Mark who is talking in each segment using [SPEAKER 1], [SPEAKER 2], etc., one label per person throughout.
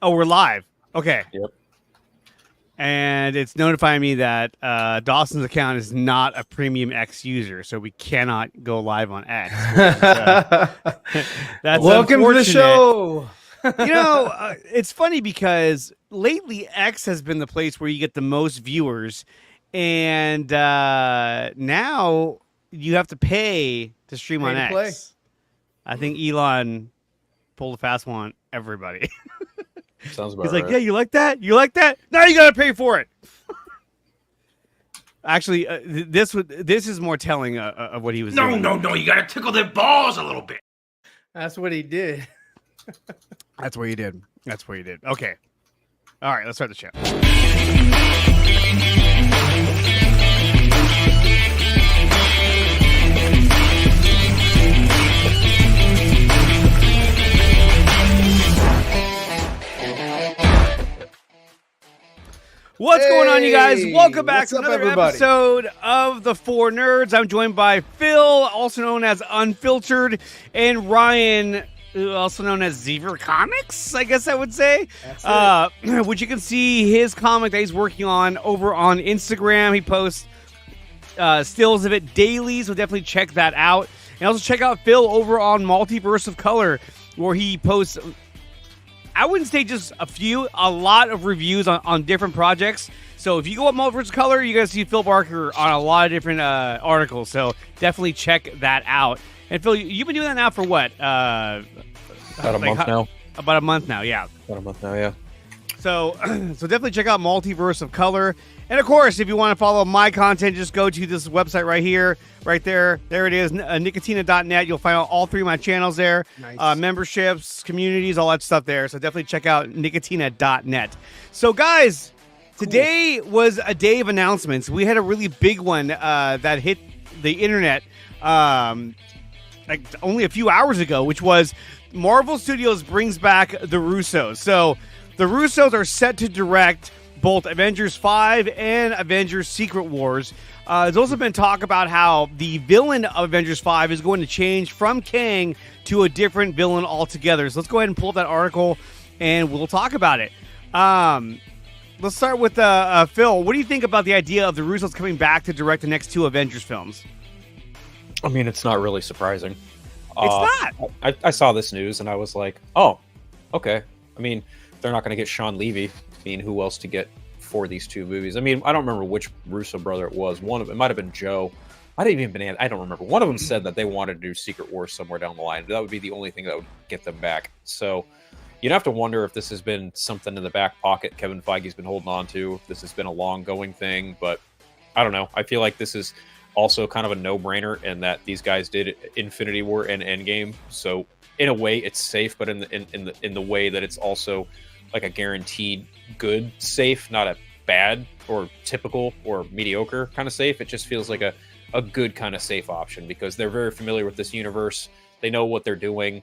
[SPEAKER 1] Oh, we're live. Okay.
[SPEAKER 2] Yep.
[SPEAKER 1] And it's notifying me that Dawson's account is not a Premium X user, so we cannot go live on X. That's
[SPEAKER 3] welcome to the show.
[SPEAKER 1] It's funny because lately X has been the place where you get the most viewers, and now you have to pay to stream on X.
[SPEAKER 3] Play.
[SPEAKER 1] I think Elon pulled a fast one on everybody.
[SPEAKER 2] Sounds about
[SPEAKER 1] He's like,
[SPEAKER 2] right.
[SPEAKER 1] yeah, you like that? You like that? Now you got to pay for it. Actually, this is more telling of what he was doing.
[SPEAKER 4] No. You got to tickle their balls a little bit.
[SPEAKER 3] That's what he did.
[SPEAKER 1] That's what he did. Okay. All right, let's start the show. What's going on, you guys? Welcome back to another episode of the 4Nerds. I'm joined by Phil, also known as Unfiltered, and Ryan, also known as Zever Comics, I guess I would say. Which you can see his comic that he's working on over on Instagram. He posts stills of it daily, so definitely check that out. And also check out Phil over on Multiverse of Color, where he posts, I wouldn't say just a lot of reviews on different projects. So if you go up Multiverse of Color, you're going to see Phil Barker on a lot of different articles. So definitely check that out. And Phil, you've been doing that now for what?
[SPEAKER 2] About a month now.
[SPEAKER 1] About a month now, yeah.
[SPEAKER 2] About a month now, yeah.
[SPEAKER 1] So definitely check out Multiverse of Color. And of course, if you want to follow my content, just go to this website right here, right there. There it is, nicotina.net. You'll find out all three of my channels there. Nice. Memberships, communities, all that stuff there. So definitely check out nicotina.net. So guys, today was a day of announcements. We had a really big one that hit the internet like only a few hours ago, which was Marvel Studios brings back the Russos. So the Russos are set to direct both Avengers 5 and Avengers Secret Wars. There's also been talk about how the villain of Avengers 5 is going to change from Kang to a different villain altogether. So let's go ahead and pull up that article, and we'll talk about it. Let's start with Phil. What do you think about the idea of the Russos coming back to direct the next two Avengers films?
[SPEAKER 2] I mean, it's not really surprising.
[SPEAKER 1] It's not.
[SPEAKER 2] I saw this news, and I was like, oh, okay. I mean, they're not going to get Sean Levy. I mean, who else to get for these two movies? I mean, I don't remember which Russo brother it was. One of it might have been Joe. I don't remember. One of them said that they wanted to do Secret Wars somewhere down the line. That would be the only thing that would get them back. So you'd have to wonder if this has been something in the back pocket Kevin Feige's been holding on to. If this has been a long-going thing, but I don't know. I feel like this is also kind of a no-brainer in that these guys did Infinity War and Endgame. So in a way, it's safe, but in the way that it's also like a guaranteed good safe, not a bad or typical or mediocre kind of safe. It just feels like a good kind of safe option because they're very familiar with this universe. They know what they're doing.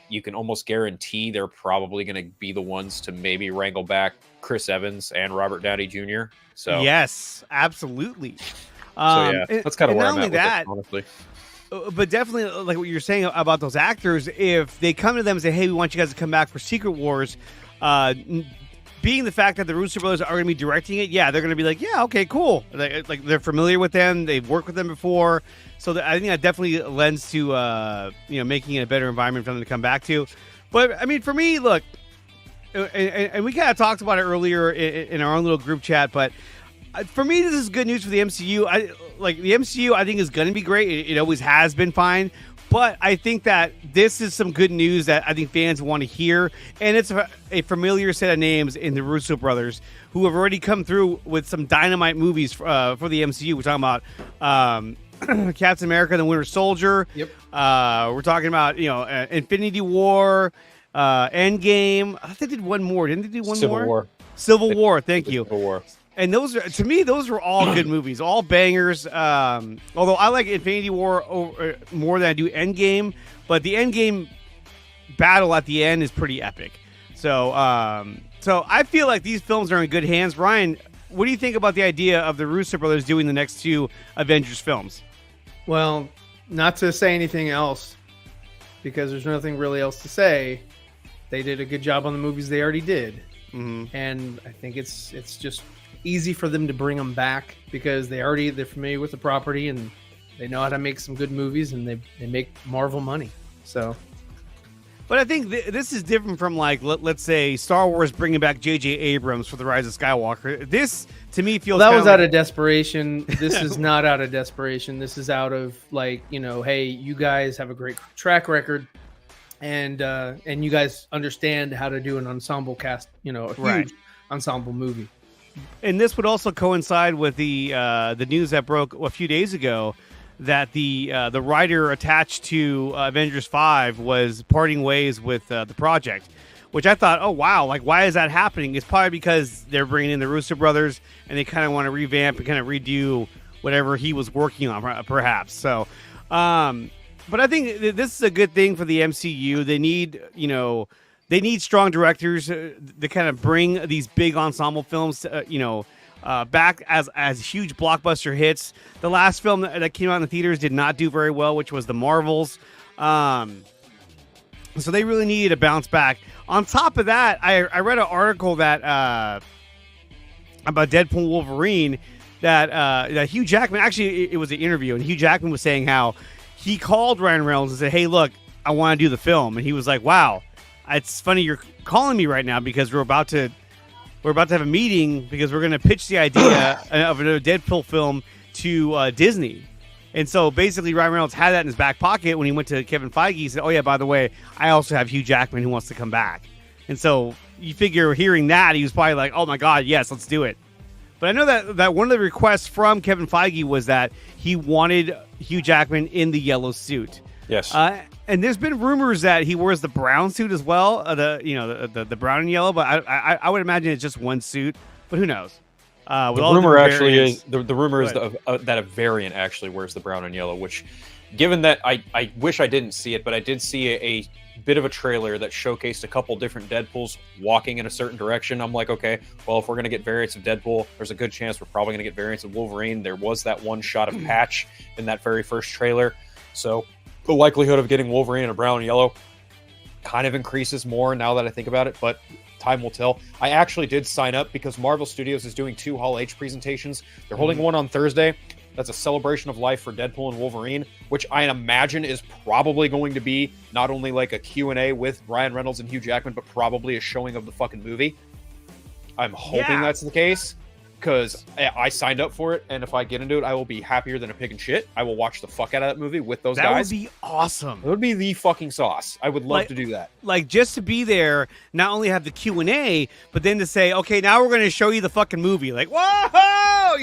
[SPEAKER 2] You can almost guarantee they're probably going to be the ones to maybe wrangle back Chris Evans and Robert Downey Jr. So
[SPEAKER 1] yes, absolutely.
[SPEAKER 2] Yeah, that's kind of where I'm at with it, honestly.
[SPEAKER 1] But definitely, like what you're saying about those actors, if they come to them and say, hey, we want you guys to come back for Secret Wars, being the fact that the Russo brothers are going to be directing it, yeah, they're going to be like, yeah, okay, cool. They're familiar with them. They've worked with them before. So I think that definitely lends to, making it a better environment for them to come back to. But, I mean, for me, look, and we kind of talked about it earlier in our own little group chat, but for me, this is good news for the MCU. The MCU, I think, is going to be great. It always has been fine. But I think that this is some good news that I think fans want to hear. And it's a familiar set of names in the Russo brothers who have already come through with some dynamite movies for the MCU. We're talking about Captain America and the Winter Soldier.
[SPEAKER 3] Yep.
[SPEAKER 1] We're talking about, Infinity War, Endgame. I think they did one more. Didn't they do one more? Civil War. Thank you.
[SPEAKER 2] Civil War.
[SPEAKER 1] And those were all good movies, all bangers. Although I like Infinity War more than I do Endgame, but the Endgame battle at the end is pretty epic. So I feel like these films are in good hands. Ryan, what do you think about the idea of the Russo brothers doing the next two Avengers films?
[SPEAKER 3] Well, not to say anything else, because there's nothing really else to say. they did a good job on the movies they already did,
[SPEAKER 1] Mhm.
[SPEAKER 3] and I think it's just easy for them to bring them back because they're familiar with the property and they know how to make some good movies, and they make Marvel money. So.
[SPEAKER 1] But I think this is different from, like, let's say Star Wars bringing back J.J. Abrams for The Rise of Skywalker. This, to me, feels
[SPEAKER 3] that was
[SPEAKER 1] like...
[SPEAKER 3] out of desperation. This is not out of desperation. This is out of, like, hey, you guys have a great track record, and you guys understand how to do an ensemble cast, a huge ensemble movie.
[SPEAKER 1] And this would also coincide with the news that broke a few days ago that the writer attached to Avengers 5 was parting ways with the project, which I thought, oh, wow, like, why is that happening? It's probably because they're bringing in the Russo brothers, and they kind of want to revamp and kind of redo whatever he was working on, perhaps. So, but I think this is a good thing for the MCU. They need, they need strong directors to kind of bring these big ensemble films, back as huge blockbuster hits. The last film that came out in the theaters did not do very well, which was The Marvels. So they really needed to bounce back. On top of that, I read an article that about Deadpool and Wolverine that Hugh Jackman, actually it was an interview, and Hugh Jackman was saying how he called Ryan Reynolds and said, hey, look, I want to do the film. And he was like, wow, it's funny you're calling me right now because we're about to have a meeting because we're going to pitch the idea of another Deadpool film to Disney. And so basically Ryan Reynolds had that in his back pocket when he went to Kevin Feige. He said, oh, yeah, by the way, I also have Hugh Jackman who wants to come back. And so you figure hearing that, he was probably like, oh, my God, yes, let's do it. But I know that one of the requests from Kevin Feige was that he wanted Hugh Jackman in the yellow suit.
[SPEAKER 2] Yes.
[SPEAKER 1] And there's been rumors that he wears the brown suit as well, the brown and yellow. But I would imagine it's just one suit. But who knows?
[SPEAKER 2] The rumor actually is the rumor is that a variant actually wears the brown and yellow. Which, given that I wish I didn't see it, but I did see a bit of a trailer that showcased a couple different Deadpools walking in a certain direction. I'm like, okay, well, if we're gonna get variants of Deadpool, there's a good chance we're probably gonna get variants of Wolverine. There was that one shot of Patch in that very first trailer, so the likelihood of getting Wolverine in a brown and yellow kind of increases more now that I think about it, but time will tell. I actually did sign up because Marvel Studios is doing 2 Hall H presentations. They're holding one on Thursday. That's a celebration of life for Deadpool and Wolverine, which I imagine is probably going to be not only like a Q&A with Ryan Reynolds and Hugh Jackman, but probably a showing of the fucking movie. I'm hoping that's the case, because I signed up for it, and if I get into it, I will be happier than a pig in shit. I will watch the fuck out of that movie with those guys.
[SPEAKER 1] That would be awesome.
[SPEAKER 2] It would be the fucking sauce. I would love to do that.
[SPEAKER 1] Like, just to be there, not only have the Q&A, but then to say, okay, now we're going to show you the fucking movie. Like, whoa!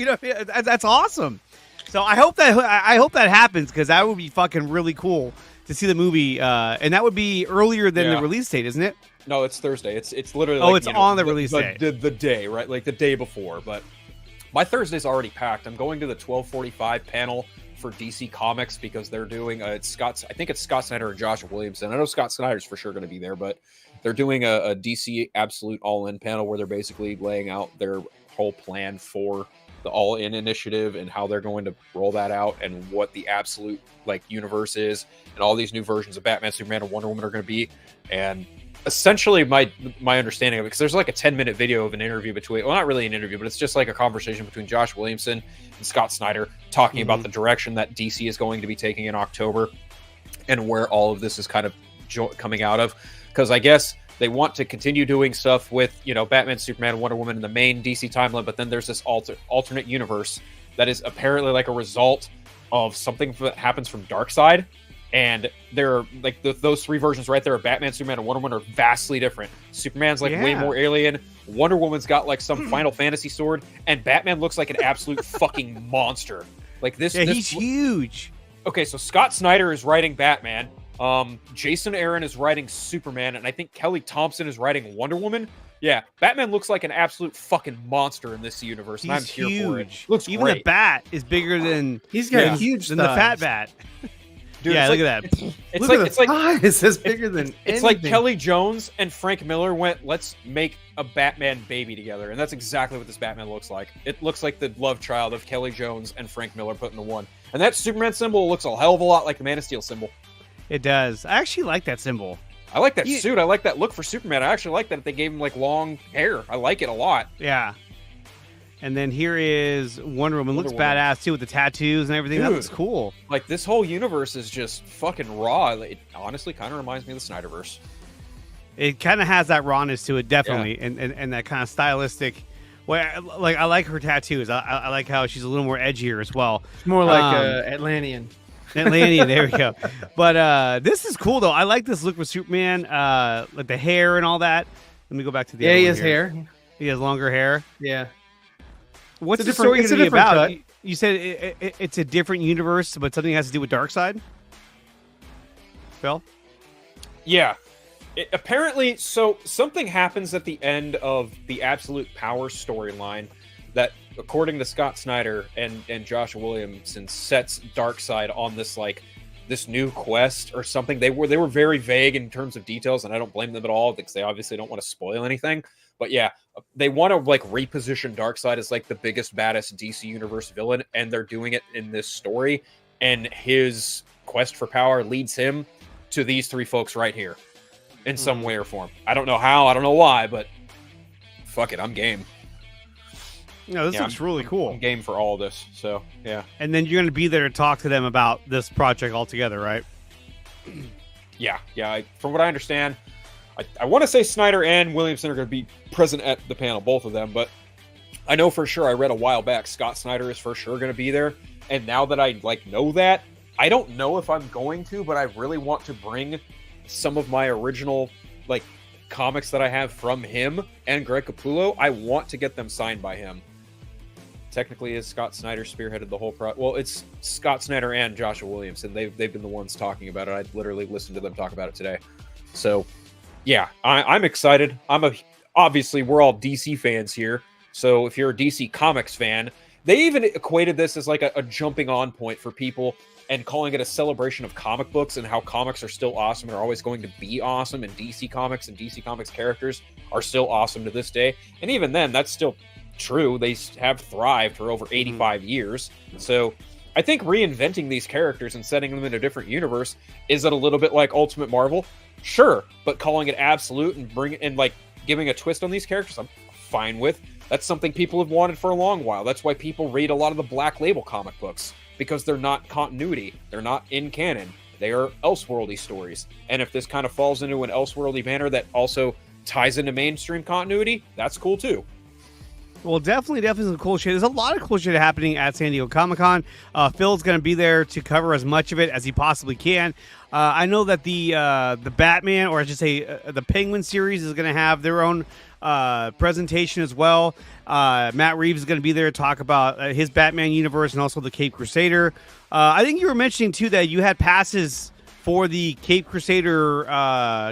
[SPEAKER 1] That's awesome. So I hope that happens, because that would be fucking really cool to see the movie, and that would be earlier than the release date, isn't it?
[SPEAKER 2] No, it's Thursday. It's literally
[SPEAKER 1] it's on the release day.
[SPEAKER 2] The day, right? Like the day before. But my Thursday's already packed. I'm going to the 12:45 panel for DC Comics because they're doing I think it's Scott Snyder and Josh Williamson. I know Scott Snyder's for sure going to be there, but they're doing a DC Absolute All-In panel where they're basically laying out their whole plan for the All-In initiative and how they're going to roll that out and what the absolute universe is and all these new versions of Batman, Superman, and Wonder Woman are going to be. And essentially my understanding of it, because there's like a 10-minute video of an interview between, well, not really an interview, but it's just like a conversation between Josh Williamson and Scott Snyder talking about the direction that DC is going to be taking in October and where all of this is kind of coming out of. Because I guess they want to continue doing stuff with, Batman, Superman, Wonder Woman in the main DC timeline, but then there's this alternate universe that is apparently like a result of something that happens from Darkseid. And they're like those 3 versions right there of Batman, Superman, and Wonder Woman are vastly different. Superman's way more alien. Wonder Woman's got like some Final Fantasy sword, and Batman looks like an absolute fucking monster. Like this.
[SPEAKER 1] Yeah, he's huge.
[SPEAKER 2] Okay, so Scott Snyder is writing Batman. Jason Aaron is writing Superman, and I think Kelly Thompson is writing Wonder Woman. Yeah, Batman looks like an absolute fucking monster in this universe, and I'm here for it. Looks
[SPEAKER 1] even
[SPEAKER 2] great.
[SPEAKER 1] the bat is bigger than
[SPEAKER 3] he's got huge
[SPEAKER 1] than the fat bat.
[SPEAKER 2] Dude,
[SPEAKER 1] yeah, look at that.
[SPEAKER 3] It's bigger than
[SPEAKER 2] it's
[SPEAKER 3] anything.
[SPEAKER 2] like Kelly Jones and Frank Miller went, let's make a Batman baby together, and that's exactly what this Batman looks like. It looks like the love child of Kelly Jones and Frank Miller put into one. And that Superman symbol looks a hell of a lot like the Man of Steel symbol.
[SPEAKER 1] It does. I actually like that symbol.
[SPEAKER 2] I like that suit. I like that look for Superman. I actually like that they gave him like long hair. I like it a lot.
[SPEAKER 1] Yeah. And then here is Wonder Woman. Looks badass too with the tattoos and everything. Dude, that looks cool.
[SPEAKER 2] Like this whole universe is just fucking raw. It honestly kind of reminds me of the Snyderverse.
[SPEAKER 1] It kind of has that rawness to it, definitely, and that kind of stylistic. Well, like I like her tattoos. I like how she's a little more edgier as well.
[SPEAKER 3] It's more like Atlantean.
[SPEAKER 1] Atlantean, there we go. But this is cool though. I like this look with Superman, like the hair and all that. Let me go back to the.
[SPEAKER 3] Yeah, he has hair.
[SPEAKER 1] He has longer hair.
[SPEAKER 3] Yeah.
[SPEAKER 1] What's the story going to be about? You said it's a different universe, but something has to do with Darkseid? Phil?
[SPEAKER 2] Yeah. Apparently, so something happens at the end of the Absolute Power storyline that, according to Scott Snyder and Joshua Williamson, sets Darkseid on this new quest or something. They were very vague in terms of details, and I don't blame them at all because they obviously don't want to spoil anything. But yeah, they want to reposition Darkseid as the biggest, baddest DC Universe villain, and they're doing it in this story. And his quest for power leads him to these three folks right here, in some way or form. I don't know how, I don't know why, but fuck it, I'm game.
[SPEAKER 1] No, this looks really cool.
[SPEAKER 2] I'm game for all of this, so yeah.
[SPEAKER 1] And then you're going to be there to talk to them about this project altogether, right?
[SPEAKER 2] Yeah. From what I understand, I want to say Snyder and Williamson are going to be present at the panel, both of them, but I know for sure, I read a while back, Scott Snyder is for sure going to be there, and now that I know that, I don't know if I'm going to, but I really want to bring some of my original comics that I have from him and Greg Capullo. I want to get them signed by him. Technically, is Scott Snyder spearheaded the whole project? Well, it's Scott Snyder and Joshua Williamson. They've been the ones talking about it. I literally listened to them talk about it today. So, yeah, I'm excited. Obviously, we're all DC fans here. So if you're a DC Comics fan, they even equated this as a jumping on point for people and calling it a celebration of comic books and how comics are still awesome and are always going to be awesome, and DC Comics and DC Comics characters are still awesome to this day. And even then, that's still true. They have thrived for over 85 years. So I think reinventing these characters and setting them in a different universe, is it a little bit like Ultimate Marvel? Sure, but calling it Absolute and giving a twist on these characters, I'm fine with. That's something people have wanted for a long while. That's why people read a lot of the Black Label comic books, because they're not continuity. They're not in canon. They are Elseworldy stories. And if this kind of falls into an Elseworldy banner that also ties into mainstream continuity, that's cool too.
[SPEAKER 1] Well, definitely some cool shit. There's a lot of cool shit happening at San Diego Comic-Con. Phil's going to be there to cover as much of it as he possibly can. I know that the Batman, or I should say the Penguin series, is going to have their own presentation as well. Matt Reeves is going to be there to talk about his Batman universe and also the Cape Crusader. I think you were mentioning, too, that you had passes for the Cape Crusader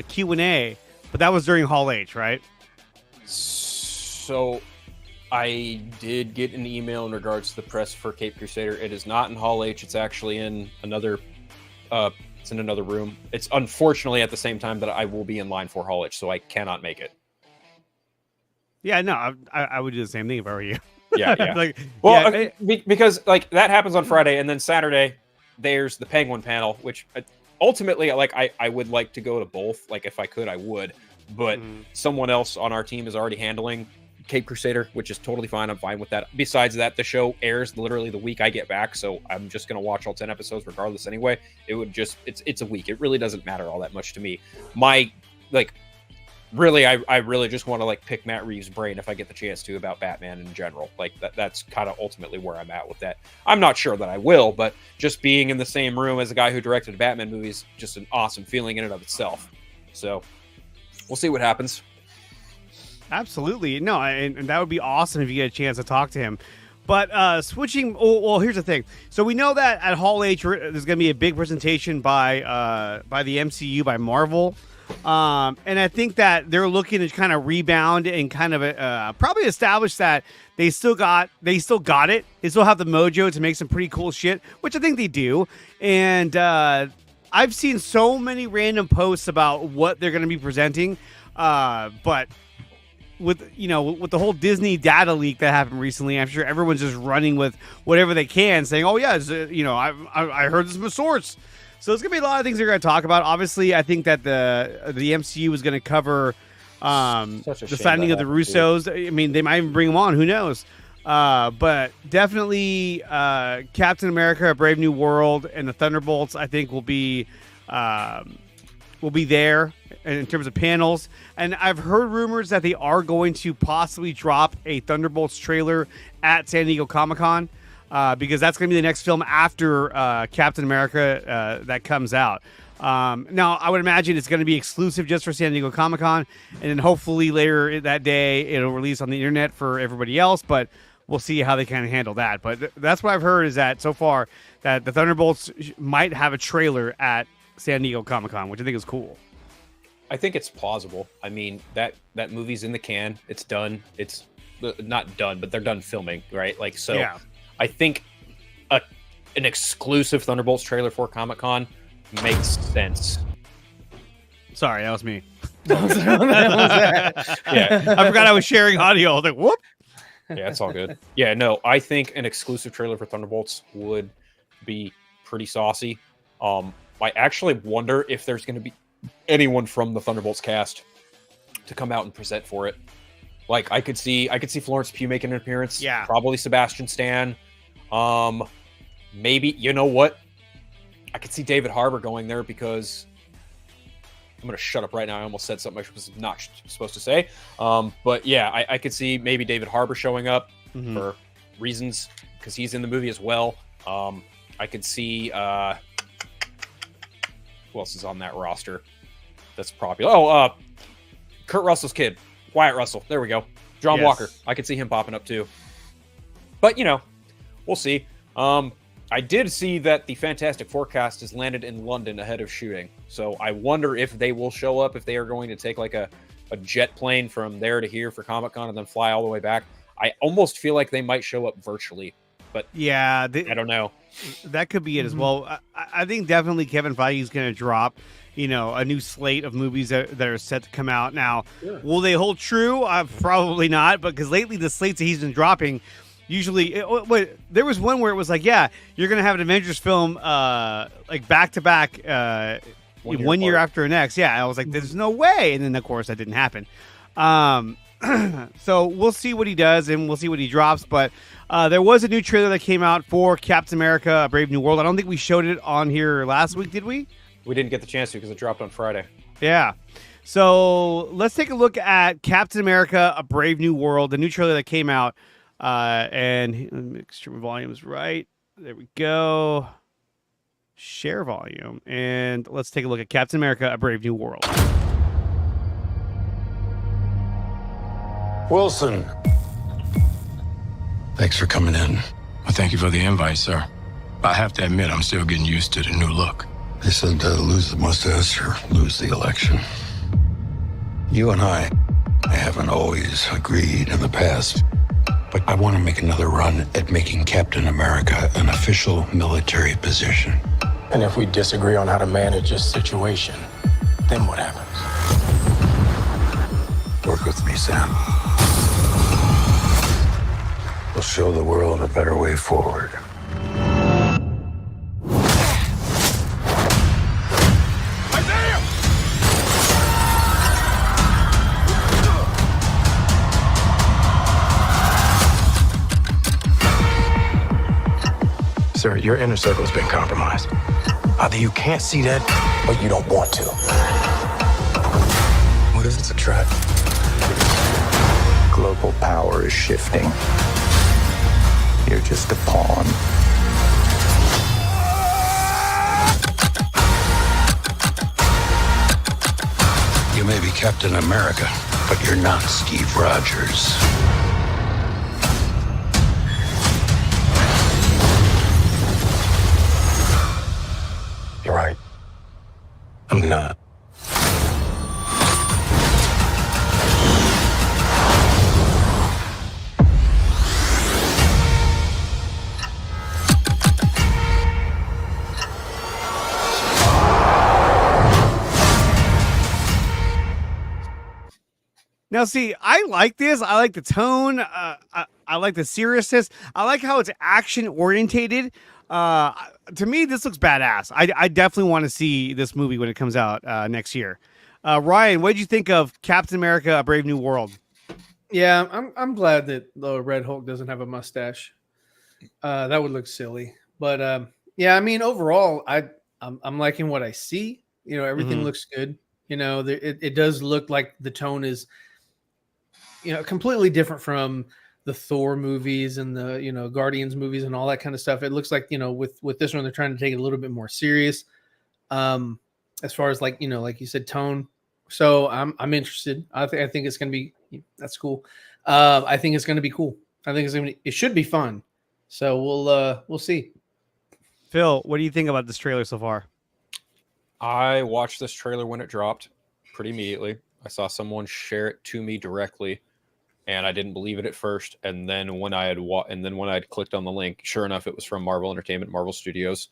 [SPEAKER 1] Q&A, but that was during Hall H, right?
[SPEAKER 2] So I did get an email in regards to the press for Cape Crusader. It is not in Hall H. It's actually in another room. It's unfortunately at the same time that I will be in line for Hall H, so I cannot make it.
[SPEAKER 1] Yeah, no, I would do the same thing if I were you.
[SPEAKER 2] Yeah. Because that happens on Friday, and then Saturday there's the Penguin panel, which ultimately I would like to go to both. If I could, I would, but someone else on our team is already handling Cape Crusader, which is totally fine. I'm fine with that. Besides that, the show airs literally the week I get back, so I'm just gonna watch all 10 episodes regardless anyway. It would just it's a week. It really doesn't matter all that much to me. Really, I really just want to pick Matt Reeves' brain if I get the chance to about Batman in general. That's kind of ultimately where I'm at with that. I'm not sure that I will, but just being in the same room as a guy who directed a Batman movie is just an awesome feeling in and of itself. So we'll see what happens.
[SPEAKER 1] Absolutely. No, and that would be awesome if you get a chance to talk to him. But switching, well, here's the thing. So we know that at Hall H, there's going to be a big presentation by the MCU, by Marvel. And I think that they're looking to kind of rebound and kind of probably establish that they still got it. They still have the mojo to make some pretty cool shit, which I think they do. And I've seen so many random posts about what they're going to be presenting. But with the whole Disney data leak that happened recently, I'm sure everyone's just running with whatever they can, saying, "Oh yeah, I heard this from a source." So there's gonna be a lot of things we're gonna talk about. Obviously, I think that the MCU is gonna cover
[SPEAKER 2] Such a
[SPEAKER 1] the
[SPEAKER 2] shame
[SPEAKER 1] signing
[SPEAKER 2] that
[SPEAKER 1] of the
[SPEAKER 2] happened, dude.
[SPEAKER 1] Russos. I mean, they might even bring them on. Who knows? But definitely, Captain America: A Brave New World and the Thunderbolts, I think, will be there in terms of panels. And I've heard rumors that they are going to possibly drop a Thunderbolts trailer at San Diego Comic-Con. Because that's going to be the next film after Captain America that comes out. Now, I would imagine it's going to be exclusive just for San Diego Comic-Con, and then hopefully later that day it'll release on the internet for everybody else, but we'll see how they kind of handle that. But that's what I've heard, is that so far that the Thunderbolts might have a trailer at San Diego Comic-Con, which I think is cool.
[SPEAKER 2] I think it's plausible. I mean, that movie's in the can. It's done. It's not done, but they're done filming, right? Like, so...
[SPEAKER 1] Yeah.
[SPEAKER 2] I think an exclusive Thunderbolts trailer for Comic-Con makes sense.
[SPEAKER 1] Sorry, that was me.
[SPEAKER 3] What was that?
[SPEAKER 2] Yeah,
[SPEAKER 1] I forgot I was sharing audio. I was like, whoop.
[SPEAKER 2] yeah, it's all good. Yeah, no, I think an exclusive trailer for Thunderbolts would be pretty saucy. I actually wonder if there's going to be anyone from the Thunderbolts cast to come out and present for it. Like, I could see Florence Pugh making an appearance.
[SPEAKER 1] Yeah.
[SPEAKER 2] Probably Sebastian Stan. Maybe, you know what? I could see David Harbour going there, because I'm going to shut up right now. I almost said something I was not supposed to say. But yeah, I could see maybe David Harbour showing up for reasons, because he's in the movie as well. I could see who else is on that roster that's popular? Oh, Kurt Russell's kid, Wyatt Russell. There we go. John
[SPEAKER 1] Yes.
[SPEAKER 2] Walker. I could see him popping up too. But, you know, we'll see. I did see that the Fantastic Four cast has landed in London ahead of shooting. So I wonder if they will show up, if they are going to take like a jet plane from there to here for Comic-Con and then fly all the way back. I almost feel like they might show up virtually, but
[SPEAKER 1] Yeah,
[SPEAKER 2] I don't know.
[SPEAKER 1] that could be it as well. I think definitely Kevin Feige is going to drop, a new slate of movies that are set to come out. Now, will they hold true? Probably not, because lately the slates that he's been dropping, usually, there was one where it was like, yeah, you're going to have an Avengers film like back-to-back 1 year
[SPEAKER 2] apart.
[SPEAKER 1] after the next. Yeah, I was like, there's no way. And then, of course, that didn't happen. So we'll see what he does, and we'll see what he drops. But there was a new trailer that came out for Captain America: A Brave New World. I don't think we showed it on here last week, did we?
[SPEAKER 2] We didn't get the chance to because it dropped on Friday.
[SPEAKER 1] Yeah. So let's take a look at Captain America: A Brave New World, the new trailer that came out. And let me make sure my volume is right. There we go. Share volume. And let's take a look at Captain America: A Brave New World.
[SPEAKER 5] Wilson.
[SPEAKER 6] Thanks for coming in. Well, thank you for the invite, sir. I have to admit, I'm still getting used to the new look.
[SPEAKER 5] They said lose the mustache or lose the election. You and I haven't always agreed in the past, but I want to make another run at making Captain America an official military position.
[SPEAKER 6] And if we disagree on how to manage this situation, then what happens?
[SPEAKER 5] Work with me, Sam. We'll show the world a better way forward.
[SPEAKER 6] Sir, your inner circle's been compromised. Either you can't see that, or you don't want to. What if it's a trap? Global power is shifting. You're just a pawn.
[SPEAKER 5] You may be Captain America, but you're not Steve Rogers.
[SPEAKER 6] You're right. I'm not.
[SPEAKER 1] Now, see, I like this. I like the tone. I like the seriousness. I like how it's action orientated. To me, this looks badass. I definitely want to see this movie when it comes out next year. Ryan, what did you think of Captain America: A Brave New World?
[SPEAKER 3] Yeah, I'm glad that the Red Hulk doesn't have a mustache. That would look silly. But yeah, I mean, overall, I'm liking what I see. You know, everything
[SPEAKER 1] Mhm.
[SPEAKER 3] looks good. You know, it does look like the tone is, you know, completely different from the Thor movies and the, you know, Guardians movies and all that kind of stuff. It looks like, you know, with this one, they're trying to take it a little bit more serious. Um, as far as like, you know, like you said, tone. So I'm interested. I think it's gonna be, that's cool. I think it's gonna be cool. I think it should be fun. So we'll see.
[SPEAKER 1] Phil, what do you think about this trailer so far?
[SPEAKER 2] I watched this trailer when it dropped pretty immediately. I saw someone share it to me directly, and I didn't believe it at first. And then when I had clicked on the link, sure enough, it was from Marvel Entertainment, Marvel Studios,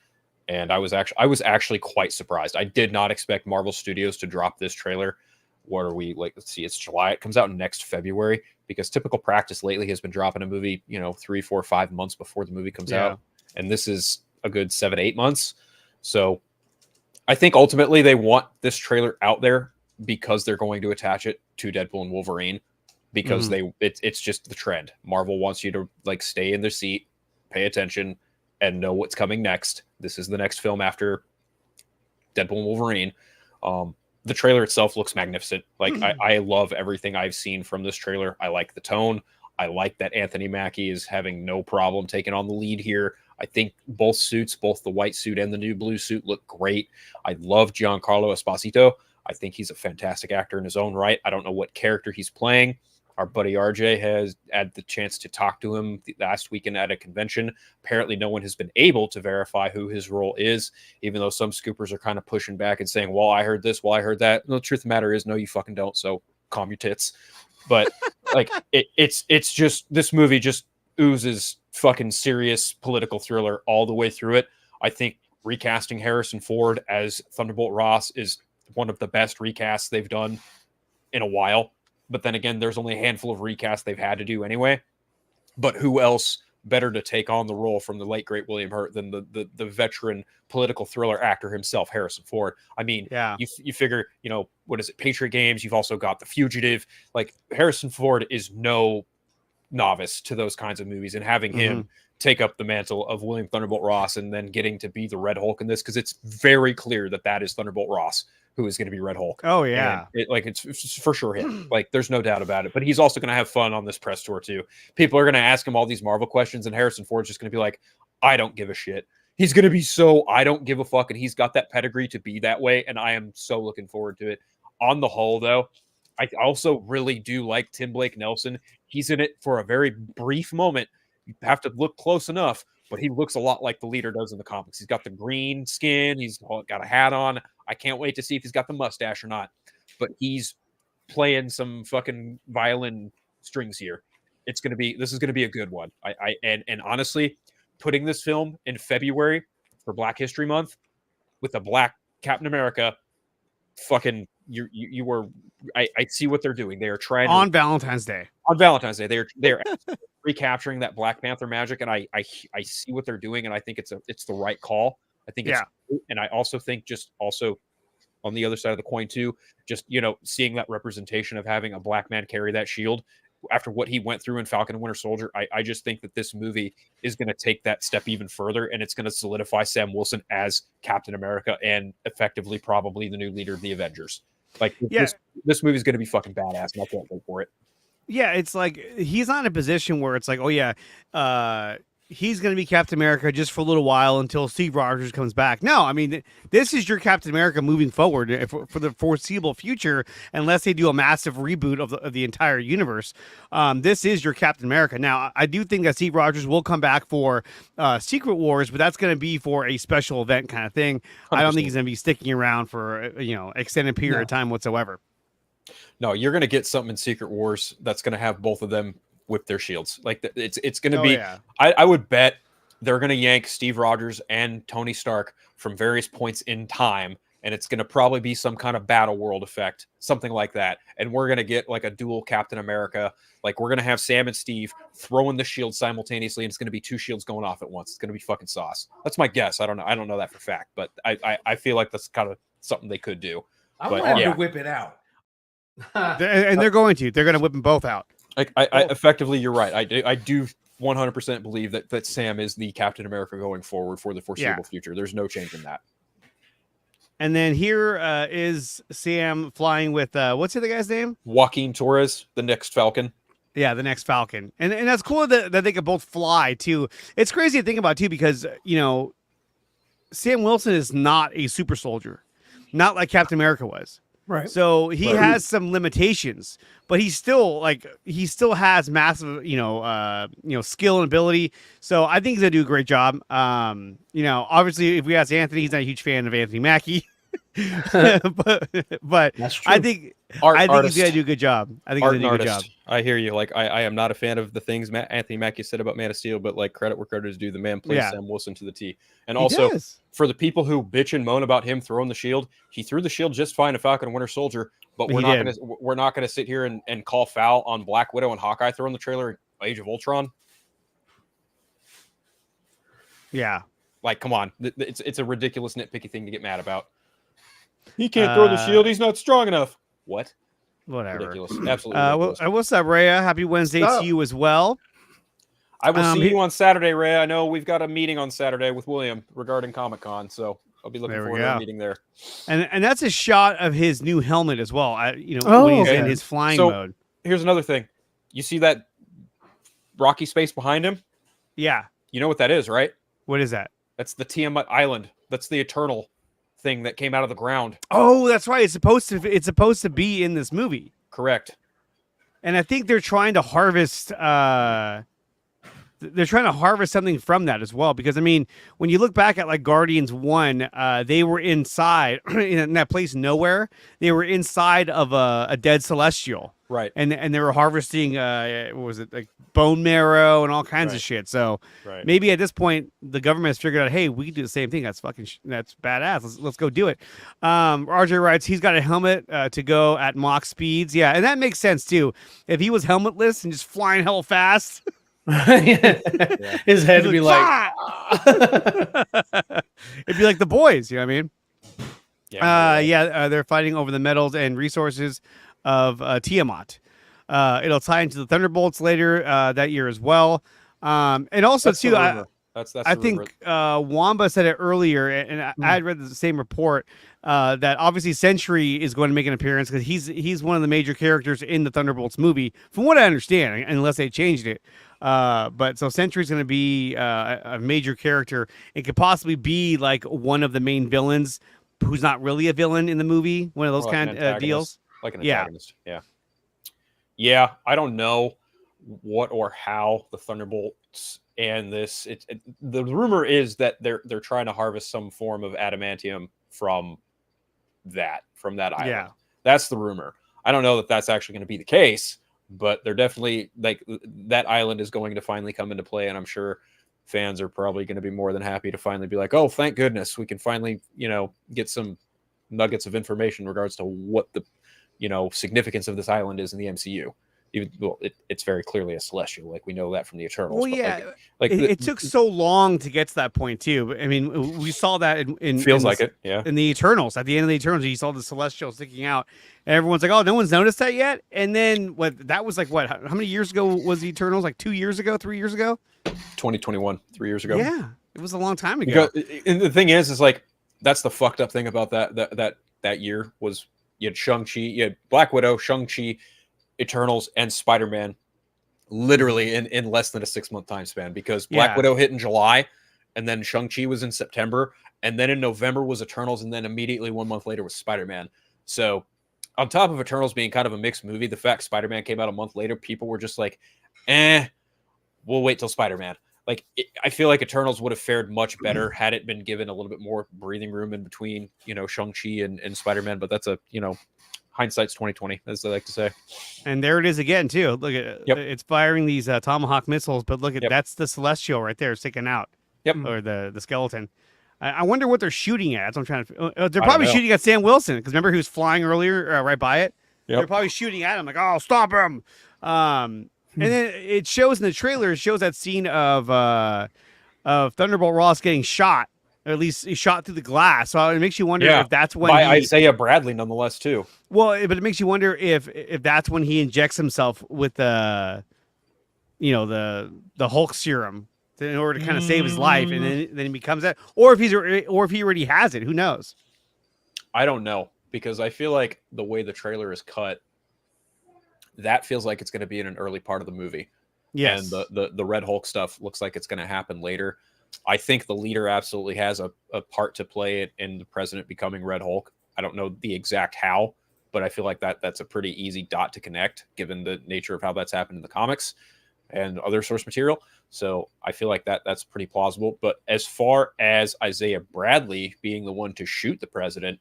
[SPEAKER 2] and I was actually quite surprised. I did not expect Marvel Studios to drop this trailer. What are we like? Let's see, it's July. It comes out next February, because typical practice lately has been dropping a movie, 3, 4, 5 months before the movie comes out, and this is a good 7, 8 months. So I think ultimately they want this trailer out there because they're going to attach it to Deadpool and Wolverine, because it's just the trend. Marvel wants you to like stay in their seat, pay attention, and know what's coming next. This is the next film after Deadpool and Wolverine. The trailer itself looks magnificent. Like I love everything I've seen from this trailer. I like the tone. I like that Anthony Mackie is having no problem taking on the lead here. I think both suits, both the white suit and the new blue suit, look great. I love Giancarlo Esposito. I think he's a fantastic actor in his own right. I don't know what character he's playing. Our buddy RJ has had the chance to talk to him last weekend at a convention. Apparently, no one has been able to verify who his role is, even though some scoopers are kind of pushing back and saying, well, I heard this, well, I heard that. No, the truth of the matter is, no, you fucking don't. So calm your tits. But like, it's just, this movie just oozes fucking serious political thriller all the way through it. I think recasting Harrison Ford as Thunderbolt Ross is one of the best recasts they've done in a while. But then again, there's only a handful of recasts they've had to do anyway. But who else better to take on the role from the late great William Hurt than the veteran political thriller actor himself, Harrison Ford? I mean, you figure, what is it, Patriot Games? You've also got The Fugitive. Like, Harrison Ford is no novice to those kinds of movies, and having him take up the mantle of William Thunderbolt Ross and then getting to be the Red Hulk in this, because it's very clear that is Thunderbolt Ross who is going to be Red Hulk.
[SPEAKER 1] Oh yeah,
[SPEAKER 2] it's for sure him. Like, there's no doubt about it. But he's also going to have fun on this press tour too. People are going to ask him all these Marvel questions, and Harrison Ford's just going to be like, I don't give a shit. He's going to be so I don't give a fuck, and he's got that pedigree to be that way, and I am so looking forward to it. On the whole, though, I also really do like Tim Blake Nelson. He's in it for a very brief moment. You have to look close enough, but he looks a lot like the leader does in the comics. He's got the green skin. He's got a hat on. I can't wait to see if he's got the mustache or not. But he's playing some fucking violin strings here. This is gonna be a good one. And honestly, putting this film in February for Black History Month with a black Captain America, fucking you were. I see what they're doing. They are trying
[SPEAKER 1] on Valentine's Day.
[SPEAKER 2] On Valentine's Day, they're recapturing that Black Panther magic, and I see what they're doing, and I think it's the right call. I think and I also think just also on the other side of the coin too, just seeing that representation of having a black man carry that shield after what he went through in Falcon and Winter Soldier, I just think that this movie is going to take that step even further, and it's going to solidify Sam Wilson as Captain America and effectively probably the new leader of the Avengers. Like, this movie is going to be fucking badass, and I can't wait for it.
[SPEAKER 1] Yeah, it's like he's not in a position where it's like, oh yeah, he's going to be Captain America just for a little while until Steve Rogers comes back. No, I mean, this is your Captain America moving forward for the foreseeable future, unless they do a massive reboot of the entire universe. This is your Captain America. Now, I do think that Steve Rogers will come back for Secret Wars, but that's going to be for a special event kind of thing. 100%. I don't think he's going to be sticking around for extended period of time whatsoever.
[SPEAKER 2] No, you're going to get something in Secret Wars that's going to have both of them whip their shields. Like, it's going to be. Yeah. I would bet they're going to yank Steve Rogers and Tony Stark from various points in time and it's going to probably be some kind of battle world effect, something like that. And we're going to get like a dual Captain America. Like we're going to have Sam and Steve throwing the shield simultaneously, and it's going to be two shields going off at once. It's going to be fucking sauce. That's my guess. I don't know. I don't know that for fact, but I feel like that's kind of something they could do.
[SPEAKER 4] I
[SPEAKER 2] But,
[SPEAKER 4] want him
[SPEAKER 2] yeah.
[SPEAKER 4] to whip it out.
[SPEAKER 1] And they're going to. They're going to whip them both out.
[SPEAKER 2] Like I effectively, you're right. I do 100% believe that Sam is the Captain America going forward for the foreseeable future. There's no change in that.
[SPEAKER 1] And then here is Sam flying with what's the other guy's name?
[SPEAKER 2] Joaquin Torres, the next Falcon.
[SPEAKER 1] Yeah, the next Falcon. And that's cool that they can both fly too. It's crazy to think about too, because Sam Wilson is not a super soldier, not like Captain America was.
[SPEAKER 3] Right.
[SPEAKER 1] So he has some limitations, but he still has massive, skill and ability. So I think he's gonna do a great job. Obviously if we ask Anthony, he's not a huge fan of Anthony Mackie. but
[SPEAKER 3] That's true.
[SPEAKER 1] I think he's gonna do a good job. I think he's gonna do a good job.
[SPEAKER 2] I hear you. Like I am not a fan of the things Anthony Mackie said about Man of Steel, but like credit where credit is due. The man plays Sam Wilson to the T. And also for the people who bitch and moan about him throwing the shield, he threw the shield just fine to Falcon and Winter Soldier. But we're not gonna sit here and call foul on Black Widow and Hawkeye throwing the trailer Age of Ultron.
[SPEAKER 1] Yeah.
[SPEAKER 2] Like, come on. It's a ridiculous nitpicky thing to get mad about. He can't throw the shield. He's not strong enough. What?
[SPEAKER 1] Whatever.
[SPEAKER 2] Ridiculous. Absolutely ridiculous.
[SPEAKER 1] What's up, Rhea? Happy Wednesday to you as well.
[SPEAKER 2] I will see you on Saturday, Ray. I know we've got a meeting on Saturday with William regarding Comic-Con, so I'll be looking forward to a meeting there.
[SPEAKER 1] And that's a shot of his new helmet as well. When he's in his flying mode.
[SPEAKER 2] Here's another thing. You see that rocky space behind him?
[SPEAKER 1] Yeah.
[SPEAKER 2] You know what that is, right?
[SPEAKER 1] What is that?
[SPEAKER 2] That's the Tiamat Island. That's the Eternal thing that came out of the ground.
[SPEAKER 1] Oh, that's right. It's supposed to be in this movie.
[SPEAKER 2] Correct.
[SPEAKER 1] And I think they're trying to harvest something from that as well, because I mean, when you look back at like Guardians 1, they were inside in that place nowhere. They were inside of a dead celestial.
[SPEAKER 2] Right.
[SPEAKER 1] And they were harvesting what was it, like bone marrow and all kinds of shit. So maybe at this point the government has figured out, hey, we can do the same thing. That's that's badass. Let's go do it. RJ writes he's got a helmet to go at Mach speeds. Yeah, and that makes sense too. If he was helmetless and just flying hell fast.
[SPEAKER 3] His head would be like
[SPEAKER 1] it'd be like the boys, you know what I mean?
[SPEAKER 2] Yeah.
[SPEAKER 1] They're fighting over the metals and resources of Tiamat. It'll tie into the Thunderbolts later that year as well. And also
[SPEAKER 2] That's
[SPEAKER 1] too,
[SPEAKER 2] that's
[SPEAKER 1] I think Wamba said it earlier, and I had read the same report that obviously Sentry is going to make an appearance because he's one of the major characters in the Thunderbolts movie, from what I understand, unless they changed it. But so Sentry's going to be a major character. It could possibly be like one of the main villains who's not really a villain in the movie. One of those kind of deals.
[SPEAKER 2] Like an antagonist. Yeah. I don't know what or how the Thunderbolts and this. The rumor is that they're trying to harvest some form of adamantium from that island.
[SPEAKER 1] Yeah.
[SPEAKER 2] That's the rumor. I don't know that that's actually going to be the case, but they're definitely like that island is going to finally come into play, and I'm sure fans are probably going to be more than happy to finally be like, oh, thank goodness we can finally, get some nuggets of information in regards to what the, significance of this island is in the MCU. It's very clearly a celestial, like we know that from the Eternals.
[SPEAKER 1] Well, yeah, it took so long to get to that point too. I mean, we saw that in the Eternals. At the end of the Eternals, you saw the celestial sticking out, and everyone's like, "Oh, no one's noticed that yet." And then that was like how many years ago was the Eternals? Like 2 years ago, 3 years ago?
[SPEAKER 2] 2021, 3 years ago.
[SPEAKER 1] Yeah, it was a long time ago.
[SPEAKER 2] And the thing is like that's the fucked up thing about that year was you had Shang-Chi, you had Black Widow, Shang-Chi, Eternals, and Spider-Man literally in less than a 6-month time span, because Black Widow hit in July, and then Shang-Chi was in September, and then in November was Eternals, and then immediately 1 month later was Spider-Man. So on top of Eternals being kind of a mixed movie, the fact Spider-Man came out a month later, people were just like, we'll wait till Spider-Man. Like, I feel like Eternals would have fared much better had it been given a little bit more breathing room in between, Shang-Chi and Spider-Man, but that's hindsight's 2020, as they like to say.
[SPEAKER 1] And there it is again too. Look at it's firing these Tomahawk missiles, but look at that's the celestial right there sticking out.
[SPEAKER 2] Yep.
[SPEAKER 1] Or the skeleton. I wonder what they're shooting at. That's what I'm trying to. They're
[SPEAKER 2] I don't
[SPEAKER 1] probably
[SPEAKER 2] know.
[SPEAKER 1] shooting at Sam Wilson because remember he was flying earlier right by it.
[SPEAKER 2] Yep.
[SPEAKER 1] They're probably shooting at him like, oh, stop him. And then it shows in the trailer. It shows that scene of Thunderbolt Ross getting shot, or at least he shot through the glass. So it makes you wonder if that's when
[SPEAKER 2] by Isaiah Bradley, nonetheless, too.
[SPEAKER 1] Well, but it makes you wonder if that's when he injects himself with the Hulk serum in order to kind of save his life, and then he becomes that, or if he already has it. Who knows?
[SPEAKER 2] I don't know, because I feel like the way the trailer is cut, that feels like it's going to be in an early part of the movie.
[SPEAKER 1] Yes.
[SPEAKER 2] And the Red Hulk stuff looks like it's going to happen later. I think the leader absolutely has a part to play in the president becoming Red Hulk. I don't know the exact how, but I feel like that's a pretty easy dot to connect given the nature of how that's happened in the comics and other source material. So I feel like that's pretty plausible. But as far as Isaiah Bradley being the one to shoot the president,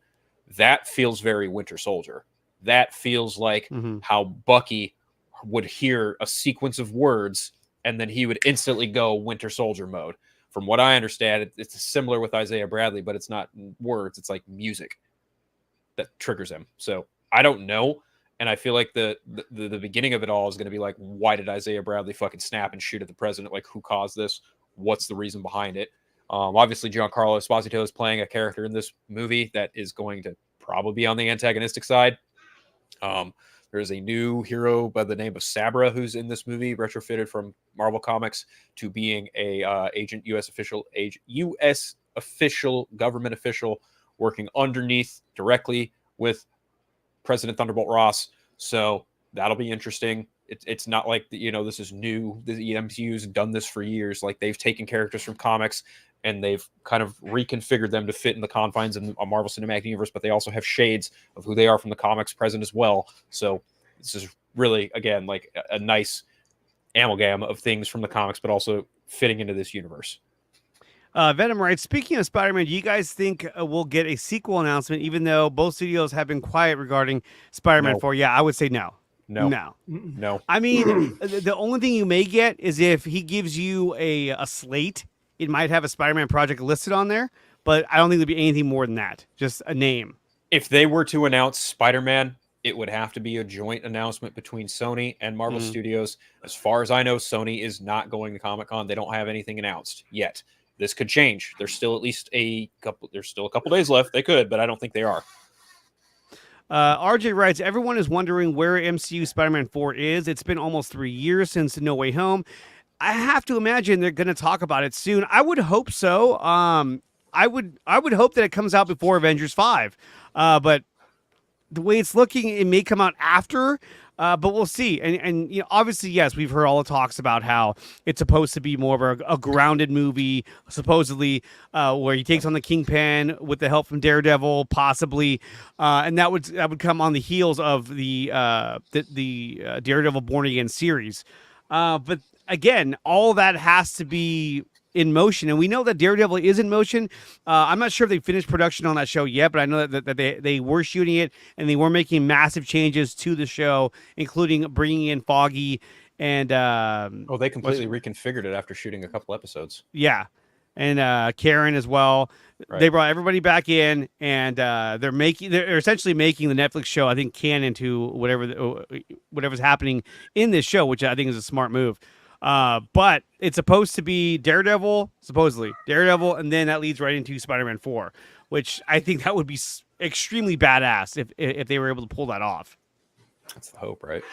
[SPEAKER 2] that feels very Winter Soldier. That feels like how Bucky would hear a sequence of words and then he would instantly go Winter Soldier mode. From what I understand, it's similar with Isaiah Bradley, but it's not words. It's like music that triggers him. So I don't know. And I feel like the beginning of it all is going to be like, why did Isaiah Bradley fucking snap and shoot at the president? Like, who caused this? What's the reason behind it? Obviously, Giancarlo Esposito is playing a character in this movie that is going to probably be on the antagonistic side. There's a new hero by the name of Sabra who's in this movie, retrofitted from Marvel Comics to being a U.S. official, government official, working underneath directly with President Thunderbolt Ross. So that'll be interesting. It's not like this is new. The MCU's done this for years. Like, they've taken characters from comics and they've kind of reconfigured them to fit in the confines of a Marvel Cinematic Universe, but they also have shades of who they are from the comics present as well. So this is really, again, like a nice amalgam of things from the comics, but also fitting into this universe.
[SPEAKER 1] Venom writes, speaking of Spider-Man, do you guys think we'll get a sequel announcement, even though both studios have been quiet regarding Spider-Man 4? Yeah, I would say no. No. I mean, the only thing you may get is if he gives you a slate. It might have a Spider-Man project listed on there, but I don't think there'd be anything more than that. Just a name.
[SPEAKER 2] If they were to announce Spider-Man, it would have to be a joint announcement between Sony and Marvel Studios. As far as I know, Sony is not going to Comic-Con. They don't have anything announced yet. This could change. There's still at least a couple days left. They could, but I don't think they are.
[SPEAKER 1] RJ writes, everyone is wondering where MCU Spider-Man 4 is. It's been almost 3 years since No Way Home. I have to imagine they're going to talk about it soon. I would hope so. I would hope that it comes out before Avengers 5. But the way it's looking, it may come out after. But we'll see. And obviously, yes, we've heard all the talks about how it's supposed to be more of a grounded movie, supposedly, where he takes on the Kingpin with the help from Daredevil, possibly, and that would come on the heels of the Daredevil Born Again series. But again, all that has to be in motion, and we know that Daredevil is in motion. I'm not sure if they finished production on that show yet, but I know that they were shooting it and they were making massive changes to the show, including bringing in Foggy and
[SPEAKER 2] they completely reconfigured it after shooting a couple episodes.
[SPEAKER 1] Yeah, and Karen as well.
[SPEAKER 2] Right.
[SPEAKER 1] They brought everybody back in, and they're essentially making the Netflix show, I think, canon to whatever's happening in this show, which I think is a smart move. But it's supposed to be supposedly Daredevil, and then that leads right into Spider-Man 4, which I think that would be extremely badass if they were able to pull that off.
[SPEAKER 2] That's the hope, right?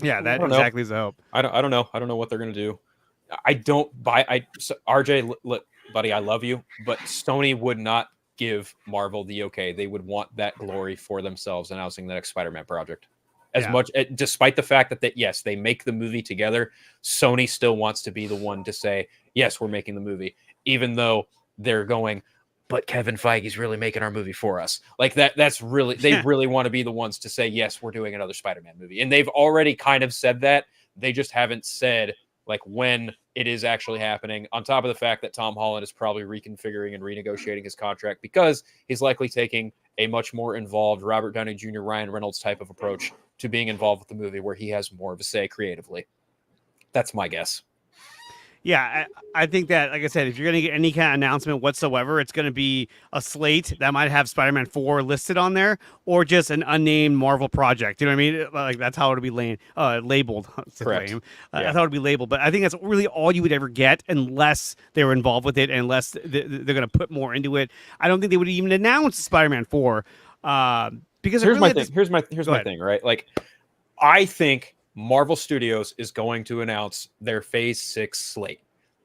[SPEAKER 1] Yeah, that exactly is the hope.
[SPEAKER 2] I don't know. I don't know what they're gonna do. I don't buy. RJ, buddy, I love you, but Sony would not give Marvel the okay. They would want that glory for themselves announcing the next Spider-Man project. Much, despite the fact that yes, they make the movie together, Sony still wants to be the one to say, yes, we're making the movie, even though they're going, but Kevin Feige's really making our movie for us. Like that's really, they really want to be the ones to say, yes, we're doing another Spider-Man movie. And they've already kind of said that. They just haven't said like when it is actually happening, on top of the fact that Tom Holland is probably reconfiguring and renegotiating his contract because he's likely taking a much more involved Robert Downey Jr., Ryan Reynolds type of approach to being involved with the movie where he has more of a say creatively. That's my guess.
[SPEAKER 1] Yeah, I think that, like I said, if you're going to get any kind of announcement whatsoever, it's going to be a slate that might have Spider-Man 4 listed on there, or just an unnamed Marvel project. You know what I mean? Like that's how it'll be labeled.
[SPEAKER 2] Correct.
[SPEAKER 1] Lame.
[SPEAKER 2] Yeah.
[SPEAKER 1] That's how it'll be labeled. But I think that's really all you would ever get, unless they were involved with it, unless they're going to put more into it. I don't think they would even announce Spider-Man 4. Because
[SPEAKER 2] here's my
[SPEAKER 1] really
[SPEAKER 2] thing. Here's my thing. Right, like I think Marvel Studios is going to announce their Phase 6 slate.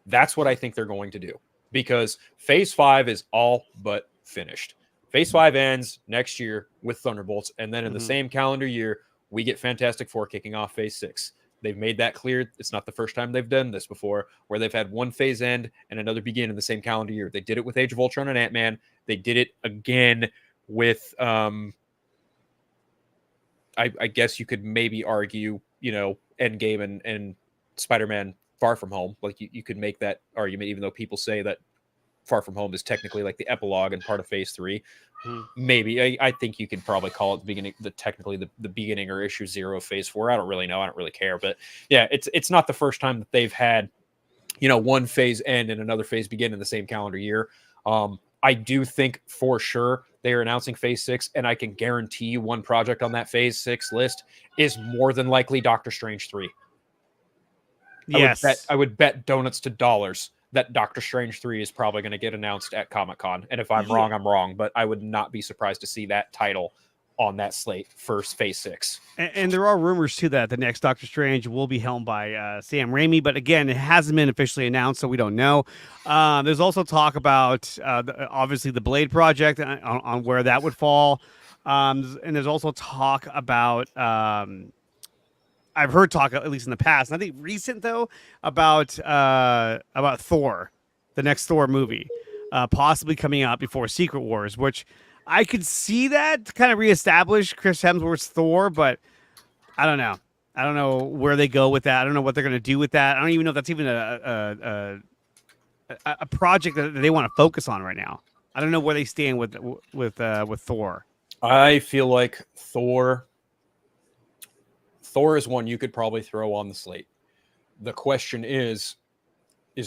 [SPEAKER 2] That's what I think they're going to do, because Phase 5 is all but finished. Phase 5 ends next year with Thunderbolts, and then in the same calendar year, we get Fantastic Four kicking off Phase 6. They've made that clear. It's not the first time they've done this before, where they've had one phase end and another begin in the same calendar year. They did it with Age of Ultron and Ant-Man. They did it again with I guess you could maybe argue, Endgame and Spider-Man Far From Home. Like you could make that argument, even though people say that Far From Home is technically like the epilogue and part of Phase 3. Maybe I think you could probably call it the beginning, technically the beginning or issue 0 of Phase 4. I don't really know. I don't really care. But yeah, it's not the first time that they've had, one phase end and another phase begin in the same calendar year. I do think for sure they are announcing Phase 6, and I can guarantee you one project on that Phase 6 list is more than likely Doctor Strange 3.
[SPEAKER 1] Yes.
[SPEAKER 2] I would bet donuts to dollars that Doctor Strange 3 is probably going to get announced at Comic-Con. And if I'm wrong, I'm wrong, but I would not be surprised to see that title on that slate for Phase 6.
[SPEAKER 1] And there are rumors too that the next Doctor Strange will be helmed by Sam Raimi, but again, it hasn't been officially announced, so we don't know. There's also talk about obviously the Blade project on where that would fall, and there's also talk about I've heard talk, at least in the past, and I think recent though, about Thor, the next Thor movie, possibly coming out before Secret Wars, which I could see that to kind of reestablish Chris Hemsworth's Thor, but I don't know. I don't know where they go with that. I don't know what they're going to do with that. I don't even know if that's even a project that they want to focus on right now. I don't know where they stand with Thor.
[SPEAKER 2] I feel like Thor is one you could probably throw on the slate. The question is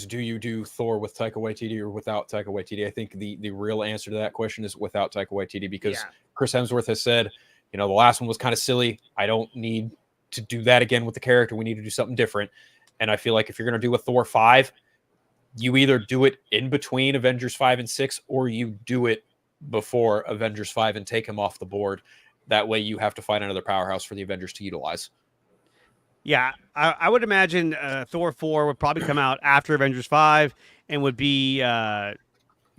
[SPEAKER 2] do you do Thor with Taika Waititi or without Taika Waititi? I think the real answer to that question is without Taika Waititi, because Chris Hemsworth has said, the last one was kind of silly. I don't need to do that again with the character. We need to do something different. And I feel like if you're going to do a Thor 5, you either do it in between Avengers 5 and 6, or you do it before Avengers 5 and take him off the board. That way you have to find another powerhouse for the Avengers to utilize.
[SPEAKER 1] Yeah, I would imagine Thor 4 would probably come out after Avengers 5 and would be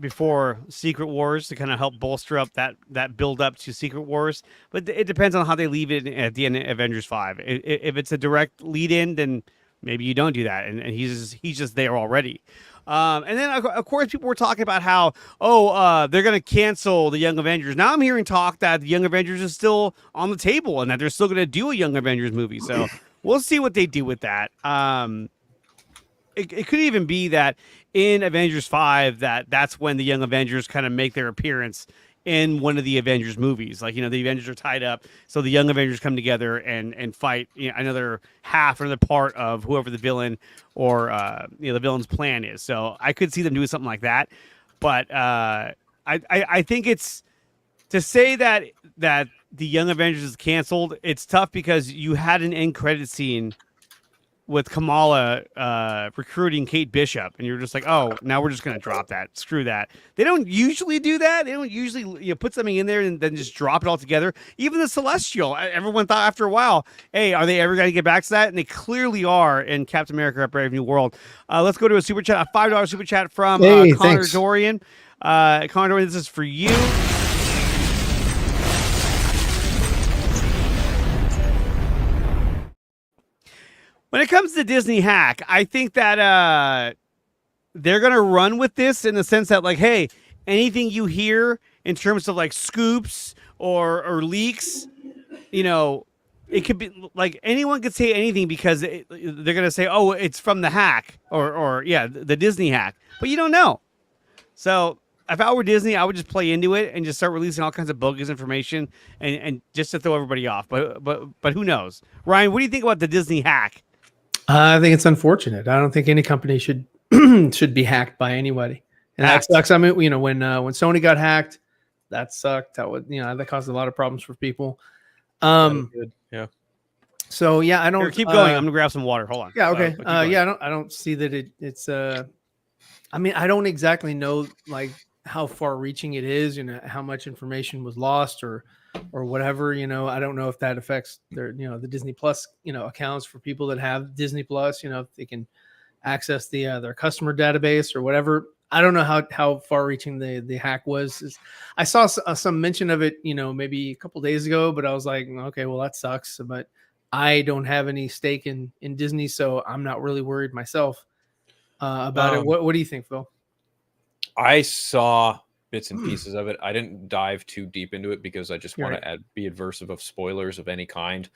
[SPEAKER 1] before Secret Wars to kind of help bolster up that build up to Secret Wars. But it depends on how they leave it at the end of Avengers 5. If it's a direct lead in, then maybe you don't do that, and he's just there already. And then, of course, people were talking about how, they're going to cancel the Young Avengers. Now I'm hearing talk that the Young Avengers is still on the table and that they're still going to do a Young Avengers movie. So we'll see what they do with that. It could even be that in Avengers 5, that's when the Young Avengers kind of make their appearance in one of the Avengers movies. Like, the Avengers are tied up, so the Young Avengers come together and fight another part of whoever the villain or the villain's plan is. So I could see them doing something like that. But I think it's to say that the Young Avengers is canceled. It's tough because you had an end credit scene with Kamala recruiting Kate Bishop, and you're just like, now we're just going to drop that. Screw that. They don't usually do that. They don't usually put something in there and then just drop it all together. Even the Celestial, everyone thought after a while, hey, are they ever going to get back to that? And they clearly are in Captain America: A Brave New World. Let's go to a super chat, a $5 super chat from Connor
[SPEAKER 7] thanks.
[SPEAKER 1] Dorian. Connor Dorian, this is for you. When it comes to Disney hack, I think that they're going to run with this in the sense that, like, hey, anything you hear in terms of, like, scoops or leaks, it could be, like, anyone could say anything because they're going to say, it's from the hack or the Disney hack. But you don't know. So if I were Disney, I would just play into it and just start releasing all kinds of bogus information and just to throw everybody off. But who knows? Ryan, what do you think about the Disney hack?
[SPEAKER 3] I think it's unfortunate. I don't think any company should should be hacked by anybody, and
[SPEAKER 1] Hacked.
[SPEAKER 3] that sucks. I mean, when Sony got hacked, that sucked. That would that caused a lot of problems for people.
[SPEAKER 2] Good. Yeah.
[SPEAKER 3] So yeah, I don't
[SPEAKER 1] Here, keep going. I'm gonna grab some water. Hold on.
[SPEAKER 3] Yeah, okay.
[SPEAKER 1] Keep going.
[SPEAKER 3] Yeah, I don't see that it's I mean, I don't exactly know like how far reaching it is, how much information was lost or whatever, I don't know if that affects their, the Disney Plus, accounts for people that have Disney Plus, if they can access the their customer database or whatever. I don't know how far reaching the hack was. I saw some mention of it, maybe a couple days ago, but I was like, okay, well that sucks, but I don't have any stake in Disney, so I'm not really worried myself about it. What do you think, Phil?
[SPEAKER 2] I saw bits and pieces of it. I didn't dive too deep into it because I just want to be aversive of spoilers of any kind.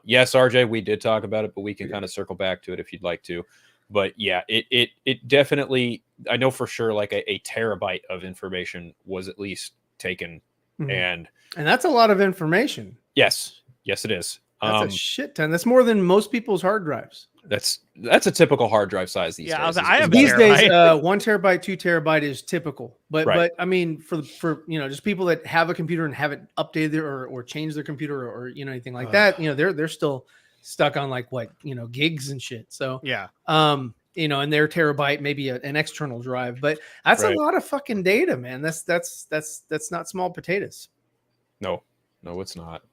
[SPEAKER 2] Yes, RJ, we did talk about it, but we can kind of circle back to it if you'd like to. But yeah, it definitely, I know for sure, like a terabyte of information was at least taken, and
[SPEAKER 3] that's a lot of information.
[SPEAKER 2] Yes, it is.
[SPEAKER 3] That's a shit ton. That's more than most people's hard drives.
[SPEAKER 2] That's a typical hard drive size these days.
[SPEAKER 1] I have
[SPEAKER 3] these days 1 terabyte, 2 terabyte is typical. But I mean, for just people that have a computer and haven't updated or changed their computer or anything like that, they're still stuck on like what gigs and shit. So
[SPEAKER 1] yeah,
[SPEAKER 3] and their terabyte maybe an external drive, but that's a lot of fucking data, man. That's not small potatoes.
[SPEAKER 2] No, it's not.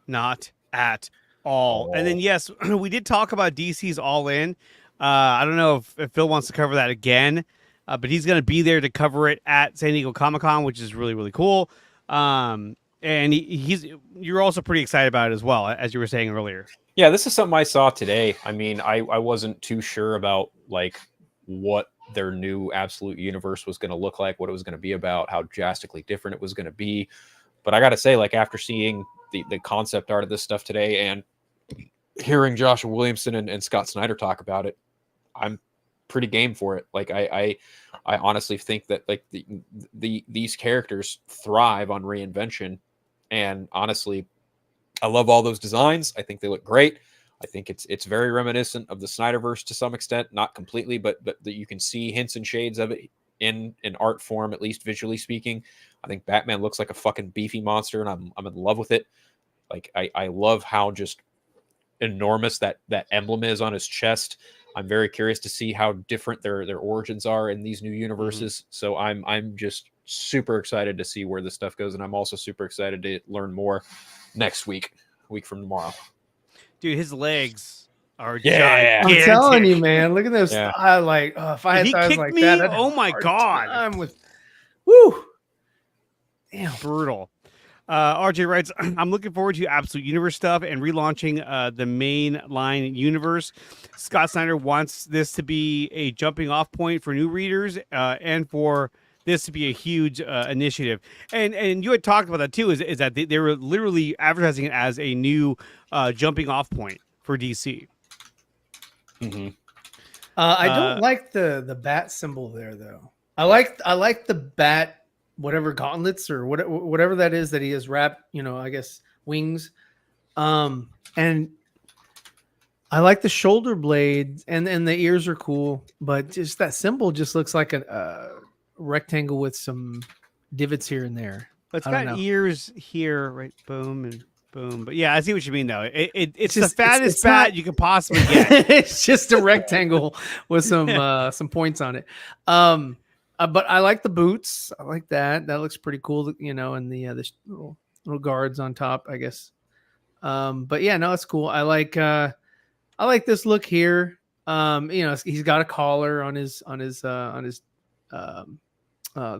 [SPEAKER 1] Not at all. And then yes, we did talk about DC's All In. I don't know if Phil wants to cover that again, but he's going to be there to cover it at San Diego Comic-Con, which is really, really cool. And you're also pretty excited about it as well, as you were saying earlier.
[SPEAKER 2] Yeah, this is something I saw today. I mean, I wasn't too sure about like what their new Absolute Universe was going to look like, what it was going to be about, how drastically different it was going to be. But I got to say, like, after seeing the concept art of this stuff today and hearing Joshua Williamson and Scott Snyder talk about it, I'm pretty game for it. Like, I honestly think that like these characters thrive on reinvention, and honestly, I love all those designs. I think they look great. I think it's very reminiscent of the Snyderverse to some extent, not completely, but you can see hints and shades of it in art form, at least visually speaking. I think Batman looks like a fucking beefy monster, and I'm in love with it. Like I love how just enormous that emblem is on his chest. I'm very curious to see how different their origins are in these new universes. So I'm just super excited to see where this stuff goes, and I'm also super excited to learn more next week, a week from tomorrow.
[SPEAKER 1] Dude, his legs are
[SPEAKER 2] gigantic.
[SPEAKER 3] I'm telling you, man. Look at those.
[SPEAKER 2] Yeah.
[SPEAKER 3] If I had thighs like
[SPEAKER 1] me,
[SPEAKER 3] that,
[SPEAKER 1] oh my god,
[SPEAKER 3] I'm with. Woo. Damn.
[SPEAKER 1] Brutal. RJ writes, I'm looking forward to Absolute Universe stuff and relaunching the main line universe. Scott Snyder wants this to be a jumping off point for new readers and for this to be a huge initiative. And you had talked about that too, is that they were literally advertising it as a new jumping off point for DC.
[SPEAKER 2] Mm-hmm.
[SPEAKER 3] I don't like the bat symbol there though. I like the bat, whatever gauntlets or whatever that is that he has wrapped, I guess wings. And I like the shoulder blades and the ears are cool, but just that symbol just looks like a rectangle with some divots here and there.
[SPEAKER 1] But it's got ears here, right? Boom and boom. But yeah, I see what you mean though. It's
[SPEAKER 3] just,
[SPEAKER 1] the fattest bat you could possibly get.
[SPEAKER 3] It's just a rectangle with some points on it. But I like the boots. I like that. That looks pretty cool, and the little guards on top, I guess. But yeah, no, it's cool. I like this look here. He's got a collar on the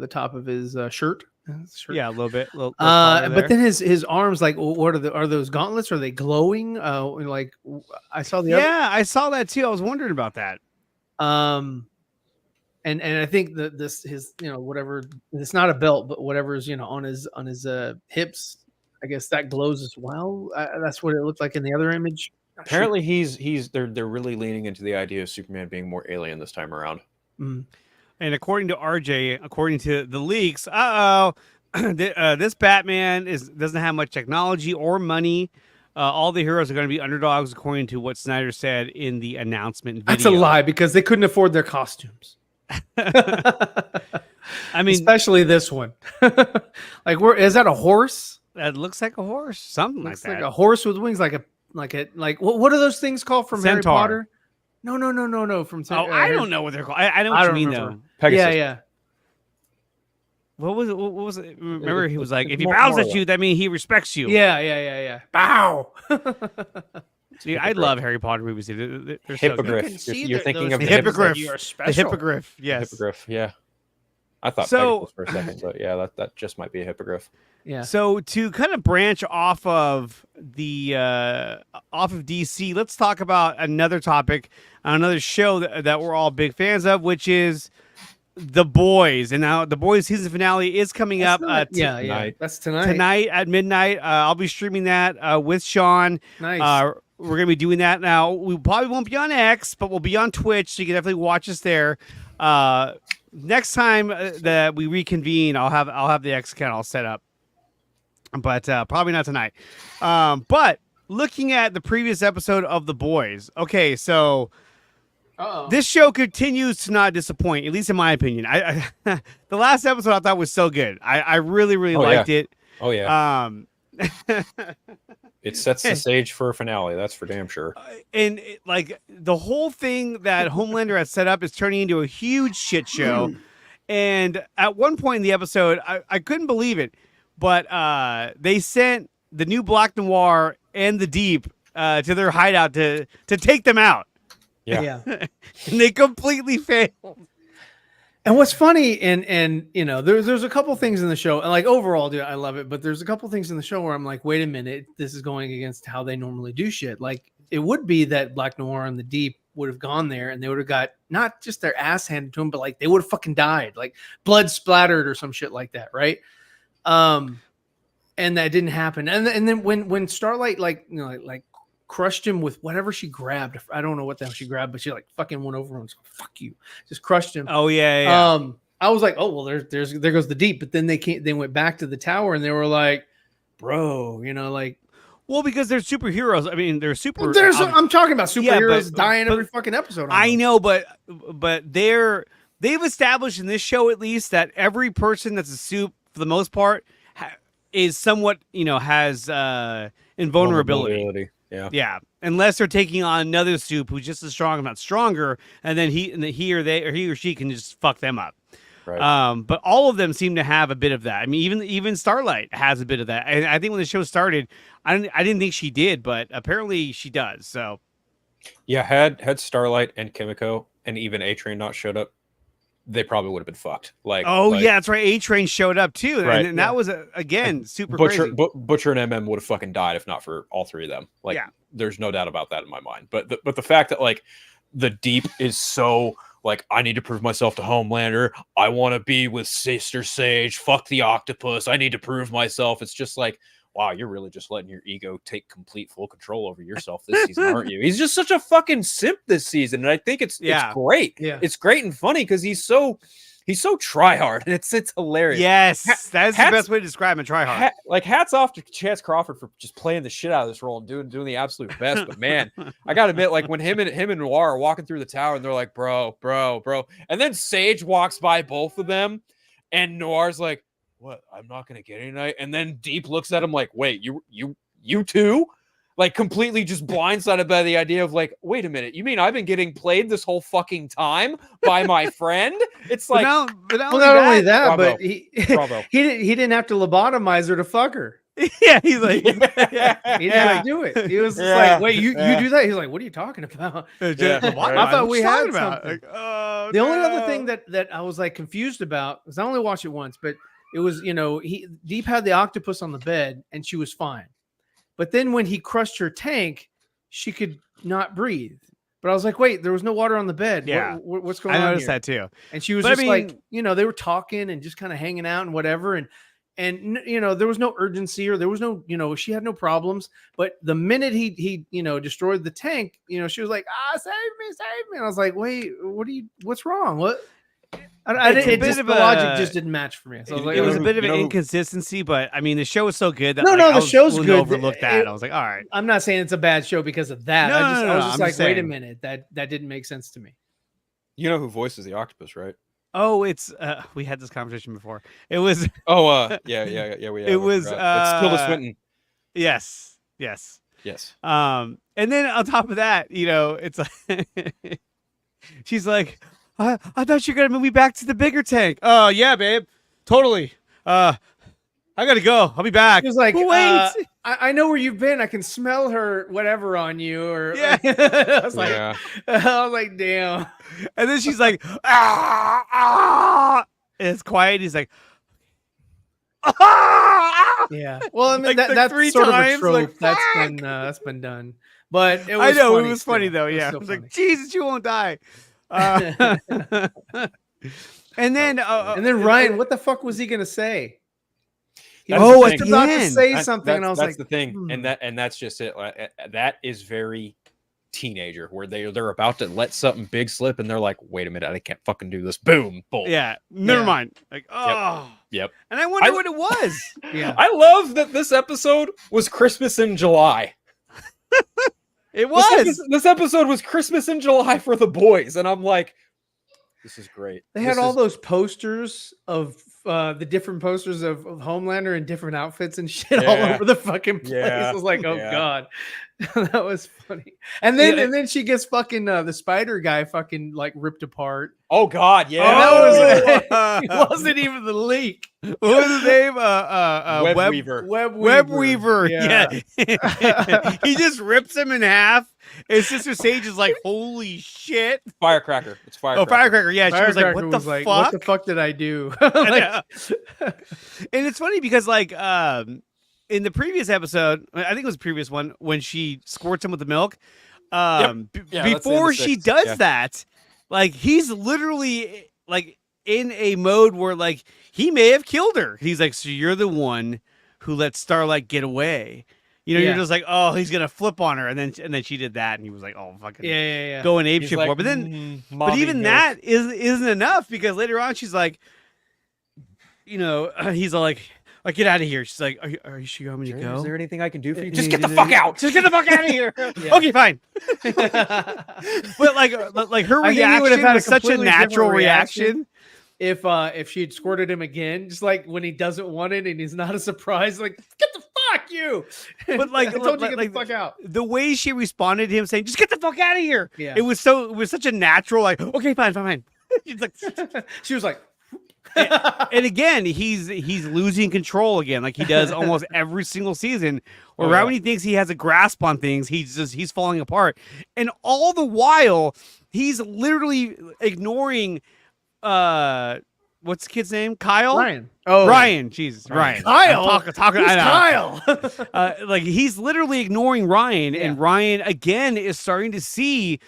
[SPEAKER 3] top of his shirt.
[SPEAKER 1] Yeah, a little bit.
[SPEAKER 3] But then his arms, like, what are those gauntlets? Are they glowing? Like I saw
[SPEAKER 1] I saw that too. I was wondering about that.
[SPEAKER 3] And I think that his whatever, it's not a belt, but whatever's on his hips, I guess that glows as well. That's what it looked like in the other image.
[SPEAKER 2] Apparently, they're really leaning into the idea of Superman being more alien this time around.
[SPEAKER 3] Mm.
[SPEAKER 1] And according to RJ, according to the leaks, this Batman doesn't have much technology or money. all the heroes are going to be underdogs, according to what Snyder said in the announcement video.
[SPEAKER 3] That's a lie because they couldn't afford their costumes.
[SPEAKER 1] I mean,
[SPEAKER 3] especially this one. Like, is that a horse?
[SPEAKER 1] That looks like a horse, something
[SPEAKER 3] Looks
[SPEAKER 1] like that.
[SPEAKER 3] like a horse with wings, like what are those things called from Harry
[SPEAKER 1] Centaur.
[SPEAKER 3] Potter? No. From
[SPEAKER 1] I don't know what they're called. I know what
[SPEAKER 3] I
[SPEAKER 1] you
[SPEAKER 3] don't
[SPEAKER 1] mean
[SPEAKER 3] remember.
[SPEAKER 1] though.
[SPEAKER 2] Pegasus.
[SPEAKER 3] Yeah.
[SPEAKER 1] What was it? What was it? Remember, he was like, if he
[SPEAKER 2] More-
[SPEAKER 1] bows
[SPEAKER 2] more
[SPEAKER 1] at
[SPEAKER 2] like-
[SPEAKER 1] you, that means he respects you.
[SPEAKER 3] Yeah. Bow.
[SPEAKER 1] See, I love Harry Potter movies. They're so
[SPEAKER 2] Hippogriff.
[SPEAKER 1] good.
[SPEAKER 2] You're thinking of
[SPEAKER 1] The
[SPEAKER 2] the
[SPEAKER 1] hippogriff.
[SPEAKER 3] You are
[SPEAKER 1] The
[SPEAKER 3] special.
[SPEAKER 1] hippogriff. Yes.
[SPEAKER 2] hippogriff. Yeah, I thought
[SPEAKER 1] So-
[SPEAKER 2] Pegasus for a second, but yeah, that just might be a hippogriff.
[SPEAKER 3] Yeah.
[SPEAKER 1] So to kind of branch off of the off of DC, let's talk about another topic, another show that we're all big fans of, which is The Boys. And now The Boys season finale is coming
[SPEAKER 3] That's
[SPEAKER 1] up
[SPEAKER 3] not-
[SPEAKER 1] yeah.
[SPEAKER 2] tonight.
[SPEAKER 3] That's tonight.
[SPEAKER 1] tonight at midnight. I'll be streaming that with Sean.
[SPEAKER 3] Nice.
[SPEAKER 1] We're gonna be doing that now. We probably won't be on X, but we'll be on Twitch, so you can definitely watch us there. Next time that we reconvene, I'll have the X account all set up, but probably not tonight. But looking at the previous episode of The Boys, okay, so this show continues to not disappoint, at least in my opinion. I the last episode I thought was so good. I really liked it.
[SPEAKER 2] Oh yeah,
[SPEAKER 1] Um,
[SPEAKER 2] it sets the stage for a finale. That's for damn sure.
[SPEAKER 1] and like the whole thing that Homelander has set up is turning into a huge shit show. And at one point in the episode, I couldn't believe it, but they sent the new Black Noir and the Deep to their hideout to take them out,
[SPEAKER 2] Yeah.
[SPEAKER 1] and they completely failed.
[SPEAKER 3] And what's funny, and you know, there's a couple things in the show, and like overall, dude, I love it. But there's a couple things in the show where I'm like, wait a minute, this is going against how they normally do shit. Like it would be that Black Noir and the Deep would have gone there, and they would have got not just their ass handed to them, but like they would have fucking died, like blood splattered or some shit like that, right? And that didn't happen. And then when Starlight like crushed him with whatever she grabbed. I don't know what the hell she grabbed, but she like fucking went over him and said, fuck you. Just crushed him.
[SPEAKER 1] Oh yeah.
[SPEAKER 3] I was like, oh well, there goes the Deep. But then they went back to the tower and they were like, bro, you know, like,
[SPEAKER 1] Well, because they're superheroes. I mean, they're super.
[SPEAKER 3] I'm talking about
[SPEAKER 1] Yeah,
[SPEAKER 3] superheroes
[SPEAKER 1] but-
[SPEAKER 3] dying
[SPEAKER 1] but-
[SPEAKER 3] every fucking episode.
[SPEAKER 1] I know, but they've established in this show at least that every person that's a soup for the most part is somewhat, you know, has invulnerability.
[SPEAKER 2] Yeah.
[SPEAKER 1] Unless they're taking on another soup who's just as strong, if not stronger, and then he or she can just fuck them up.
[SPEAKER 2] Right.
[SPEAKER 1] But all of them seem to have a bit of that. I mean, even Starlight has a bit of that. And I think when the show started, I didn't think she did, but apparently she does. So
[SPEAKER 2] Yeah, had Starlight and Kimiko and even A-Train not showed up, they probably would have been fucked. Like,
[SPEAKER 1] yeah, that's right. A-Train showed up too,
[SPEAKER 2] Right.
[SPEAKER 1] and that was again super
[SPEAKER 2] Butcher,
[SPEAKER 1] crazy.
[SPEAKER 2] Butcher and MM would have fucking died if not for all three of them. Like,
[SPEAKER 1] Yeah.
[SPEAKER 2] there's no doubt about that in my mind. But the fact that like the Deep is so like, I need to prove myself to Homelander. I want to be with Sister Sage. Fuck the octopus. I need to prove myself. It's just like, wow, you're really just letting your ego take complete full control over yourself this season, aren't you? He's just such a fucking simp this season, and I think it's great.
[SPEAKER 3] Yeah.
[SPEAKER 2] It's great and funny because he's so try hard, and it's hilarious.
[SPEAKER 1] Yes, that's the
[SPEAKER 2] hats-
[SPEAKER 1] best way to describe him. Try hard.
[SPEAKER 2] Like hats off to Chance Crawford for just playing the shit out of this role and doing the absolute best. But man, I gotta admit, like when him and Noir are walking through the tower and they're like, bro, and then Sage walks by both of them, and Noir's like, what? I'm not gonna get any night. And then Deep looks at him like, wait, you too? Like completely just blindsided by the idea of like, wait a minute, you mean I've been getting played this whole fucking time by my friend? It's like,
[SPEAKER 1] but not
[SPEAKER 3] Well, not only that,
[SPEAKER 2] Bravo.
[SPEAKER 3] but he
[SPEAKER 2] bravo.
[SPEAKER 3] he didn't have to lobotomize her to fuck her.
[SPEAKER 1] yeah, he's like,
[SPEAKER 3] He didn't have to do it. He was just
[SPEAKER 2] Yeah.
[SPEAKER 3] like, wait, you do that? He's like, what are you talking about?
[SPEAKER 2] Yeah.
[SPEAKER 1] What?
[SPEAKER 3] I thought
[SPEAKER 1] What
[SPEAKER 3] we
[SPEAKER 1] you
[SPEAKER 3] had
[SPEAKER 1] talking about?
[SPEAKER 3] something.
[SPEAKER 1] Like, oh,
[SPEAKER 3] The only other
[SPEAKER 1] no.
[SPEAKER 3] thing that I was like confused about, because I only watched it once, but it was, you know, Deep had the octopus on the bed and she was fine. But then when he crushed her tank, she could not breathe. But I was like, wait, there was no water on the bed.
[SPEAKER 1] Yeah.
[SPEAKER 3] What's going
[SPEAKER 1] I
[SPEAKER 3] on
[SPEAKER 1] noticed
[SPEAKER 3] here?
[SPEAKER 1] that too.
[SPEAKER 3] And she was
[SPEAKER 1] But I
[SPEAKER 3] just like,
[SPEAKER 1] mean-
[SPEAKER 3] you know, they were talking and just kind of hanging out and whatever. And you know, there was no urgency or there was no, you know, she had no problems. But the minute he you know, destroyed the tank, you know, she was like, save me. And I was like, wait, what's wrong? What?
[SPEAKER 1] It's a bit
[SPEAKER 3] just,
[SPEAKER 1] of
[SPEAKER 3] the
[SPEAKER 1] a-
[SPEAKER 3] logic just didn't match for me. So I was like,
[SPEAKER 1] It was a
[SPEAKER 2] who-
[SPEAKER 1] bit of
[SPEAKER 2] you
[SPEAKER 1] an
[SPEAKER 2] know who-
[SPEAKER 1] inconsistency, but I mean, the show was so good that
[SPEAKER 3] No,
[SPEAKER 1] like,
[SPEAKER 3] no,
[SPEAKER 1] I
[SPEAKER 3] the
[SPEAKER 1] was
[SPEAKER 3] show's
[SPEAKER 1] willing
[SPEAKER 3] good.
[SPEAKER 1] to overlook that.
[SPEAKER 3] It-
[SPEAKER 1] I was like, all right.
[SPEAKER 3] I'm not saying it's a bad show because of that.
[SPEAKER 1] No,
[SPEAKER 3] I was
[SPEAKER 1] no,
[SPEAKER 3] just
[SPEAKER 1] I'm
[SPEAKER 3] like,
[SPEAKER 1] just
[SPEAKER 3] wait a
[SPEAKER 1] saying.
[SPEAKER 3] minute, that didn't make sense to me.
[SPEAKER 2] You know who voices the octopus, right?
[SPEAKER 1] Oh, it's we had this conversation before. It was
[SPEAKER 2] Oh, yeah. We have.
[SPEAKER 1] It
[SPEAKER 2] I
[SPEAKER 1] was,
[SPEAKER 2] forgot. It's Tilda Swinton.
[SPEAKER 1] yes.
[SPEAKER 2] Yes.
[SPEAKER 1] And then on top of that, you know, it's like she's like, I thought you were gonna move me back to the bigger tank. Oh yeah, babe, totally. I gotta go. I'll be back.
[SPEAKER 3] He was like,
[SPEAKER 1] "But wait,
[SPEAKER 3] I know where you've been. I can smell her whatever on you. Or
[SPEAKER 1] Yeah.
[SPEAKER 3] I was like,
[SPEAKER 2] Yeah.
[SPEAKER 3] I was like, damn.
[SPEAKER 1] and then she's like, ah. And it's quiet. He's like, ah.
[SPEAKER 3] Yeah. Well, I mean,
[SPEAKER 1] Like,
[SPEAKER 3] that's
[SPEAKER 1] three
[SPEAKER 3] sort of a
[SPEAKER 1] times,
[SPEAKER 3] trope.
[SPEAKER 1] like,
[SPEAKER 3] That's been done. But it
[SPEAKER 1] I
[SPEAKER 3] was
[SPEAKER 1] know
[SPEAKER 3] funny
[SPEAKER 1] it was
[SPEAKER 3] still.
[SPEAKER 1] funny though.
[SPEAKER 3] It was
[SPEAKER 1] Yeah,
[SPEAKER 3] still
[SPEAKER 1] I was like,
[SPEAKER 3] funny.
[SPEAKER 1] Jesus, you won't die. And then,
[SPEAKER 3] And then Ryan, what the fuck was he gonna say? He
[SPEAKER 2] That's
[SPEAKER 3] was
[SPEAKER 2] the
[SPEAKER 3] just
[SPEAKER 2] thing.
[SPEAKER 3] about to
[SPEAKER 1] Again.
[SPEAKER 3] say
[SPEAKER 2] That-
[SPEAKER 3] something, and I was
[SPEAKER 2] that's
[SPEAKER 3] like,
[SPEAKER 2] the thing,
[SPEAKER 3] hmm.
[SPEAKER 2] and that's just it. That is very teenager, where they're about to let something big slip, and they're like, "Wait a minute, I can't fucking do this." Boom, boom.
[SPEAKER 1] yeah, never
[SPEAKER 3] Yeah.
[SPEAKER 1] mind. Like, oh,
[SPEAKER 2] Yep.
[SPEAKER 1] and I wonder
[SPEAKER 2] I-
[SPEAKER 1] what it was.
[SPEAKER 3] yeah.
[SPEAKER 2] I love that this episode was Christmas in July.
[SPEAKER 1] It was.
[SPEAKER 2] This episode was Christmas in July for the boys, and I'm like, this is great.
[SPEAKER 3] They had
[SPEAKER 2] This
[SPEAKER 3] all
[SPEAKER 2] is-
[SPEAKER 3] those posters of the different posters of Homelander in different outfits and shit all
[SPEAKER 2] Yeah.
[SPEAKER 3] over the fucking place.
[SPEAKER 2] Yeah.
[SPEAKER 3] I was like, oh
[SPEAKER 2] Yeah.
[SPEAKER 3] god, that was funny. And then
[SPEAKER 1] Yeah.
[SPEAKER 3] and then she gets fucking the spider guy fucking like ripped apart.
[SPEAKER 2] Oh God, yeah.
[SPEAKER 3] that
[SPEAKER 1] Oh.
[SPEAKER 3] It wasn't even the leak.
[SPEAKER 1] What was his name?
[SPEAKER 2] Web
[SPEAKER 1] Web
[SPEAKER 2] Weaver.
[SPEAKER 1] Web Weaver. Yeah. He just rips him in half. And Sister Sage is like, holy shit.
[SPEAKER 2] Firecracker. It's
[SPEAKER 1] Oh,
[SPEAKER 2] Firecracker.
[SPEAKER 1] Firecracker. Yeah, she was like,
[SPEAKER 3] Firecracker
[SPEAKER 1] what the
[SPEAKER 3] was like,
[SPEAKER 1] fuck?
[SPEAKER 3] what the fuck did I do?
[SPEAKER 1] And it's funny because like in the previous episode, I think it was the previous one, when she squirts him with the milk,
[SPEAKER 2] Yeah, that's in
[SPEAKER 1] before
[SPEAKER 2] the
[SPEAKER 1] she
[SPEAKER 2] sixth,
[SPEAKER 1] does
[SPEAKER 2] yeah.
[SPEAKER 1] that, like he's literally like in a mode where like he may have killed her. He's like, so you're the one who let Starlight get away. You know,
[SPEAKER 3] Yeah.
[SPEAKER 1] you're just like, oh, he's gonna flip on her, and then she did that, and he was like, oh, fucking
[SPEAKER 3] yeah.
[SPEAKER 1] going ape
[SPEAKER 2] He's
[SPEAKER 1] shit
[SPEAKER 2] like,
[SPEAKER 1] for her. But then but
[SPEAKER 2] "Mommy
[SPEAKER 1] even
[SPEAKER 2] milk."
[SPEAKER 1] that isn't enough, because later on she's like, you know, he's all like get out of here. She's like, are you sure you want me to
[SPEAKER 2] Is
[SPEAKER 1] go?
[SPEAKER 2] there anything I can do for you?
[SPEAKER 1] Uh,
[SPEAKER 2] Just get the fuck out.
[SPEAKER 1] Just get the fuck out of here.
[SPEAKER 3] Yeah.
[SPEAKER 1] Okay, fine. But like her
[SPEAKER 3] I think he would have
[SPEAKER 1] reaction
[SPEAKER 3] had a
[SPEAKER 1] was such a
[SPEAKER 3] completely different
[SPEAKER 1] natural
[SPEAKER 3] reaction.
[SPEAKER 1] reaction.
[SPEAKER 3] If she had squirted him again, just like when he doesn't want it and he's not a surprise, like get the fuck you.
[SPEAKER 1] But like,
[SPEAKER 3] I told you
[SPEAKER 1] like-
[SPEAKER 3] get
[SPEAKER 1] like-
[SPEAKER 3] the fuck out.
[SPEAKER 1] The way she responded to him saying, "Just get the fuck out of here,"
[SPEAKER 3] Yeah.
[SPEAKER 1] it was such a natural like, okay, fine. She's like,
[SPEAKER 3] She was like,
[SPEAKER 1] and again, he's losing control again, like he does almost every single season. Where
[SPEAKER 2] Oh,
[SPEAKER 1] right
[SPEAKER 2] yeah.
[SPEAKER 1] when he thinks he has a grasp on things, he's falling apart, and all the while he's literally ignoring, what's the kid's name? Kyle.
[SPEAKER 3] Ryan. Oh,
[SPEAKER 1] Ryan, Jesus, Ryan.
[SPEAKER 3] Kyle?
[SPEAKER 1] I'm talking.
[SPEAKER 3] Who's
[SPEAKER 1] I know.
[SPEAKER 3] Kyle?
[SPEAKER 1] Like he's literally ignoring Ryan, and
[SPEAKER 3] Yeah.
[SPEAKER 1] Ryan again is starting to see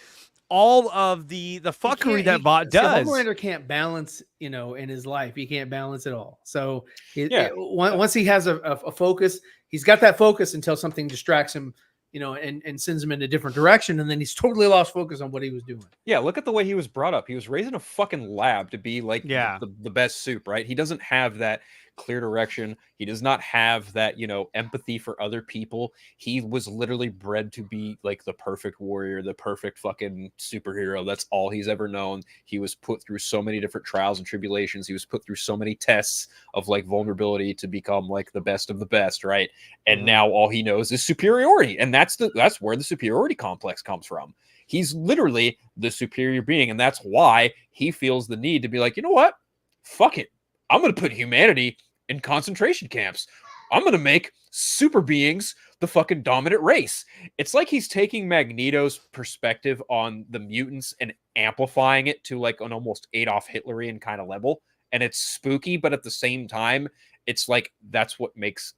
[SPEAKER 1] all of the fuckery that Bot does.
[SPEAKER 3] Homelander can't balance, in his life. He can't balance it all. So
[SPEAKER 2] Yeah.
[SPEAKER 3] once he has a focus, he's got that focus until something distracts him, and sends him in a different direction, and then he's totally lost focus on what he was doing.
[SPEAKER 2] Yeah, look at the way he was brought up. He was raised in a fucking lab to be like
[SPEAKER 1] Yeah.
[SPEAKER 2] the best soup, right? He doesn't have that clear direction. He does not have that, empathy for other people. He was literally bred to be like the perfect warrior, the perfect fucking superhero. That's all he's ever known. He was put through so many different trials and tribulations. He was put through so many tests of like vulnerability to become like the best of the best, right? And now all he knows is superiority. And that's where the superiority complex comes from. He's literally the superior being, and that's why he feels the need to be like, you know what? Fuck it. I'm going to put humanity in concentration camps. I'm going to make super beings the fucking dominant race. It's like he's taking Magneto's perspective on the mutants and amplifying it to like an almost Adolf Hitlerian kind of level. And it's spooky, but at the same time, it's like that's what makes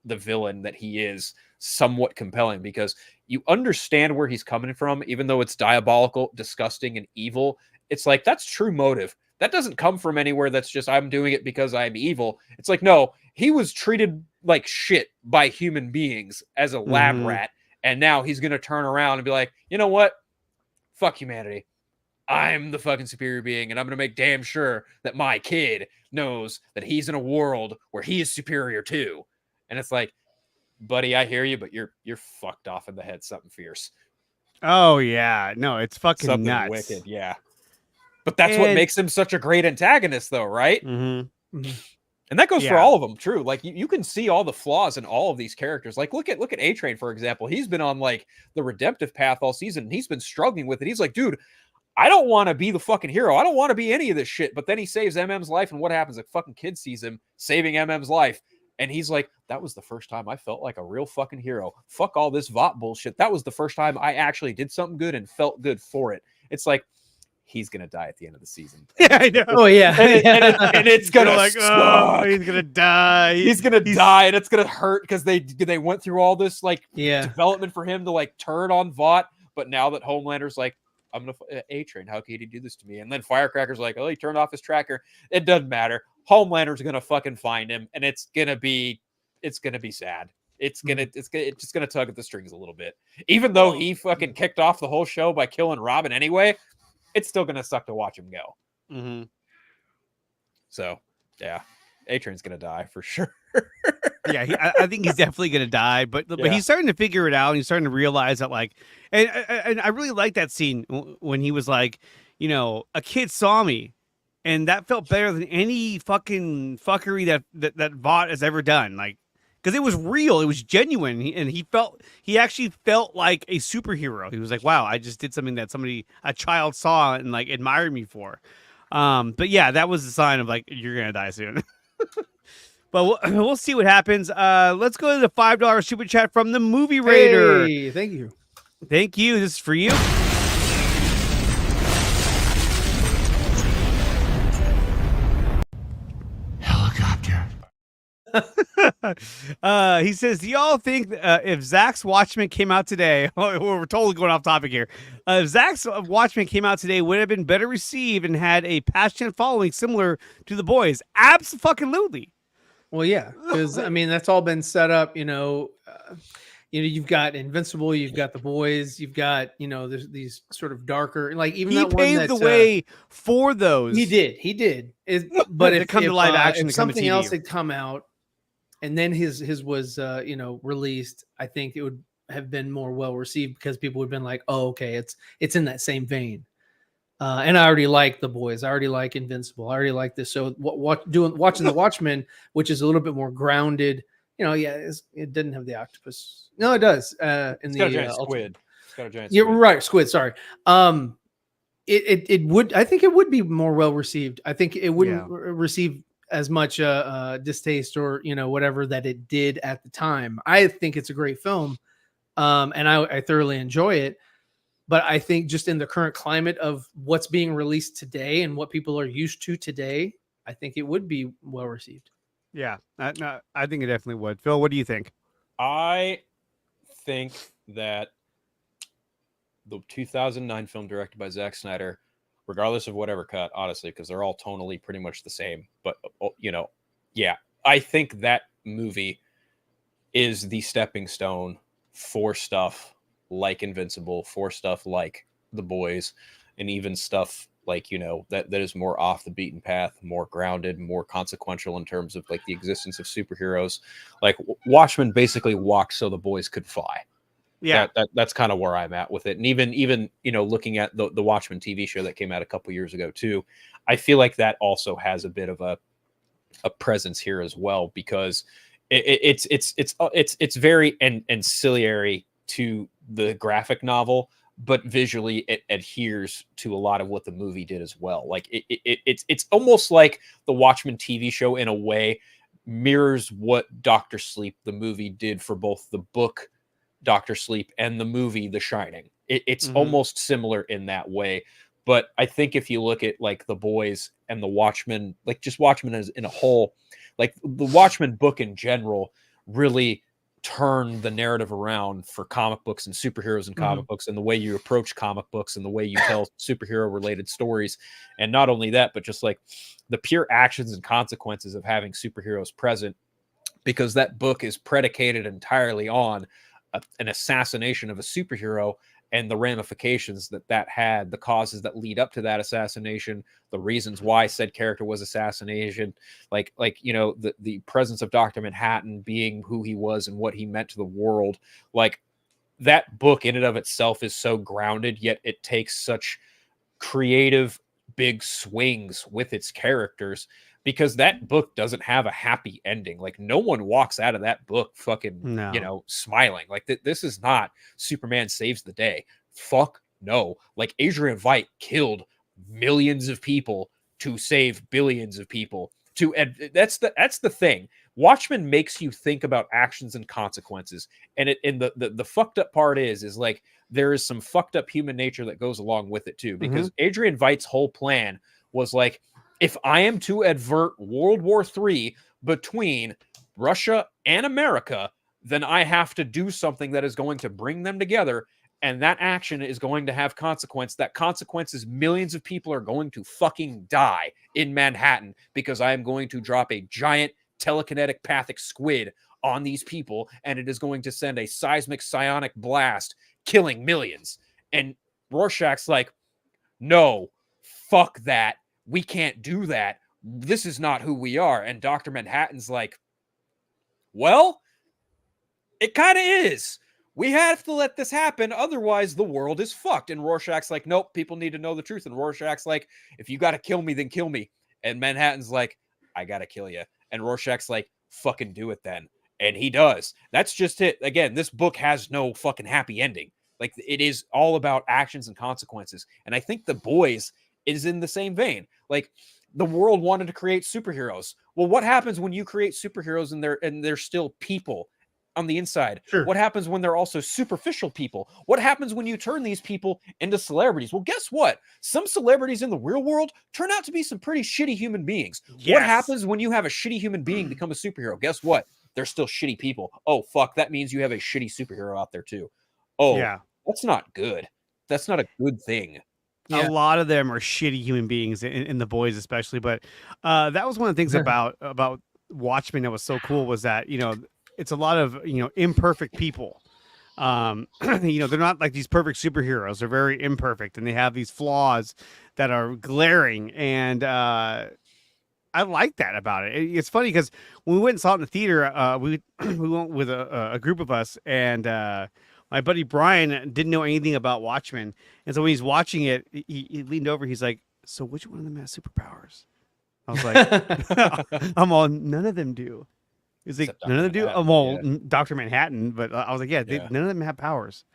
[SPEAKER 2] the villain that he is somewhat compelling, because you understand where he's coming from, even though it's diabolical, disgusting, and evil. It's like that's true motive. That doesn't come from anywhere that's just I'm doing it because I'm evil. It's like, no, he was treated like shit by human beings as a lab
[SPEAKER 1] Mhm.
[SPEAKER 2] rat, and now he's going to turn around and be like, you know what? Fuck humanity. I'm the fucking superior being, and I'm gonna make damn sure that my kid knows that he's in a world where he is superior too. And it's like, buddy, I hear you, but you're fucked off in the head, something fierce.
[SPEAKER 1] Oh yeah, no, it's fucking
[SPEAKER 2] Something
[SPEAKER 1] nuts.
[SPEAKER 2] wicked, yeah. But that's what makes him such a great antagonist, though, right?
[SPEAKER 1] Mm-hmm.
[SPEAKER 2] And that goes for
[SPEAKER 1] Yeah.
[SPEAKER 2] all of them, true. Like you can see all the flaws in all of these characters. Like look at A-Train, for example. He's been on like the redemptive path all season, and he's been struggling with it. He's like, dude, I don't want to be the fucking hero. I don't want to be any of this shit. But then he saves MM's life, and what happens? A fucking kid sees him saving MM's life. And he's like, that was the first time I felt like a real fucking hero. Fuck all this VOT bullshit. That was the first time I actually did something good and felt good for it. It's like, he's going to die at the end of the season.
[SPEAKER 1] Yeah, I know.
[SPEAKER 3] Oh yeah,
[SPEAKER 2] And it's going to
[SPEAKER 1] like,
[SPEAKER 2] suck.
[SPEAKER 1] oh, he's gonna die.
[SPEAKER 2] He's going to die, and it's going to hurt because they went through all this like
[SPEAKER 3] yeah.
[SPEAKER 2] development for him to like turn on VOT. But now that Homelander's like, I'm going to A-Train. How could he do this to me? And then Firecracker's like, oh, he turned off his tracker. It doesn't matter. Homelander's going to fucking find him, and it's going to be sad. It's just gonna tug at the strings a little bit. Even though he fucking kicked off the whole show by killing Robin anyway, it's still gonna suck to watch him go.
[SPEAKER 1] Mm-hmm.
[SPEAKER 2] So yeah, A-Train's gonna die for sure.
[SPEAKER 1] Yeah, I think he's definitely gonna die, but he's starting to figure it out. And he's starting to realize that, like, and I really like that scene when he was like, you know, a kid saw me, and that felt better than any fucking fuckery that VOT has ever done. Like, because it was real, it was genuine, and he actually felt like a superhero. He was like, wow, I just did something that a child saw and like admired me for. But yeah, that was a sign of like, you're gonna die soon. But we'll see what happens. Let's go to the $5 super chat from the Movie Raider.
[SPEAKER 3] Hey, thank you.
[SPEAKER 1] Thank you. This is for you.
[SPEAKER 5] Helicopter.
[SPEAKER 1] He says, do y'all think if Zach's Watchmen came out today, we're totally going off topic here. If Zach's Watchmen came out today, would it have been better received and had a passionate following similar to The Boys? Absolutely.
[SPEAKER 3] Well, yeah, because I mean that's all been set up. You've got Invincible, you've got The Boys, you've got there's these sort of darker, like even
[SPEAKER 1] He
[SPEAKER 3] that one
[SPEAKER 1] paved the way for those.
[SPEAKER 3] He did. But
[SPEAKER 1] To
[SPEAKER 3] if
[SPEAKER 1] come to live action,
[SPEAKER 3] if
[SPEAKER 1] to come to
[SPEAKER 3] something
[SPEAKER 1] TV.
[SPEAKER 3] else had come out, and then his was released, I think it would have been more well received because people would have been like, oh, okay, it's in that same vein. And I already like The Boys. I already like Invincible. I already like this. So watching The Watchmen, which is a little bit more grounded. It didn't have the octopus. No, it does.
[SPEAKER 2] It's got a giant squid. It's got a giant
[SPEAKER 3] Yeah,
[SPEAKER 2] squid.
[SPEAKER 3] right. Squid. Sorry. It would. I think it would be more well received. I think it wouldn't receive as much distaste or whatever that it did at the time. I think it's a great film, and I thoroughly enjoy it. But I think just in the current climate of what's being released today and what people are used to today, I think it would be well received.
[SPEAKER 1] Yeah, I think it definitely would. Phil, what do you think?
[SPEAKER 2] I think that the 2009 film directed by Zack Snyder, regardless of whatever cut, honestly, because they're all tonally pretty much the same. But, I think that movie is the stepping stone for stuff like Invincible, for stuff like The Boys, and even stuff like, that is more off the beaten path, more grounded, more consequential in terms of like the existence of superheroes. Like Watchmen basically walked so The Boys could fly.
[SPEAKER 1] Yeah,
[SPEAKER 2] that's kind of where I'm at with it. And even looking at the Watchmen TV show that came out a couple years ago too, I feel like that also has a bit of a presence here as well, because it's very ancillary to the graphic novel, but visually it adheres to a lot of what the movie did as well. Like it's almost like the Watchmen TV show in a way mirrors what Dr. Sleep, the movie, did for both the book Dr. Sleep and the movie The Shining. It's almost similar in that way. But I think if you look at like The Boys and the Watchmen, like just Watchmen as in a whole, like the Watchmen book in general really turn the narrative around for comic books and superheroes and comic books, and the way you approach comic books and the way you tell superhero related stories. And not only that, but just like the pure actions and consequences of having superheroes present, because that book is predicated entirely on an assassination of a superhero. and the ramifications that had, the causes that lead up to that assassination, the reasons why said character was assassination, like the presence of Dr. Manhattan being who he was and what he meant to the world. Like, that book in and of itself is so grounded, yet it takes such creative big swings with its characters, because that book doesn't have a happy ending. Like, no one walks out of that book fucking smiling. Like, this is not Superman saves the day. Fuck no. Like, Adrian Veidt killed millions of people to save billions of people. That's the thing. Watchmen makes you think about actions and consequences, and the fucked up part is like, there is some fucked up human nature that goes along with it too, because Adrian Veidt's whole plan was like, if I am to avert World War III between Russia and America, then I have to do something that is going to bring them together, and that action is going to have consequence. That consequence is millions of people are going to fucking die in Manhattan, because I am going to drop a giant telekinetic pathic squid on these people, and it is going to send a seismic psionic blast, killing millions. And Rorschach's like, no, fuck that. We can't do that. This is not who we are. And Dr. Manhattan's like, well, it kind of is. We have to let this happen. Otherwise, the world is fucked. And Rorschach's like, nope, people need to know the truth. And Rorschach's like, if you got to kill me, then kill me. And Manhattan's like, I got to kill you. And Rorschach's like, fucking do it then. And he does. That's just it. Again, this book has no fucking happy ending. Like, it is all about actions and consequences. And I think The Boys is in the same vein. Like, the world wanted to create superheroes. Well, what happens when you create superheroes and they're still people on the inside?
[SPEAKER 3] Sure.
[SPEAKER 2] What happens when they're also superficial people? What happens when you turn these people into celebrities? Well, guess what? Some celebrities in the real world turn out to be some pretty shitty human beings.
[SPEAKER 1] Yes.
[SPEAKER 2] What happens when you have a shitty human being become a superhero? Guess what? They're still shitty people. Oh, fuck. That means you have a shitty superhero out there too. Oh,
[SPEAKER 1] Yeah.
[SPEAKER 2] That's not good. That's not a good thing.
[SPEAKER 3] Yeah.
[SPEAKER 1] A lot of them are shitty human beings in The Boys, especially. But that was one of the things about Watchmen that was so cool, was that, it's a lot of, imperfect people. They're not like these perfect superheroes. They're very imperfect, and they have these flaws that are glaring. And I like that about it. It's funny because when we went and saw it in the theater, we went with a group of us, and my buddy Brian didn't know anything about Watchmen. And so when he's watching it, he leaned over. He's like, so which one of them has superpowers? I was like, I'm all, none of them do. He's like, none of them do? I'm all, Dr. Manhattan. But I was like, none of them have powers.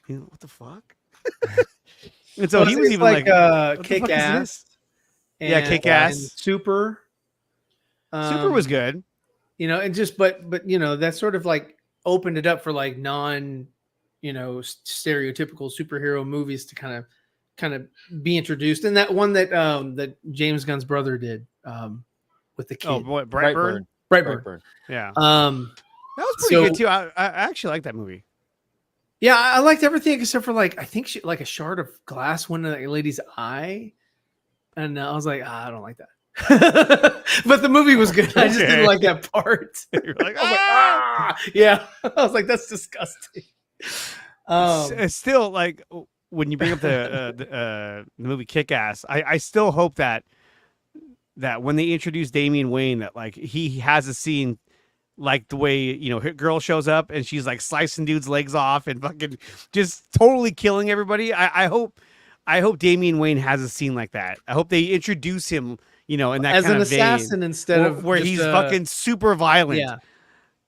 [SPEAKER 1] He's like, what the fuck? And so he was even like
[SPEAKER 3] Kick-Ass.
[SPEAKER 1] Yeah, Kick-Ass.
[SPEAKER 3] Super.
[SPEAKER 1] Super was good.
[SPEAKER 3] And just, but that sort of like opened it up for like stereotypical superhero movies to kind of be introduced. And that one that James Gunn's brother did with the kid.
[SPEAKER 1] Oh, boy, Brightburn. Yeah.
[SPEAKER 3] That
[SPEAKER 1] was pretty good too. I actually like that movie.
[SPEAKER 3] Yeah, I liked everything except for like, I think she, like a shard of glass went in that lady's eye, and I was like, I don't like that. But the movie was good. I just didn't like that part.
[SPEAKER 1] You're like,
[SPEAKER 3] yeah. I was like, that's disgusting.
[SPEAKER 1] It's still like, when you bring up the movie Kick-Ass, I still hope that when they introduce Damian Wayne, that like he has a scene like the way, Hit Girl shows up and she's like slicing dudes' legs off and fucking just totally killing everybody. I hope Damian Wayne has a scene like that. I hope they introduce him, in that
[SPEAKER 3] as
[SPEAKER 1] kind
[SPEAKER 3] an
[SPEAKER 1] of vein,
[SPEAKER 3] assassin instead of
[SPEAKER 1] where he's fucking super violent.
[SPEAKER 3] Yeah.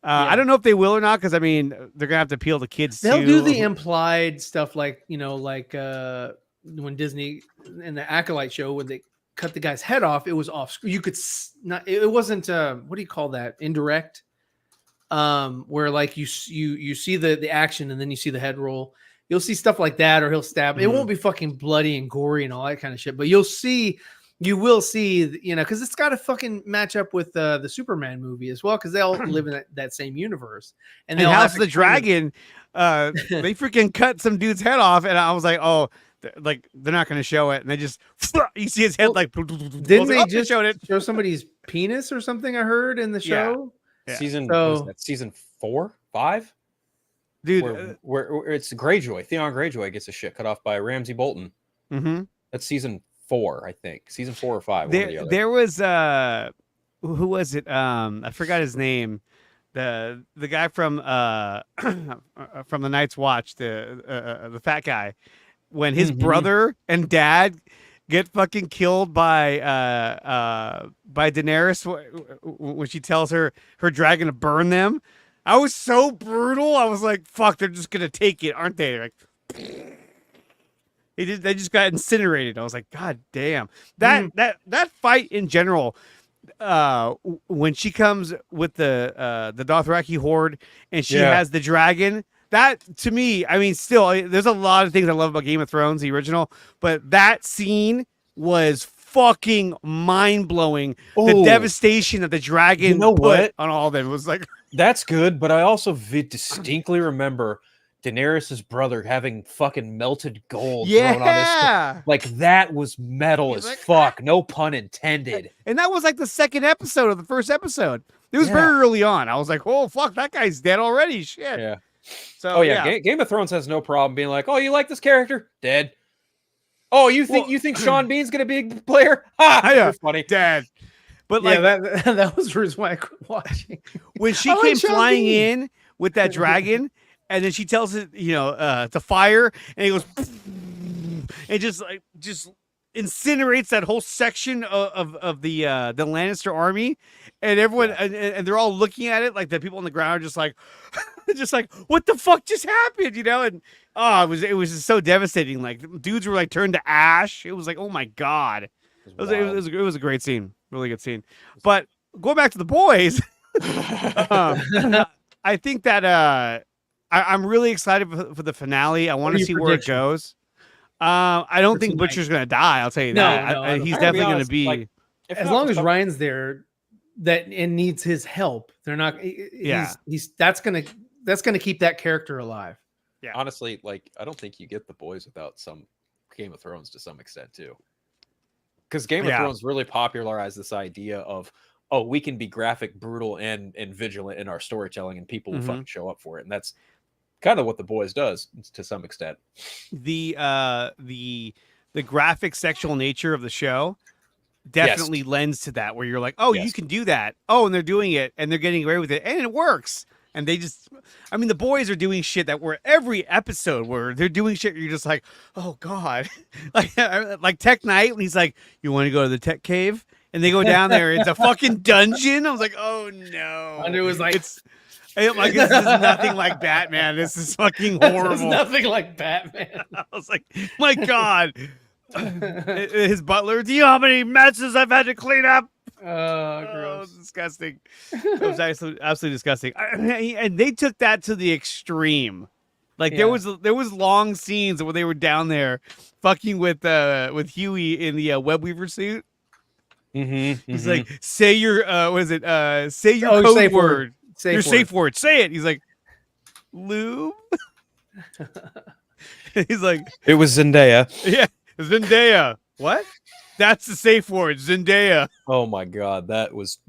[SPEAKER 1] I don't know if they will or not, because I mean, they're gonna have to appeal to kids.
[SPEAKER 3] They'll do the implied stuff, like when Disney in the Acolyte show, when they cut the guy's head off, it was off. You could not. It wasn't. What do you call that? Indirect. Where like you see the action and then you see the head roll. You'll see stuff like that, or he'll stab. It won't be fucking bloody and gory and all that kind of shit, but you will see, because it's got to fucking match up with the Superman movie as well, because they all live in that same universe. And they
[SPEAKER 1] House of the Dragon, they freaking cut some dude's head off, and I was like, oh, like they're not going to show it, and they just you see his head like.
[SPEAKER 3] Didn't they just show somebody's penis or something? I heard in the show.
[SPEAKER 1] Yeah.
[SPEAKER 2] Season 4, 5.
[SPEAKER 1] dude.
[SPEAKER 2] Where it's Greyjoy. Theon Greyjoy gets a shit cut off by Ramsay Bolton.
[SPEAKER 1] Mm-hmm.
[SPEAKER 2] That's season 4, I think. Season 4 or 5. One or the other.
[SPEAKER 1] There was who was it? I forgot his name. The guy from the Night's Watch, the fat guy, when his brother and dad get fucking killed by Daenerys when she tells her dragon to burn them. I was so brutal. I was like, fuck, they're just gonna take it, aren't they? Like, they just got incinerated. I was like, God damn. That fight in general, when she comes with the Dothraki horde and she has the dragon, that to me, I mean, still, there's a lot of things I love about Game of Thrones, the original, but that scene was fucking mind blowing. The devastation that the dragon put on all of them was like,
[SPEAKER 2] that's good. But I also distinctly remember Daenerys's brother having fucking melted gold thrown on his, like that was metal as fuck. No pun intended.
[SPEAKER 1] And that was like the second episode of the first episode. It was very early on. I was like, oh fuck, that guy's dead already. Shit.
[SPEAKER 2] Yeah.
[SPEAKER 1] So
[SPEAKER 2] Game of Thrones has no problem being like, oh, you like this character? Dead. Oh, you think Sean Bean's gonna be a big player? Ha! You're funny.
[SPEAKER 1] Dead. But like
[SPEAKER 3] that was the reason why I quit watching.
[SPEAKER 1] When she came flying in with that dragon. And then she tells it, to fire, and he goes, and just incinerates that whole section of the Lannister army, and everyone, and they're all looking at it like the people on the ground are just like, what the fuck just happened, And it was just so devastating. Like dudes were like turned to ash. It was like, oh my god, it was a great scene, really good scene. But going back to the boys, I think that I'm really excited for the finale. I want to see where it goes. I don't think Butcher's going to die. I'll tell you that.
[SPEAKER 3] No,
[SPEAKER 1] he's definitely going to be.
[SPEAKER 2] Like,
[SPEAKER 3] as long as Ryan's there, and needs his help, they're not. That's gonna keep that character alive.
[SPEAKER 1] Yeah.
[SPEAKER 2] Honestly, like I don't think you get the boys without some Game of Thrones to some extent too. Because Game of Thrones really popularized this idea of, oh, we can be graphic, brutal, and vigilant in our storytelling, and people will fucking show up for it, and that's kind of what the boys does to some extent.
[SPEAKER 1] The graphic sexual nature of the show definitely lends to that, where you're like, oh, you can do that. Oh, and they're doing it, and they're getting away with it, and it works. And they just, I mean, the boys are doing shit that were every episode where they're doing shit. You're just like, oh god, like Tech Knight when he's like, you want to go to the tech cave? And they go down there. It's a fucking dungeon. I was like, oh no.
[SPEAKER 3] And it was like,
[SPEAKER 1] this is nothing like Batman. This is fucking horrible.
[SPEAKER 3] This is nothing like Batman.
[SPEAKER 1] I was like, my god. His butler, do you know how many messes I've had to clean up?
[SPEAKER 3] Gross.
[SPEAKER 1] Disgusting. It was absolutely disgusting. And they took that to the extreme. Like there was long scenes where they were down there fucking with Huey in the web weaver suit. He's like, say your say your code word. Your safe word. Say it. He's like, lube. He's like,
[SPEAKER 2] it was Zendaya.
[SPEAKER 1] Yeah, Zendaya. What? That's the safe word, Zendaya.
[SPEAKER 2] Oh my god, that was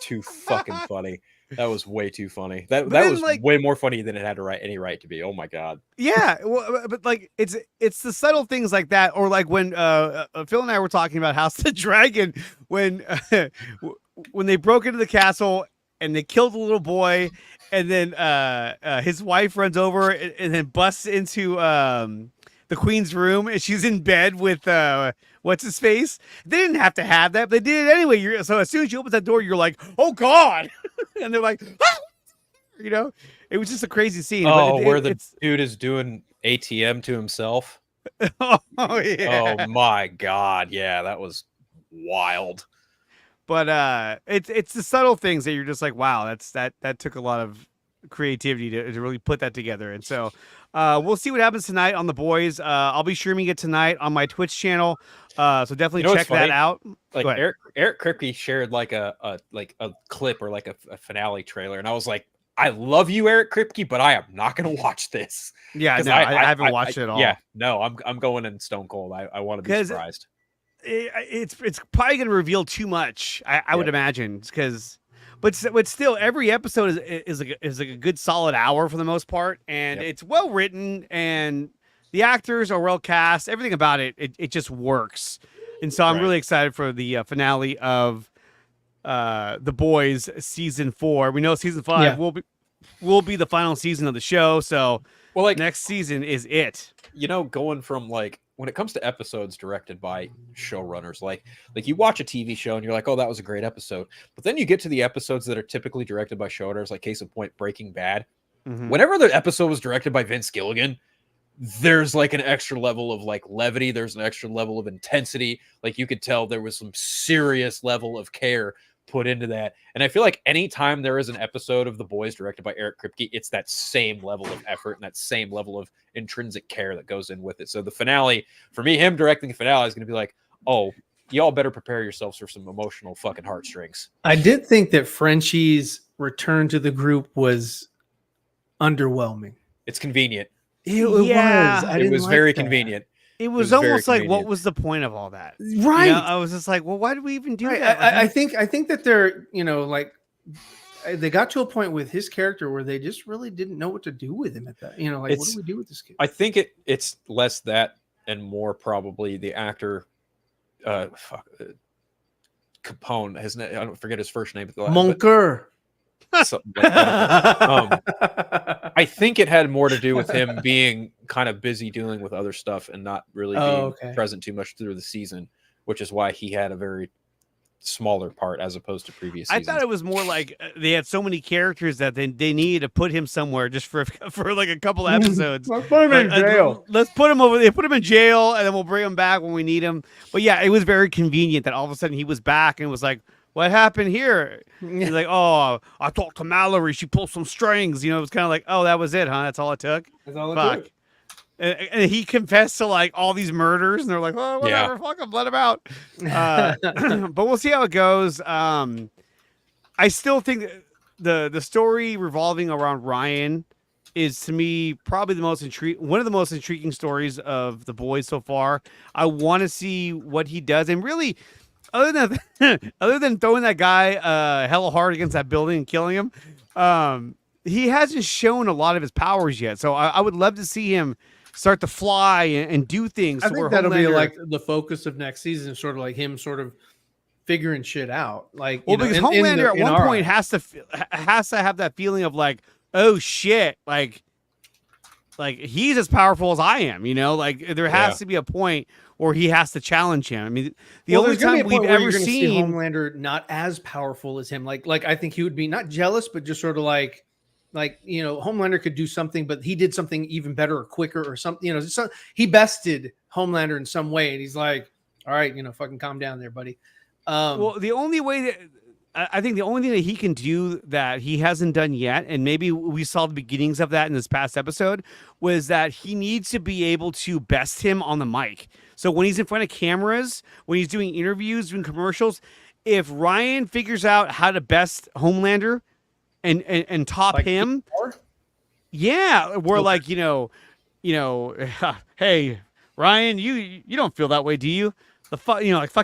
[SPEAKER 2] too fucking funny. That was way too funny. That was like, way more funny than it had any right to be. Oh my god.
[SPEAKER 1] Yeah, well, but like it's the subtle things like that, or like when Phil and I were talking about House of the Dragon, when they broke into the castle and they killed the little boy, and then his wife runs over and then busts into the queen's room, and she's in bed with what's his face. They didn't have to have that, but they did it anyway. So as soon as you open that door, you're like, oh god. And they're like, ah! It was just a crazy scene.
[SPEAKER 2] Oh, where the dude is doing ATM to himself.
[SPEAKER 1] Oh yeah.
[SPEAKER 2] Oh my god, yeah, that was wild.
[SPEAKER 1] But it's the subtle things that you're just like, wow, that took a lot of creativity to really put that together. And so we'll see what happens tonight on The Boys. I'll be streaming it tonight on my Twitch channel. So definitely check that out.
[SPEAKER 2] Like Eric Kripke shared like a clip or like a finale trailer, and I was like, I love you, Eric Kripke, but I am not going to watch this.
[SPEAKER 1] Yeah, no, I haven't watched it at all.
[SPEAKER 2] Yeah, no, I'm going in stone cold. I want to be surprised.
[SPEAKER 1] It's probably going to reveal too much. I would imagine, because, but still, every episode is like a good solid hour for the most part, and it's well written, and the actors are well cast. Everything about it just works, and so I'm really excited for the finale of The Boys season 4. We know season 5 will be the final season of the show, so next season is it.
[SPEAKER 2] You know, going from like when it comes to episodes directed by showrunners, like you watch a TV show and you're like, oh, that was a great episode. But then you get to the episodes that are typically directed by showrunners, like case in point, Breaking Bad. Whenever the episode was directed by Vince Gilligan, there's like an extra level of like levity. There's an extra level of intensity. Like you could tell there was some serious level of care put into that. And I feel like anytime there is an episode of The Boys directed by Eric Kripke, it's that same level of effort and that same level of intrinsic care that goes in with it. So the finale, for me, him directing the finale is going to be like, oh, y'all better prepare yourselves for some emotional fucking heartstrings.
[SPEAKER 3] I did think that Frenchie's return to the group was underwhelming.
[SPEAKER 2] It's convenient.
[SPEAKER 3] It was.
[SPEAKER 2] It was very convenient.
[SPEAKER 1] It was almost like, what was the point of all that?
[SPEAKER 3] Right.
[SPEAKER 1] You know, I was just like, well, why did we even do that?
[SPEAKER 3] I think that they're, you know, like they got to a point with his character where they just really didn't know what to do with him at that. You know, like what do we do with this kid?
[SPEAKER 2] I think it's less that and more probably the actor. Capone. I don't forget his first name.
[SPEAKER 3] Monker.
[SPEAKER 2] Something like that. I think it had more to do with him being kind of busy dealing with other stuff and not really being present too much through the season, which is why he had a very smaller part as opposed to previous seasons.
[SPEAKER 1] I thought it was more like they had so many characters that they needed to put him somewhere just for like a couple episodes.
[SPEAKER 3] Let's put him in jail.
[SPEAKER 1] Let's put him over. They put him in jail, and then we'll bring him back when we need him. But yeah, it was very convenient that all of a sudden he was back and was like, what happened here? He's like, oh, I talked to Mallory. She pulled some strings. You know, it was kind of like, oh, that was it, huh? That's all it took?
[SPEAKER 3] That's all it took.
[SPEAKER 1] And he confessed to like all these murders, and they're like, oh, whatever, fuck him, let him out. But we'll see how it goes. I still think the story revolving around Ryan is, to me, probably one of the most intriguing stories of The Boys so far. I want to see what he does, and really, other than throwing that guy hella hard against that building and killing him, he hasn't shown a lot of his powers yet. So I would love to see him start to fly and do things.
[SPEAKER 3] I think that'll be like the focus of next season, sort of like him sort of figuring shit out. Like,
[SPEAKER 1] because Homelander at one point has to have that feeling of like, oh shit, like he's as powerful as I am, you know, like there has to be a point where he has to challenge him. I mean, the only time we've ever seen
[SPEAKER 3] Homelander not as powerful as him, like I think he would be not jealous, but just sort of like, you know, Homelander could do something, but he did something even better or quicker or something, you know, he bested Homelander in some way. And he's like, all right, you know, fucking calm down there, buddy.
[SPEAKER 1] Well, the only way that I think the only thing that he can do that he hasn't done yet, and maybe we saw the beginnings of that in this past episode, was that he needs to be able to best him on the mic. So when he's in front of cameras, when he's doing interviews, doing commercials, if Ryan figures out how to best Homelander and top like him, we're like, you know, hey, Ryan, you don't feel that way, do you? Fuck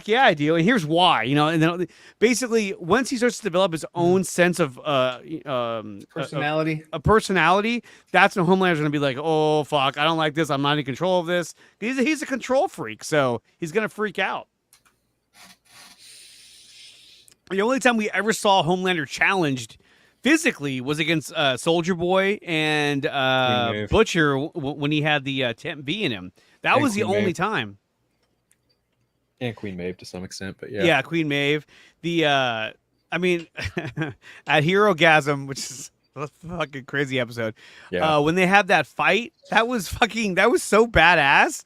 [SPEAKER 1] yeah, I do. And here's why, you know. And then basically, once he starts to develop his own sense of
[SPEAKER 3] personality,
[SPEAKER 1] that's when Homelander's gonna be like, oh fuck, I don't like this. I'm not in control of this. He's a control freak, so he's gonna freak out. The only time we ever saw Homelander challenged physically was against Soldier Boy and Butcher when he had the Temp B in him. That was the only time.
[SPEAKER 2] And Queen Maeve to some extent, but
[SPEAKER 1] yeah, Queen Maeve. The at Hero Gasm, which is a fucking crazy episode. Yeah, when they had that fight, that was so badass.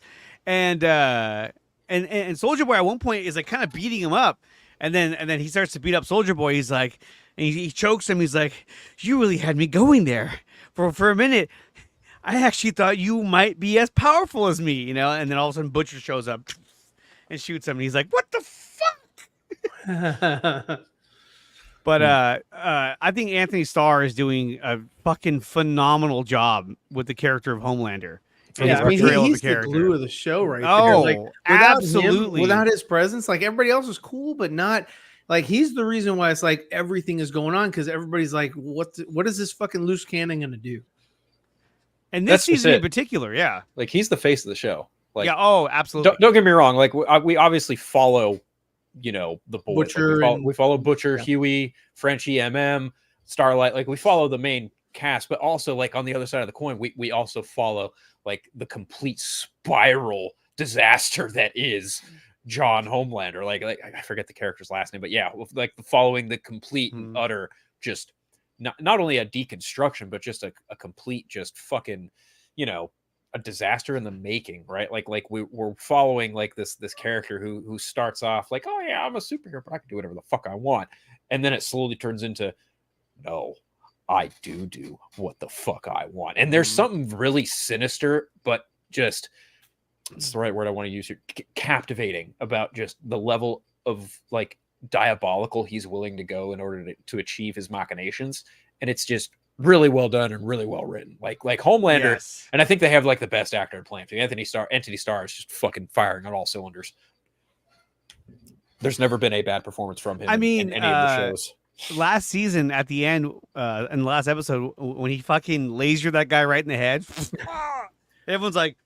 [SPEAKER 1] And Soldier Boy at one point is like kind of beating him up, and then he starts to beat up Soldier Boy. He's like, and he chokes him. He's like, "You really had me going there for a minute. I actually thought you might be as powerful as me, you know." And then all of a sudden, Butcher shows up and shoots him, and he's like, "What the fuck?" But I think Anthony Starr is doing a fucking phenomenal job with the character of Homelander.
[SPEAKER 3] Yeah, I mean, he's the glue of the show right there.
[SPEAKER 1] Oh, like, absolutely.
[SPEAKER 3] Without his presence, like everybody else is cool, but not. Like he's the reason why it's like everything is going on because everybody's like, what is this fucking loose cannon gonna do?
[SPEAKER 1] And this season in particular, yeah.
[SPEAKER 2] Like he's the face of the show. Like,
[SPEAKER 1] yeah, oh, absolutely.
[SPEAKER 2] Don't get me wrong. Like we obviously follow, you know, the boys.
[SPEAKER 3] Butcher
[SPEAKER 2] like, we follow Butcher, Huey, Frenchie, Starlight. Like we follow the main cast, but also like on the other side of the coin, we also follow like the complete spiral disaster that is John Homelander. Like I forget the character's last name, but yeah, like following the complete and utter just not only a deconstruction, but just a complete just fucking, you know, a disaster in the making, right? Like we're following like this character who starts off like, oh yeah, I'm a superhero, but I can do whatever the fuck I want, and then it slowly turns into, no, I do what the fuck I want. And there's something really sinister, but just, it's the right word I want to use here, captivating about just the level of like diabolical he's willing to go in order to achieve his machinations. And it's just really well done and really well written. Like Homelander,
[SPEAKER 1] Yes.
[SPEAKER 2] and I think they have like the best actor playing. Entity Star is just fucking firing on all cylinders. There's never been a bad performance from him in any of the shows.
[SPEAKER 1] Last season at the end, in the last episode, when he fucking lasered that guy right in the head, everyone's like,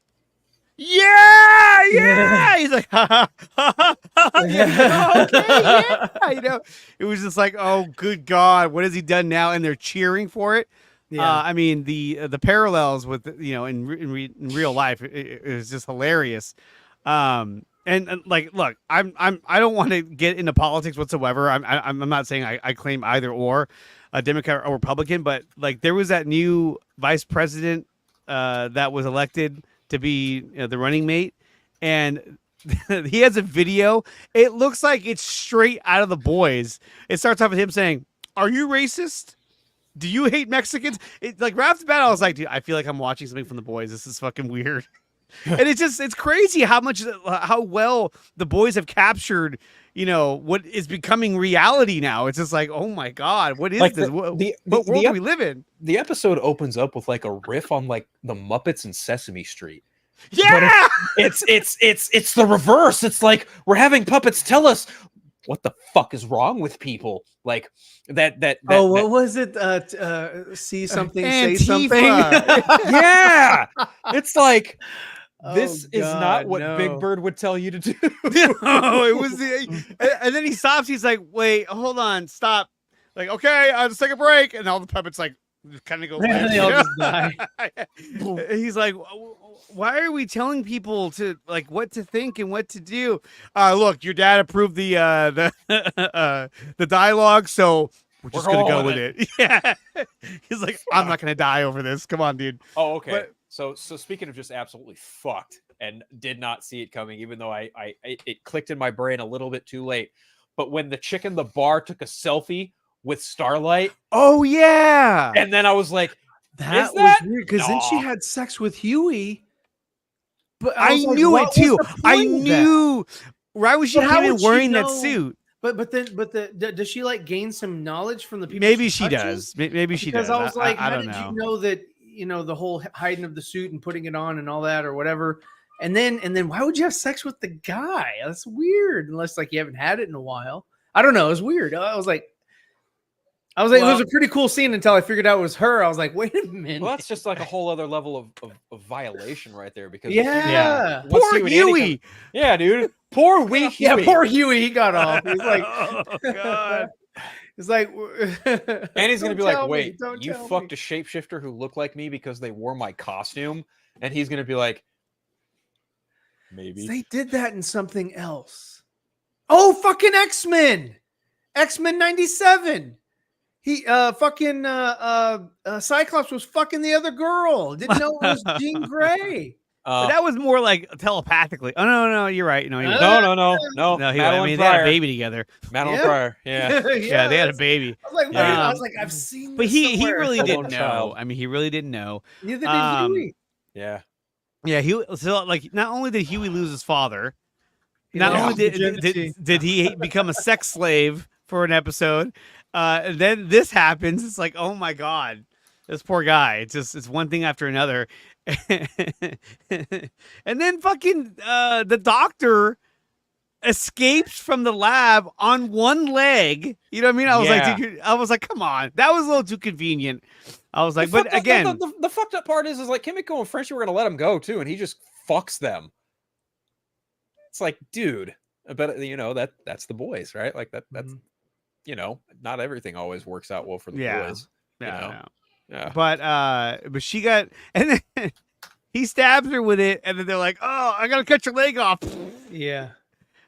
[SPEAKER 1] yeah. He's like, ha ha ha, yeah, okay, yeah. You know, it was just like, oh, good God, what has he done now? And they're cheering for it.
[SPEAKER 3] Yeah.
[SPEAKER 1] I mean, the parallels with, you know, in real life, it was just hilarious. And like, look, I don't want to get into politics whatsoever. I'm not saying I claim either or, a Democrat or Republican, but like there was that new vice president that was elected to be, you know, the running mate, and he has a video. It looks like it's straight out of The Boys. It starts off with him saying, "Are you racist? Do you hate Mexicans?" It, like right off the bat, I was like, dude, I feel like I'm watching something from The Boys. This is fucking weird. And it's crazy how well The Boys have captured, you know, what is becoming reality now. It's just like, oh my God, what is like this? What world do we live in?
[SPEAKER 2] The episode opens up with like a riff on like the Muppets and Sesame Street.
[SPEAKER 1] Yeah,
[SPEAKER 2] it's the reverse. It's like we're having puppets tell us what the fuck is wrong with people. Like that
[SPEAKER 3] what was it? See something, say something.
[SPEAKER 2] Yeah, it's like, this is
[SPEAKER 3] God,
[SPEAKER 2] not what Big Bird would tell you to do.
[SPEAKER 1] No, it was and then he stops. He's like, wait, hold on, stop. Like, okay, let's take a break. And all the puppets like kind of go.
[SPEAKER 3] They all just die.
[SPEAKER 1] He's like, why are we telling people to like what to think and what to do? Look, your dad approved the dialogue, so we're just gonna go with it. Yeah, he's like, I'm not gonna die over this. Come on, dude.
[SPEAKER 2] Oh, okay.
[SPEAKER 1] But,
[SPEAKER 2] so speaking of just absolutely fucked and did not see it coming, even though it clicked in my brain a little bit too late. But when the chick in the bar took a selfie with Starlight,
[SPEAKER 1] oh yeah,
[SPEAKER 2] and then I was like,
[SPEAKER 3] that was weird because then she had sex with Huey. But
[SPEAKER 1] I knew it too. I knew. Why was she even wearing that suit?
[SPEAKER 3] But does she like gain some knowledge from the people?
[SPEAKER 1] Maybe she does. Maybe she does.
[SPEAKER 3] Because I was like,
[SPEAKER 1] I
[SPEAKER 3] how
[SPEAKER 1] don't
[SPEAKER 3] did
[SPEAKER 1] know.
[SPEAKER 3] you know that? You know, the whole hiding of the suit and putting it on and all that or whatever. And then why would you have sex with the guy? That's weird. Unless like you haven't had it in a while. I don't know. It was weird. I was like, well, it was a pretty cool scene until I figured out it was her. I was like, wait a minute.
[SPEAKER 2] Well, that's just like a whole other level of violation right there. Because
[SPEAKER 1] Poor Huey.
[SPEAKER 2] Yeah, dude. Poor wee Huey.
[SPEAKER 3] Yeah, poor Huey. He got off. He's like,
[SPEAKER 1] oh God.
[SPEAKER 3] It's like,
[SPEAKER 2] and he's gonna be like, wait, you fucked a shapeshifter who looked like me because they wore my costume, and he's gonna be like, maybe
[SPEAKER 3] they did that in something else. Oh, fucking X-Men 97. He fucking Cyclops was fucking the other girl. Didn't know it was Jean Grey.
[SPEAKER 1] But that was more like telepathically. Oh no, you're right. No,
[SPEAKER 2] no.
[SPEAKER 1] They had a baby together.
[SPEAKER 2] Madeline Pryor. Yeah.
[SPEAKER 1] Yeah, they had a baby.
[SPEAKER 3] I was like, I've seen.
[SPEAKER 1] But
[SPEAKER 3] this
[SPEAKER 1] he
[SPEAKER 3] somewhere.
[SPEAKER 1] really didn't know. I mean, he really didn't know.
[SPEAKER 3] Neither did Huey.
[SPEAKER 2] Yeah.
[SPEAKER 1] Yeah, so like not only did Huey lose his father, not only did he become a sex slave for an episode, then this happens. It's like, oh my God, this poor guy. It's one thing after another. And then fucking the doctor escapes from the lab on one leg. You know what I mean? I was like, I was like, come on, that was a little too convenient. I was like, but again,
[SPEAKER 2] the fucked up part is like Kimiko and Frenchie were gonna let him go too, and he just fucks them. It's like, dude, but you know that's the boys, right? Like that's you know, not everything always works out well for the boys. Yeah.
[SPEAKER 1] But she got, and then he stabs her with it, and then they're like, "Oh, I gotta cut your leg off."
[SPEAKER 3] Yeah,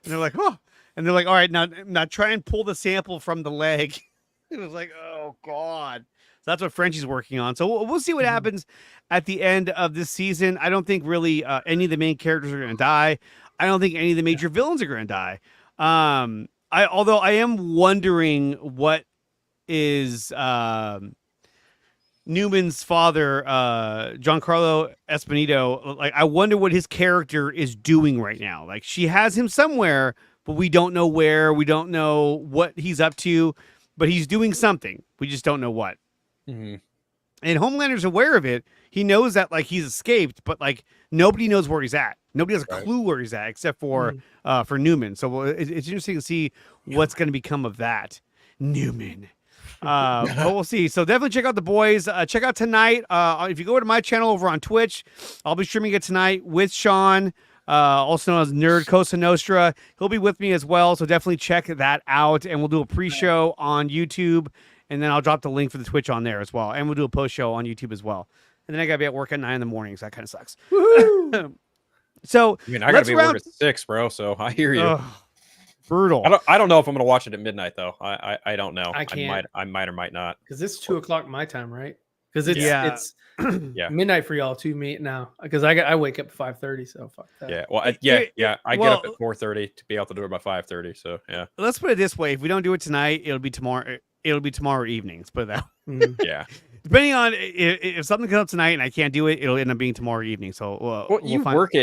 [SPEAKER 1] and they're like, "Oh," and they're like, "All right, now try and pull the sample from the leg." It was like, "Oh God." So that's what Frenchie's working on. So we'll see what happens at the end of this season. I don't think really any of the main characters are gonna die. I don't think any of the major villains are gonna die. Although I am wondering what is Newman's father, Giancarlo Esposito. Like, I wonder what his character is doing right now. Like, she has him somewhere, but we don't know where. We don't know what he's up to, but he's doing something. We just don't know what.
[SPEAKER 2] Mm-hmm.
[SPEAKER 1] And Homelander's aware of it. He knows that like he's escaped, but like nobody knows where he's at. Nobody has a clue where he's at except for Newman. So it's interesting to see what's going to become of that Newman. But we'll see. So definitely check out the boys. Check out tonight. If you go to my channel over on Twitch, I'll be streaming it tonight with Sean, also known as Nerd Cosa Nostra. He'll be with me as well. So definitely check that out. And we'll do a pre-show on YouTube. And then I'll drop the link for the Twitch on there as well. And we'll do a post-show on YouTube as well. And then I got to be at work at 9 in the morning. So that kind of sucks. So
[SPEAKER 2] I mean, I got to be at work at 6, bro. So I hear you.
[SPEAKER 1] Brutal.
[SPEAKER 2] I don't know if I'm going to watch it at midnight though. I don't know.
[SPEAKER 3] I can't.
[SPEAKER 2] I might or might not.
[SPEAKER 3] Because it's 2:00 my time, right? Because it's
[SPEAKER 2] yeah
[SPEAKER 3] midnight for y'all too. Me now because I wake up at 5:30. So fuck that.
[SPEAKER 2] Yeah. Well, I get up at 4:30 to be out the door by 5:30. So yeah.
[SPEAKER 1] Let's put it this way: if we don't do it tonight, it'll be tomorrow. It'll be tomorrow evening. Let's put it that way.
[SPEAKER 2] Yeah.
[SPEAKER 1] Depending on if something comes up tonight and I can't do it, it'll end up being tomorrow evening. So
[SPEAKER 2] you work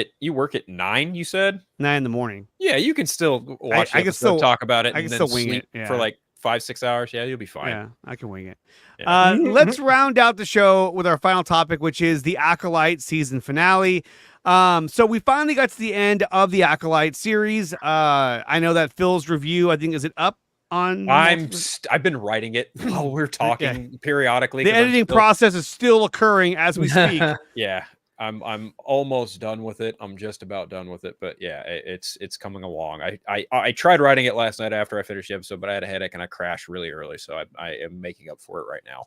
[SPEAKER 2] at 9. You said
[SPEAKER 1] 9 in the morning.
[SPEAKER 2] Yeah, you can still watch. I can still talk about it. I can still wing it for like 5-6 hours. Yeah, you'll be fine.
[SPEAKER 1] Yeah, I can wing it. Yeah. Let's round out the show with our final topic, which is the Acolyte season finale. So we finally got to the end of the Acolyte series. I know that Phil's review, I think, is it up?
[SPEAKER 2] I've been writing it while we're talking periodically.
[SPEAKER 1] The editing process is still occurring as we speak.
[SPEAKER 2] Yeah, I'm almost done with it. I'm just about done with it, but yeah, it's coming along. I tried writing it last night after I finished the episode, but I had a headache and I crashed really early, so I am making up for it right now.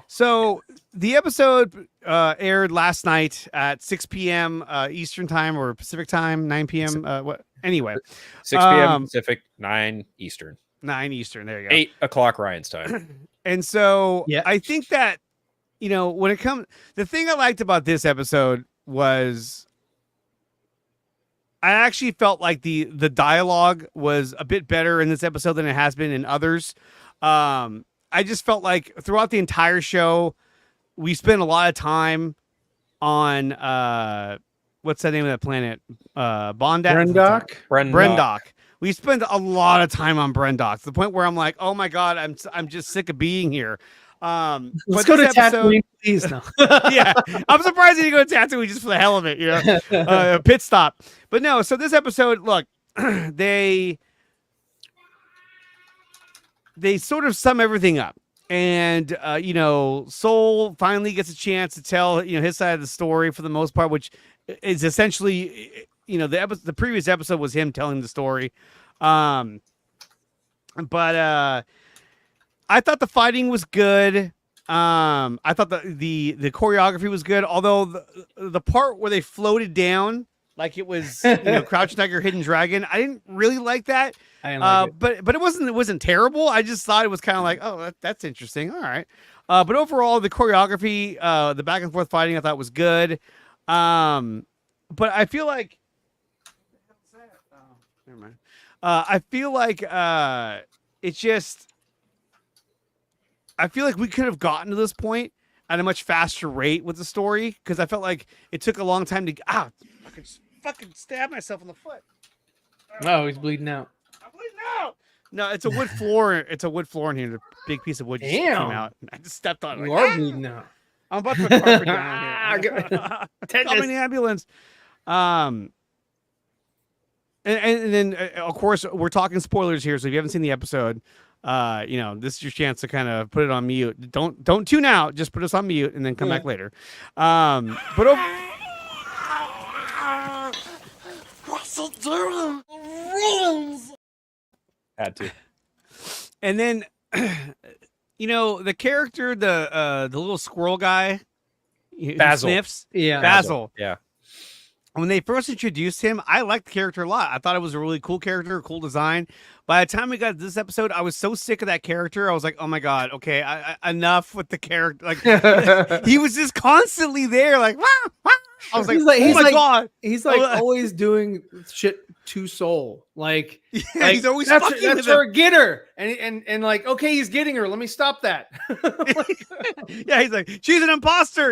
[SPEAKER 2] So
[SPEAKER 1] the episode aired last night at 6 p.m. Eastern time or Pacific time, 9 p.m. What? Anyway,
[SPEAKER 2] 6 p.m. Pacific, 9 Eastern.
[SPEAKER 1] 9 Eastern. There you go.
[SPEAKER 2] 8 o'clock Ryan's time.
[SPEAKER 1] And so I think that, you know, when it comes, the thing I liked about this episode was I actually felt like the dialogue was a bit better in this episode than it has been in others. I just felt like throughout the entire show, we spent a lot of time on what's the name of that planet? Brendok. We spent a lot of time on Brendok to the point where I'm like, oh my god, I'm just sick of being here.
[SPEAKER 3] Let's go to Tatooine, please. No.
[SPEAKER 1] Yeah, I'm surprised you go to Tatooine just for the hell of it, you know, pit stop. But no, so this episode, look, they sort of sum everything up. And, you know, Soul finally gets a chance to tell, you know, his side of the story for the most part, which is essentially, you know, the previous episode was him telling the story. But I thought the fighting was good. I thought the choreography was good. Although the part where they floated down, like it was, you know, Crouching Tiger, Hidden Dragon, I didn't really like that. I didn't like it. But it wasn't terrible. I just thought it was kind of like, oh, that's interesting. All right. But overall, the choreography, the back and forth fighting, I thought was good. But I feel like, never mind. I feel like it's just, I feel like we could have gotten to this point at a much faster rate with the story because I felt like it took a long time to fucking stab myself in the foot.
[SPEAKER 3] Oh, he's bleeding out.
[SPEAKER 1] I'm bleeding out. No, it's a wood floor. It's a wood floor in here. A big piece of wood just came out. I just stepped on it.
[SPEAKER 3] You are bleeding out.
[SPEAKER 1] I'm about to put carpet down here. Call me the ambulance. And And then of course we're talking spoilers here, so if you haven't seen the episode, this is your chance to kind of put it on mute. Don't tune out, just put us on mute and then come back later.
[SPEAKER 2] Had to.
[SPEAKER 1] And then the character, the little squirrel guy, who
[SPEAKER 2] Basil.
[SPEAKER 1] sniffs.
[SPEAKER 3] Yeah.
[SPEAKER 1] Basil.
[SPEAKER 2] Yeah.
[SPEAKER 1] When they first introduced him, I liked the character a lot. I thought it was a really cool character, cool design. By the time we got to this episode, I was so sick of that character. I was like, oh my God, okay, enough with the character. Like, he was just constantly there, like, wah, wah. I was like, oh my God.
[SPEAKER 3] He's like always doing shit to Soul. Like,
[SPEAKER 1] yeah, he's always
[SPEAKER 3] that's
[SPEAKER 1] fucking with
[SPEAKER 3] her, get her. And like, okay, he's getting her. Let me stop that.
[SPEAKER 1] Yeah, he's like, she's an imposter,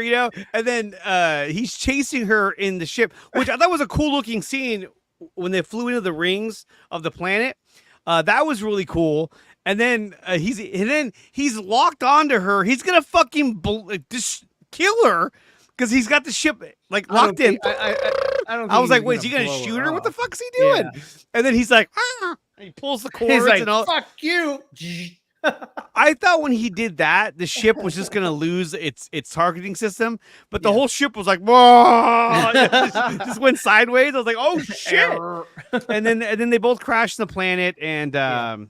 [SPEAKER 1] and then he's chasing her in the ship, which I thought was a cool looking scene when they flew into the rings of the planet. That was really cool. And then he's locked onto her. He's gonna fucking just kill her because he's got the ship like locked in. I was like, wait, is he gonna shoot her? What the fuck's he doing? Yeah. And then he's like, and he pulls the cords.
[SPEAKER 3] He's like,
[SPEAKER 1] and all.
[SPEAKER 3] Fuck you.
[SPEAKER 1] I thought when he did that, the ship was just gonna lose its targeting system, but the whole ship was like, whoa, just went sideways. I was like, oh shit! and then they both crashed the planet, and I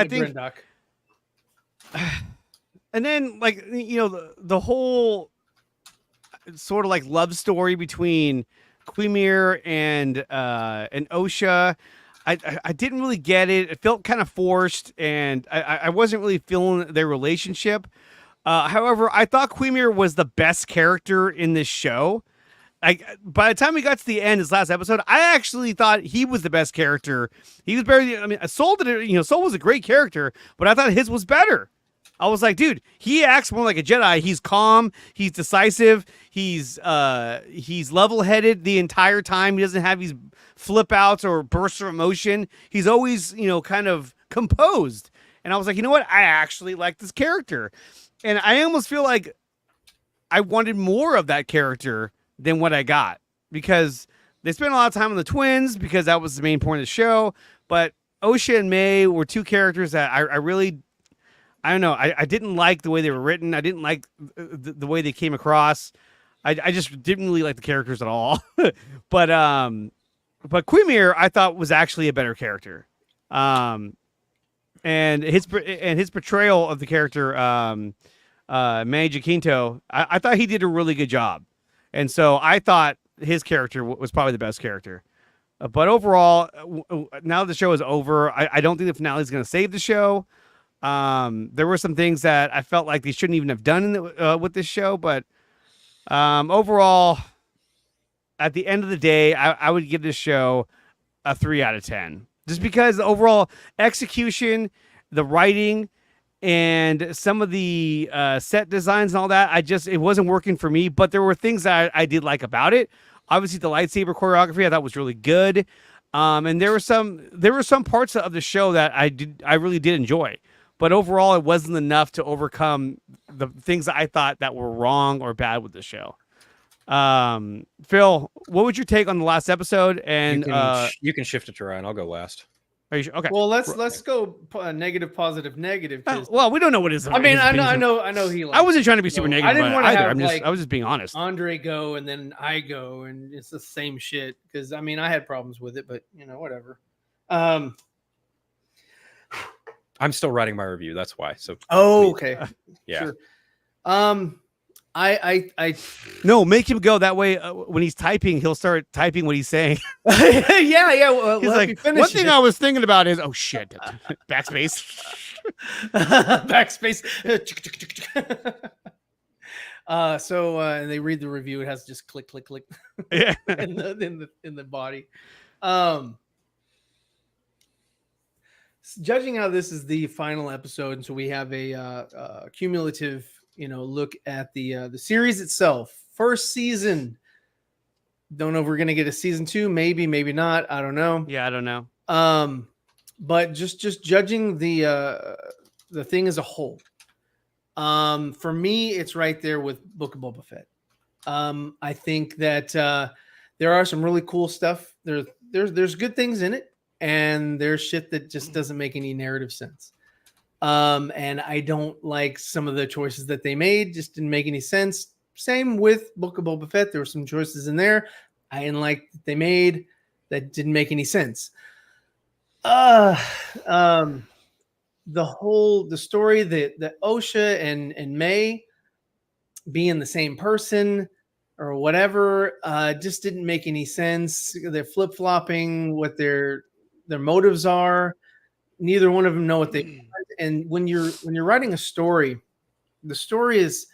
[SPEAKER 1] think, and then like the whole sort of like love story between Quimir and Osha. I didn't really get it. It felt kind of forced, and I wasn't really feeling their relationship. However, I thought Quimir was the best character in this show. By the time we got to the end, his last episode, I actually thought he was the best character. He was better. I mean, Soul did it. Soul was a great character, but I thought his was better. I was like, dude, he acts more like a Jedi. He's calm. He's decisive. He's level-headed the entire time. He doesn't have these flip outs or bursts of emotion. He's always, kind of composed. And I was like, you know what? I actually like this character. And I almost feel like I wanted more of that character than what I got, because they spent a lot of time on the twins because that was the main point of the show. But Osha and May were two characters that I really, I don't know. I didn't like the way they were written. I didn't like the way they came across. I just didn't really like the characters at all. But Quimir, I thought, was actually a better character. And his portrayal of the character, Manny Jacinto, I thought he did a really good job. And so I thought his character was probably the best character. But overall, now the show is over, I don't think the finale is going to save the show. There were some things that I felt like they shouldn't even have done with this show. But overall, at the end of the day, I would give this show a 3 out of 10. Just because the overall execution, the writing, and some of the set designs and all that, it wasn't working for me. But there were things that I did like about it. Obviously, the lightsaber choreography I thought was really good. And there were some parts of the show that I really did enjoy. But overall, it wasn't enough to overcome the things that I thought that were wrong or bad with the show. Phil, what would your take on the last episode? And
[SPEAKER 2] you can shift it to Ryan. I'll go last.
[SPEAKER 1] Are you sure? Okay.
[SPEAKER 3] Well, let's go negative, positive, negative.
[SPEAKER 1] Well, we don't know what his.
[SPEAKER 3] I mean, I know he.
[SPEAKER 1] I wasn't trying to be super negative.
[SPEAKER 3] I didn't want to have
[SPEAKER 1] I was just being honest.
[SPEAKER 3] Andre go and then I go, and it's the same shit. Because I mean, I had problems with it, but whatever.
[SPEAKER 2] I'm still writing my review. That's why. So.
[SPEAKER 3] Oh, okay.
[SPEAKER 2] Yeah.
[SPEAKER 3] Sure. I
[SPEAKER 1] no, make him go that way. When he's typing, he'll start typing what he's saying.
[SPEAKER 3] yeah. Well,
[SPEAKER 1] he's like, one thing I was thinking about is, oh shit, backspace,
[SPEAKER 3] backspace. And they read the review. It has just click, click, click.
[SPEAKER 1] Yeah.
[SPEAKER 3] in the body. Judging how this is the final episode, and so we have a cumulative, look at the series itself. First season. Don't know if we're gonna get a season 2. Maybe not. I don't know.
[SPEAKER 1] Yeah, I don't know.
[SPEAKER 3] But just judging the thing as a whole. For me, it's right there with Book of Boba Fett. I think that there are some really cool stuff. There's there's good things in it, and there's shit that just doesn't make any narrative sense. And I don't like some of the choices that they made. Just didn't make any sense. Same with Book of Boba Fett. There were some choices in there I didn't like that they made that didn't make any sense. The story that Osha and May being the same person or whatever just didn't make any sense. They're flip-flopping what their motives are. Neither one of them know what they want. And when you're writing a story, the story is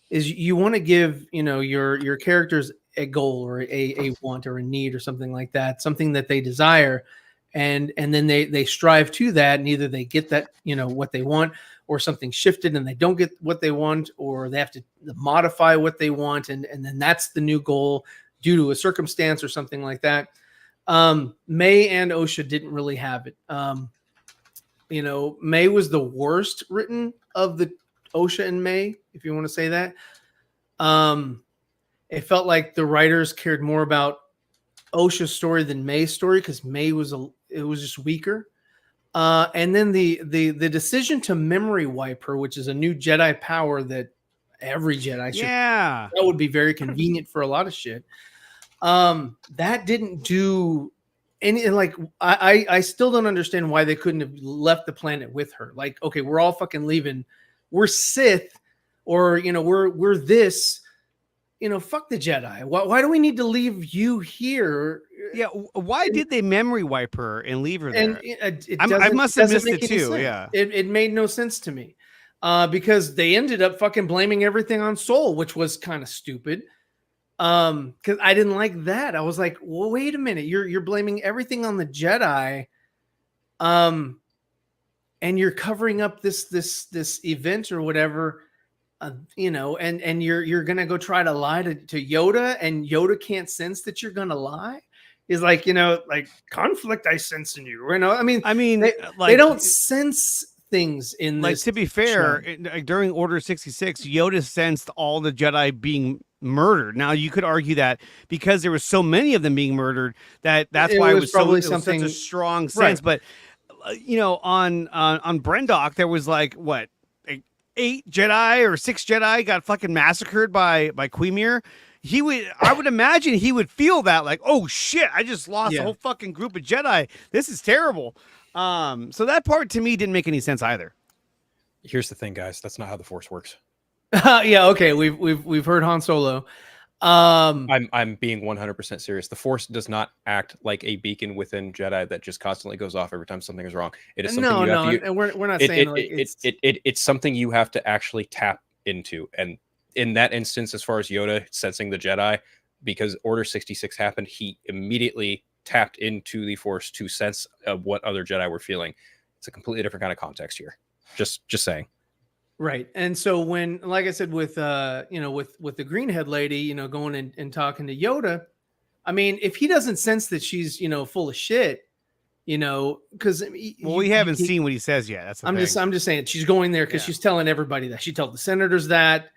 [SPEAKER 3] you want to give, your characters a goal or a want or a need or something like that, something that they desire. And then they strive to that, and either they get that, what they want, or something shifted and they don't get what they want, or they have to modify what they want. And then that's the new goal due to a circumstance or something like that. May and Osha didn't really have it. May was the worst written of the Osha and May, if you want to say that. It felt like the writers cared more about Osha's story than May's story, because May was just weaker. And then the decision to memory wipe her, which is a new Jedi power that every Jedi should. Yeah, that would be very convenient for a lot of shit. That didn't do any, like, I still don't understand why they couldn't have left the planet with her. Like, okay, we're all fucking leaving. We're Sith, or we're this. Fuck the Jedi. Why do we need to leave you here?
[SPEAKER 1] Yeah, why did they memory wipe her and leave her there?
[SPEAKER 3] And
[SPEAKER 1] I must have missed it too.
[SPEAKER 3] Sense.
[SPEAKER 1] Yeah,
[SPEAKER 3] it made no sense to me, because they ended up fucking blaming everything on Soul, which was kind of stupid. Because I didn't like that. I was like, well, wait a minute, you're blaming everything on the Jedi, and you're covering up this event or whatever. And you're gonna go try to lie to Yoda, and Yoda can't sense that you're gonna lie. Is like, like conflict I sense in you. I mean, they don't sense things in this.
[SPEAKER 1] Like, to be fair, during Order 66, Yoda sensed all the Jedi being murdered. Now, you could argue that because there was so many of them being murdered, that's why it was probably such a strong sense. Right. But on Brendok, there was like what, 8 Jedi or 6 Jedi got fucking massacred by Quimir. I would imagine he would feel that, like, oh shit, I just lost a whole fucking group of Jedi. This is terrible. So that part to me didn't make any sense either.
[SPEAKER 2] Here's the thing, guys. That's not how the Force works.
[SPEAKER 3] Yeah. Okay. We've heard Han Solo.
[SPEAKER 2] I'm being 100% serious. The Force does not act like a beacon within Jedi that just constantly goes off every time something is wrong. It is something
[SPEAKER 3] and we're not saying
[SPEAKER 2] it's something you have to actually tap into. And in that instance, as far as Yoda sensing the Jedi, because Order 66 happened, he immediately tapped into the Force to sense what other Jedi were feeling. It's a completely different kind of context here. Just saying.
[SPEAKER 3] Right. And so when, like I said, with with the greenhead lady, going and talking to Yoda, I mean, if he doesn't sense that she's, full of shit, because
[SPEAKER 1] we haven't seen what he says yet. That's the thing.
[SPEAKER 3] I'm just saying she's going there because she's telling everybody that. She told the senators that,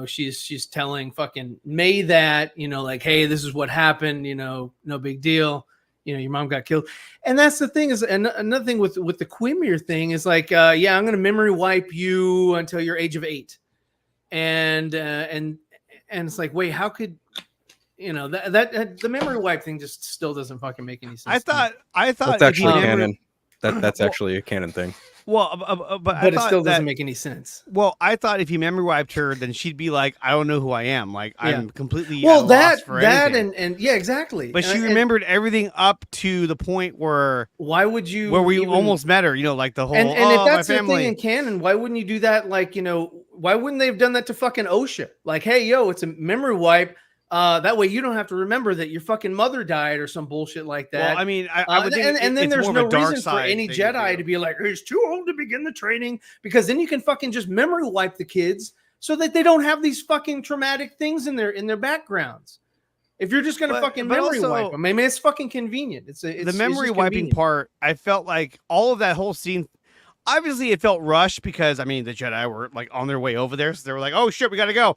[SPEAKER 3] she's telling fucking May that, like, hey, this is what happened, no big deal. Your mom got killed. And that's the thing is, another thing with the Quimir thing is like, I'm going to memory wipe you until your age of 8. And it's like, wait, how could, that the memory wipe thing just still doesn't fucking make any sense.
[SPEAKER 1] I thought
[SPEAKER 2] that's actually canon. That's actually a canon thing.
[SPEAKER 1] Well, but
[SPEAKER 3] it still doesn't make any sense.
[SPEAKER 1] Well, I thought if you memory wiped her, then she'd be like, I don't know who I am. Like, I'm completely
[SPEAKER 3] and yeah, exactly.
[SPEAKER 1] But she remembered everything up to the point where
[SPEAKER 3] why would you?
[SPEAKER 1] Where we almost met her, like the whole.
[SPEAKER 3] And if that's the thing in canon, why wouldn't you do that? Like, why wouldn't they have done that to fucking Osha? Like, hey, yo, it's a memory wipe. That way you don't have to remember that your fucking mother died or some bullshit like that.
[SPEAKER 1] Well, I mean, I would think
[SPEAKER 3] and then there's no reason for any Jedi to be like, he's too old to begin the training, because then you can fucking just memory wipe the kids so that they don't have these fucking traumatic things in their backgrounds. If you're just gonna fucking memory wipe them, I mean, it's fucking convenient. It's the
[SPEAKER 1] memory wiping part. I felt like all of that whole scene. Obviously, it felt rushed because the Jedi were like on their way over there, so they were like, "Oh shit, we gotta go."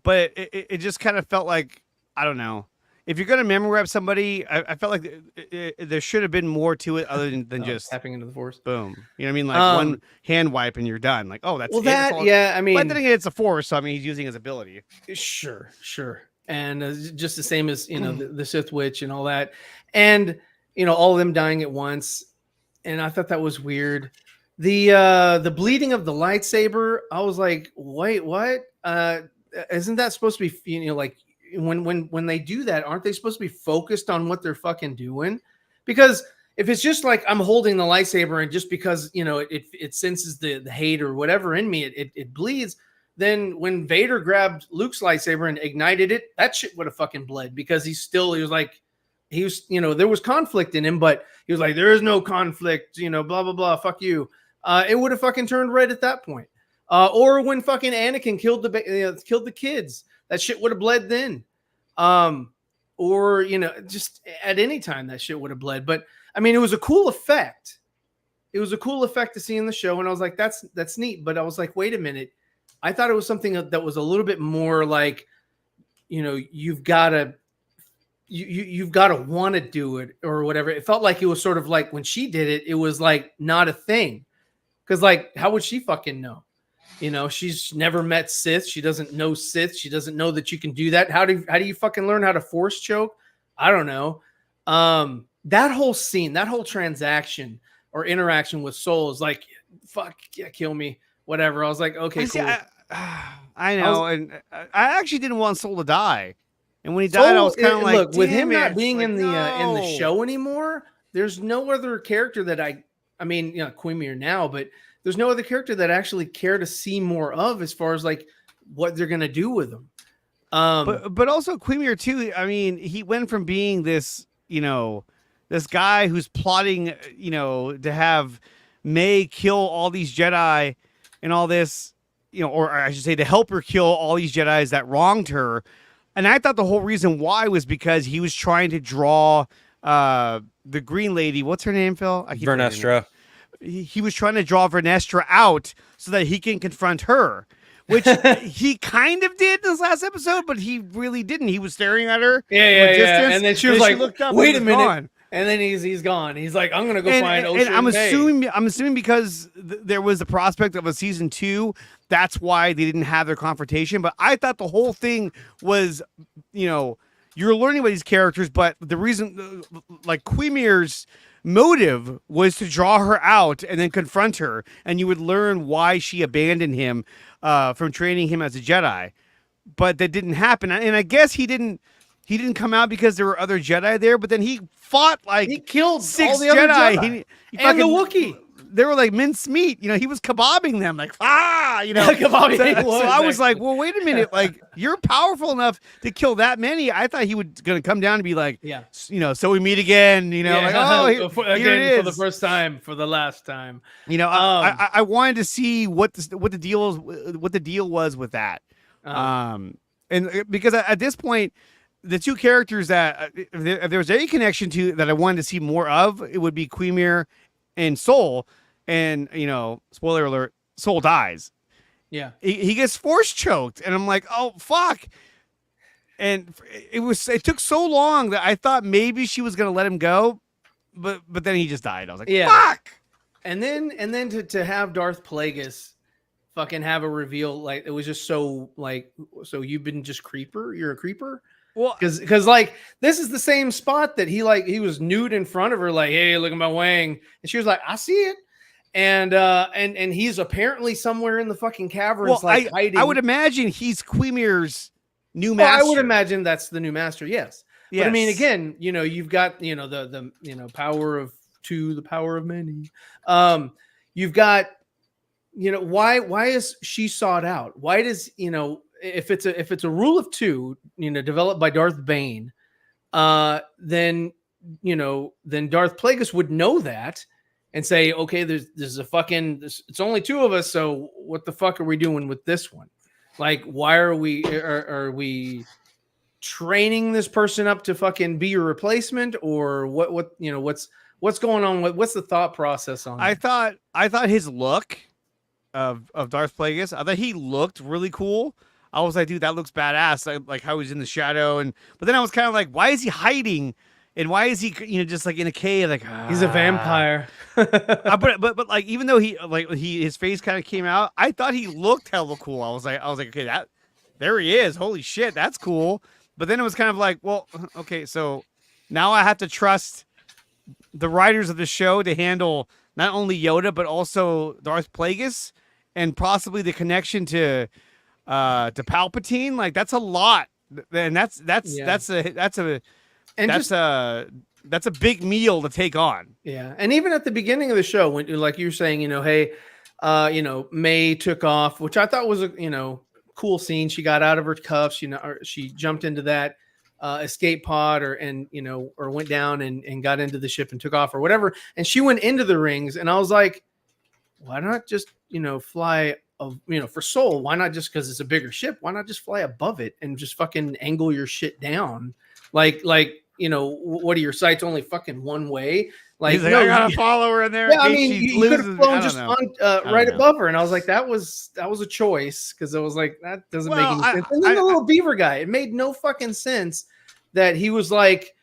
[SPEAKER 1] But it just kind of felt like, I don't know. if you're gonna memory rep somebody, I felt like there should have been more to it other than just
[SPEAKER 3] tapping into the force.
[SPEAKER 1] boom. You know what I mean? Like one hand wipe and you're done. Like, oh, that's
[SPEAKER 3] Well,
[SPEAKER 1] it. That's all.
[SPEAKER 3] yeah, I
[SPEAKER 1] But
[SPEAKER 3] mean,
[SPEAKER 1] then again, it's a force, so I mean, he's using his ability.
[SPEAKER 3] sure. And just the same as, the Sith Witch and all that. And, all of them dying at once. And I thought that was weird. The bleeding of the lightsaber, I was like, wait, what? Isn't that supposed to be, like when they do that, aren't they supposed to be focused on what they're fucking doing? Because if it's just like I'm holding the lightsaber and just because, it senses the hate or whatever in me, it bleeds. Then when Vader grabbed Luke's lightsaber and ignited it, that shit would have fucking bled because he was, there was conflict in him, but he was like, there is no conflict, blah, blah, blah. Fuck you. It would have fucking turned red at that point. Or when fucking Anakin killed the kids, that shit would have bled then. Or, just at any time that shit would have bled. But I mean, it was a cool effect. It was a cool effect to see in the show. And I was like, that's neat. But I was like, wait a minute. I thought it was something that was a little bit more like, you've got to want to do it or whatever. It felt like it was sort of like when she did it, it was like not a thing. Because like, how would she fucking know? She's never met Sith. She doesn't know Sith. She doesn't know that you can do that. How do you fucking learn how to force choke? I don't know. That whole scene, that whole transaction or interaction with Soul is like, fuck yeah, kill me, whatever. I was like, okay, cool.
[SPEAKER 1] I know, and I actually didn't want Soul to die. And when he died, I was kind of like,
[SPEAKER 3] look, with him
[SPEAKER 1] damn
[SPEAKER 3] not
[SPEAKER 1] it.
[SPEAKER 3] being
[SPEAKER 1] Like,
[SPEAKER 3] in the
[SPEAKER 1] no.
[SPEAKER 3] show anymore, there's no other character that I mean, Quimir now, but there's no other character that I actually care to see more of as far as like what they're gonna do with him.
[SPEAKER 1] But also Quimir too. I mean, he went from being this, this guy who's plotting, to have May kill all these Jedi and all this, or I should say, to help her kill all these Jedis that wronged her. And I thought the whole reason why was because he was trying to draw the Green Lady. What's her name, Phil?
[SPEAKER 2] Vernestra.
[SPEAKER 1] He was trying to draw Vernestra out so that he can confront her, which he kind of did this last episode, but he really didn't. He was staring at her.
[SPEAKER 3] Yeah. And then she was like,
[SPEAKER 1] looked up
[SPEAKER 3] wait a
[SPEAKER 1] and
[SPEAKER 3] minute.
[SPEAKER 1] gone.
[SPEAKER 3] And then he's gone. He's like, I'm gonna go find
[SPEAKER 1] And
[SPEAKER 3] Ocean.
[SPEAKER 1] I'm assuming because there was the prospect of a season 2, that's why they didn't have their confrontation. But I thought the whole thing was, you're learning about these characters, but the reason, like Quimir's motive was to draw her out and then confront her, and you would learn why she abandoned him from training him as a Jedi. But that didn't happen, and I guess he didn't come out because there were other Jedi there, but then he fought like
[SPEAKER 3] he killed
[SPEAKER 1] 6
[SPEAKER 3] all the other
[SPEAKER 1] Jedi.
[SPEAKER 3] Jedi.
[SPEAKER 1] He
[SPEAKER 3] And the
[SPEAKER 1] fucking-
[SPEAKER 3] Wookiee.
[SPEAKER 1] They were like minced meat. He was kebabbing them like,
[SPEAKER 3] Kebabbing, he
[SPEAKER 1] So
[SPEAKER 3] was,
[SPEAKER 1] I was like,
[SPEAKER 3] actually.
[SPEAKER 1] well, wait a minute. Like, you're powerful enough to kill that many. I thought he was going to come down and be like,
[SPEAKER 3] Yeah.
[SPEAKER 1] So we meet again, like, oh, here it is.
[SPEAKER 3] For the first time, for the last time.
[SPEAKER 1] I wanted to see what the deal was with that. And because at this point, the two characters that if there was any connection to that I wanted to see more of, it would be Quimir and Soul. And spoiler alert, Soul dies.
[SPEAKER 3] Yeah.
[SPEAKER 1] He gets force choked, and I'm like, oh fuck. And it took so long that I thought maybe she was gonna let him go, but then he just died. I was like, fuck.
[SPEAKER 3] And then to have Darth Plagueis fucking have a reveal, like it was just so like, so you've been just creeper, you're a creeper.
[SPEAKER 1] Well,
[SPEAKER 3] because like this is the same spot that he was nude in front of her, like, hey, look at my wang, and she was like, I see it, and he's apparently somewhere in the fucking caverns, hiding.
[SPEAKER 1] I would imagine he's Quimir's new master.
[SPEAKER 3] I would imagine that's the new master. Yes. But I mean, again, you've got the power of 2, the power of many. You've got why is she sought out? Why does if it's a rule of 2, developed by Darth Bane, then Darth Plagueis would know that and say, okay, there's a fucking, it's only 2 of us, so what the fuck are we doing with this one? Like, why are we training this person up to fucking be your replacement, or what's going on? What's the thought process on
[SPEAKER 1] I
[SPEAKER 3] that?
[SPEAKER 1] thought his look of Darth Plagueis, I thought he looked really cool. I was like, dude, that looks badass. Like how he's in the shadow, but then I was kind of like, why is he hiding? And why is he, just like in a cave? Like
[SPEAKER 3] He's a vampire.
[SPEAKER 1] but like, even though his face kind of came out, I thought he looked hella cool. I was like, okay, there he is. Holy shit, that's cool. But then it was kind of like, well, okay, so now I have to trust the writers of the show to handle not only Yoda but also Darth Plagueis and possibly the connection to Palpatine. Like that's a lot, and that's a big meal to take on.
[SPEAKER 3] Yeah, and even at the beginning of the show, when like you were saying, hey, May took off, which I thought was a cool scene. She got out of her cuffs, or she jumped into that escape pod, or went down and got into the ship and took off or whatever, and she went into the rings, and I was like, why not just fly for Soul? Why not just, because it's a bigger ship? Why not just fly above it and just fucking angle your shit down? Like what are your sights only fucking one way? Like,
[SPEAKER 1] he's like, I got a follower in there.
[SPEAKER 3] Yeah, I mean, you could have flown just right above her, and I was like, that was a choice, because I was like, that doesn't make any sense. And then the little beaver guy, it made no fucking sense that he was like,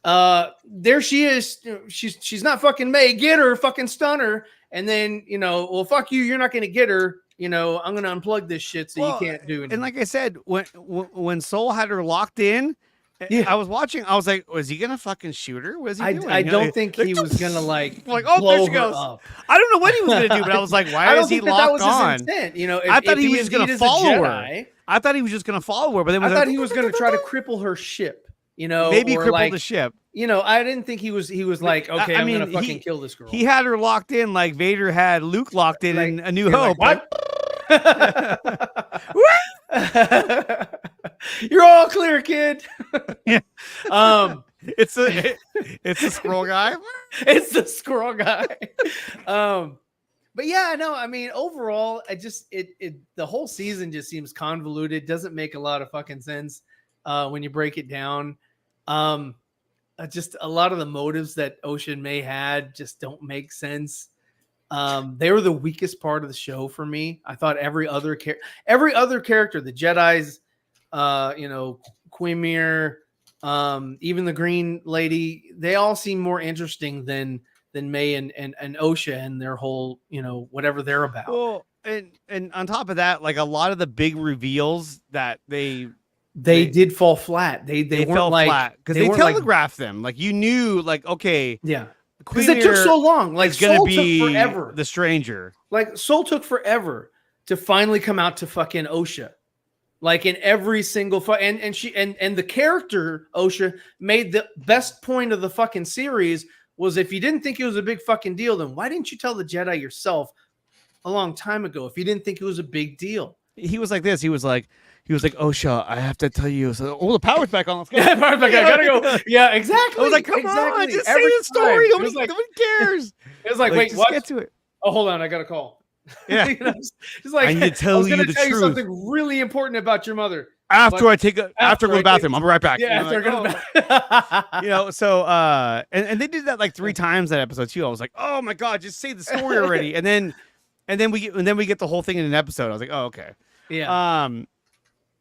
[SPEAKER 3] there she is, she's not fucking May, get her, fucking stun her, and then well, fuck you, you're not gonna get her. I'm gonna unplug this shit so you can't do anything.
[SPEAKER 1] And like I said, when Soul had her locked in. Yeah. I was watching. I was like, was he gonna fucking shoot her? Was he doing?
[SPEAKER 3] I don't think he was gonna like
[SPEAKER 1] oh, there she goes.
[SPEAKER 3] Up.
[SPEAKER 1] I don't know what he was gonna do, but I was like, why is he locked on? I thought he was just gonna follow her. I thought he was just gonna follow her, but then
[SPEAKER 3] I thought he was gonna try to cripple her ship.
[SPEAKER 1] Maybe cripple the ship.
[SPEAKER 3] I didn't think he was like, okay, I'm gonna fucking kill this girl.
[SPEAKER 1] He had her locked in like Vader had Luke locked in A New Hope.
[SPEAKER 3] Like, what? You're all clear, kid.
[SPEAKER 1] Yeah. It's a squirrel guy.
[SPEAKER 3] It's the squirrel guy. But yeah, no, I mean, overall, the whole season just seems convoluted. Doesn't make a lot of fucking sense when you break it down. Just a lot of the motives that Ocean May had just don't make sense. They were the weakest part of the show for me. I thought every other character, the Jedis, Quimir, even the Green Lady, they all seem more interesting than May and Osha and their whole, whatever they're about.
[SPEAKER 1] Well, and on top of that, like a lot of the big reveals that they
[SPEAKER 3] did fall flat. They
[SPEAKER 1] fell flat because they telegraphed them. Like you knew, like, okay,
[SPEAKER 3] yeah. Because it took so long. Like
[SPEAKER 1] Soul took forever. The stranger.
[SPEAKER 3] Like Soul took forever to finally come out to fucking Osha. Like in every single and she and the character Osha made the best point of the fucking series was, if you didn't think it was a big fucking deal, then why didn't you tell the Jedi yourself a long time ago if you didn't think it was a big deal?
[SPEAKER 1] He was like this. He was like, Osha, I have to tell you. So, the power's back on. Let's go.
[SPEAKER 3] Yeah, power's back on. I gotta go. Yeah, exactly.
[SPEAKER 1] I was like, come on, just say the story. Nobody cares.
[SPEAKER 3] It was like, wait,
[SPEAKER 1] just
[SPEAKER 3] what?
[SPEAKER 1] Get to it.
[SPEAKER 3] Oh, hold on, I got a call.
[SPEAKER 1] Yeah,
[SPEAKER 3] it's like,
[SPEAKER 1] I need to tell you the truth.
[SPEAKER 3] Something really important about your mother.
[SPEAKER 1] After I go to the bathroom, I'll be right back.
[SPEAKER 3] Yeah, after I go to the bathroom.
[SPEAKER 1] So and they did that like 3 times that episode too. I was like, oh my god, just say the story already. and then we get the whole thing in an episode. I was like, oh, okay.
[SPEAKER 3] Yeah.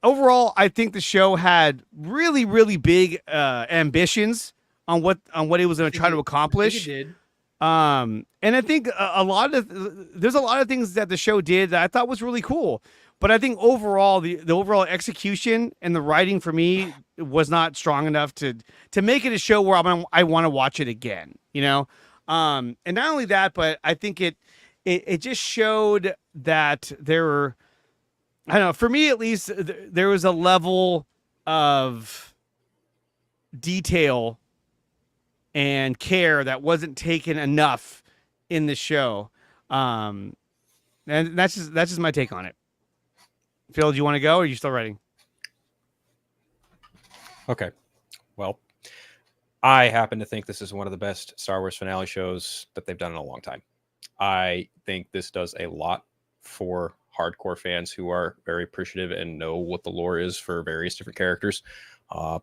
[SPEAKER 1] Overall, I think the show had really, really big ambitions on what it was going to try to accomplish.
[SPEAKER 3] It did.
[SPEAKER 1] And I think there's a lot of things that the show did that I thought was really cool. But I think overall, the overall execution and the writing for me was not strong enough to make it a show where I want to watch it again. And not only that, but I think it just showed that there were, I don't know, for me at least, there was a level of detail and care that wasn't taken enough in the show. And that's just my take on it. Phil, do you want to go, or are you still writing?
[SPEAKER 2] Okay. Well, I happen to think this is one of the best Star Wars finale shows that they've done in a long time. I think this does a lot for hardcore fans who are very appreciative and know what the lore is for various different characters.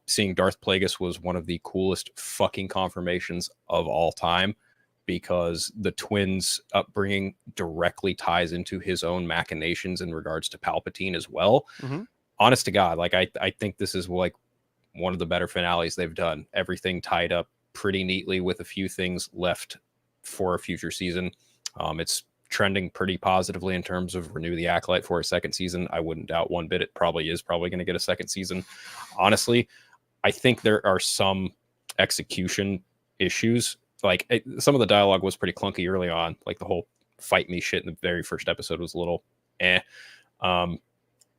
[SPEAKER 2] Seeing Darth Plagueis was one of the coolest fucking confirmations of all time, because the twins' upbringing directly ties into his own machinations in regards to Palpatine as well.
[SPEAKER 1] Mm-hmm.
[SPEAKER 2] honest to God, like I think this is like one of the better finales they've done. Everything tied up pretty neatly with a few things left for a future season. It's trending pretty positively in terms of renew the Acolyte for a second season. I wouldn't doubt one bit it probably going to get a second season. Honestly, I think there are some execution issues. Like some of the dialogue was pretty clunky early on. Like the whole fight me shit in the very first episode was a little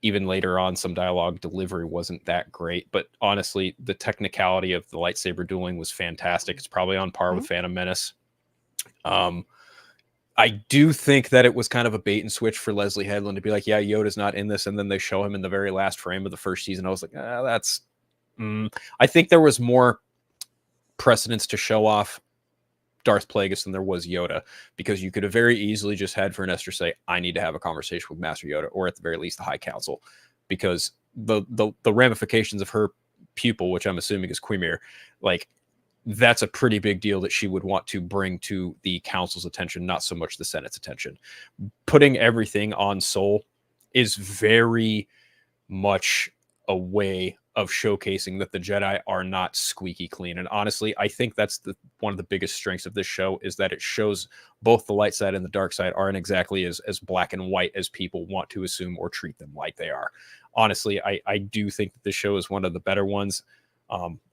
[SPEAKER 2] even later on, some dialogue delivery wasn't that great. But honestly, the technicality of the lightsaber dueling was fantastic. It's probably on par with Phantom Menace. I do think that it was kind of a bait and switch for Leslie Headland to be like, yeah, Yoda's not in this. And then they show him in the very last frame of the first season. I was like, that's... I think there was more precedence to show off Darth Plagueis than there was Yoda, because you could have very easily just had Vernestra say, I need to have a conversation with Master Yoda, or at the very least the High Council, because the ramifications of her pupil, which I'm assuming is Quimir, like that's a pretty big deal that she would want to bring to the council's attention, not so much the Senate's attention. Putting everything on Sol is very much a way of showcasing that the Jedi are not squeaky clean. And honestly, I think that's one of the biggest strengths of this show, is that it shows both the light side and the dark side aren't exactly as black and white as people want to assume or treat them like they are. Honestly, I do think that this show is one of the better ones.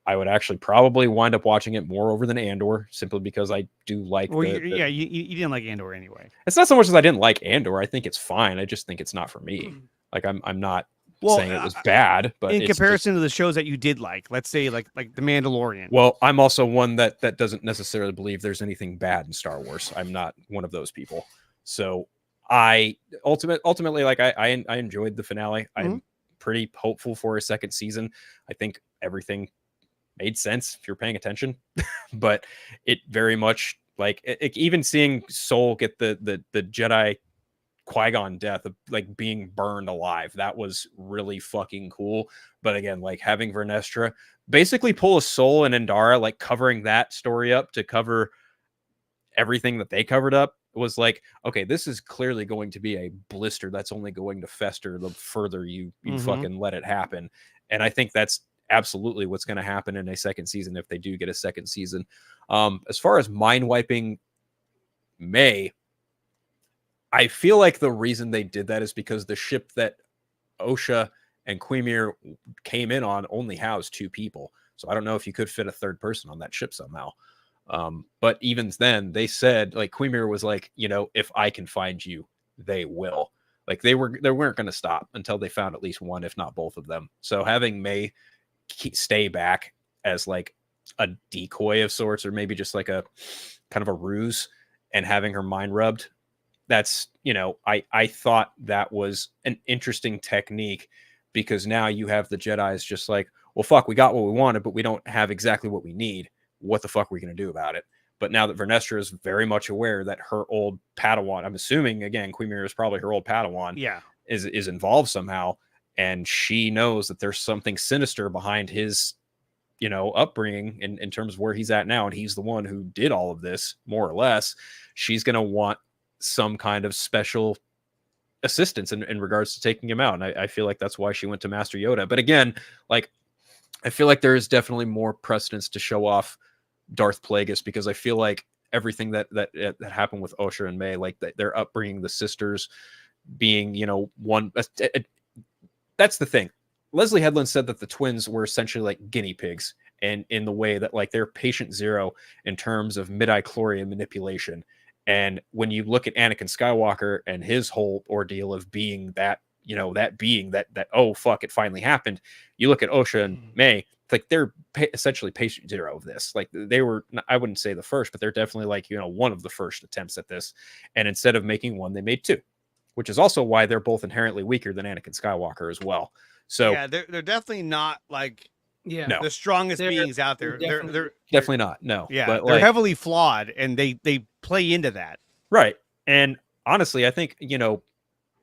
[SPEAKER 2] I would actually probably wind up watching it more over than Andor, simply because I do like.
[SPEAKER 1] Well, you didn't like Andor anyway.
[SPEAKER 2] It's not so much as I didn't like Andor. I think it's fine. I just think it's not for me. Like I'm not saying it was bad, but
[SPEAKER 1] in comparison to the shows that you did like, let's say like The Mandalorian.
[SPEAKER 2] Well, I'm also one that doesn't necessarily believe there's anything bad in Star Wars. I'm not one of those people. So I ultimately like I enjoyed the finale. I'm pretty hopeful for a second season. I think everything made sense if you're paying attention, but it very much like even seeing Sol get the Jedi Qui-Gon death of like being burned alive, that was really fucking cool. But again, like having Vernestra basically pull a Sol and Endara, like covering that story up to cover everything that they covered up, was like, okay, this is clearly going to be a blister that's only going to fester the further you fucking let it happen. And I think that's absolutely what's going to happen in a second season if they do get a second season. As far as mind wiping May, I feel like the reason they did that is because the ship that Osha and Quimir came in on only housed 2 people. So I don't know if you could fit a third person on that ship somehow. But even then, they said, like, Quimir was like, you know, if I can find you, they will. Like they weren't going to stop until they found at least one, if not both of them. So having May stay back as like a decoy of sorts, or maybe just like a kind of a ruse, and having her mind rubbed, that's, you know, I thought that was an interesting technique, because now you have the Jedi's just like, well, fuck, we got what we wanted, but we don't have exactly what we need. What the fuck are we going to do about it? But now that Vernestra is very much aware that her old Padawan, I'm assuming, again, Quimir is probably her old Padawan, is involved somehow, and she knows that there's something sinister behind his, you know, upbringing in terms of where he's at now, and he's the one who did all of this, more or less. She's going to want some kind of special assistance in regards to taking him out. And I feel like that's why she went to Master Yoda. But again, like, I feel like there is definitely more precedence to show off Darth Plagueis, because I feel like everything that happened with Osha and May, like their upbringing, the sisters being, you know, one, that's the thing. Leslie Headland said that the twins were essentially like guinea pigs, and in the way that like they're patient zero in terms of midi-chlorian manipulation. And when you look at Anakin Skywalker and his whole ordeal of being that, you know, that being that, oh, fuck, it finally happened. You look at Osha and May, like they're essentially patient zero of this. Like they were, I wouldn't say the first, but they're definitely like, you know, one of the first attempts at this. And instead of making one, they made 2, which is also why they're both inherently weaker than Anakin Skywalker as well. So
[SPEAKER 1] yeah, they're definitely not like
[SPEAKER 3] the
[SPEAKER 1] strongest beings out there. They're
[SPEAKER 2] definitely not. No.
[SPEAKER 1] Yeah,
[SPEAKER 2] but
[SPEAKER 1] they're
[SPEAKER 2] like,
[SPEAKER 1] heavily flawed, and they play into that.
[SPEAKER 2] Right. And honestly, I think, you know,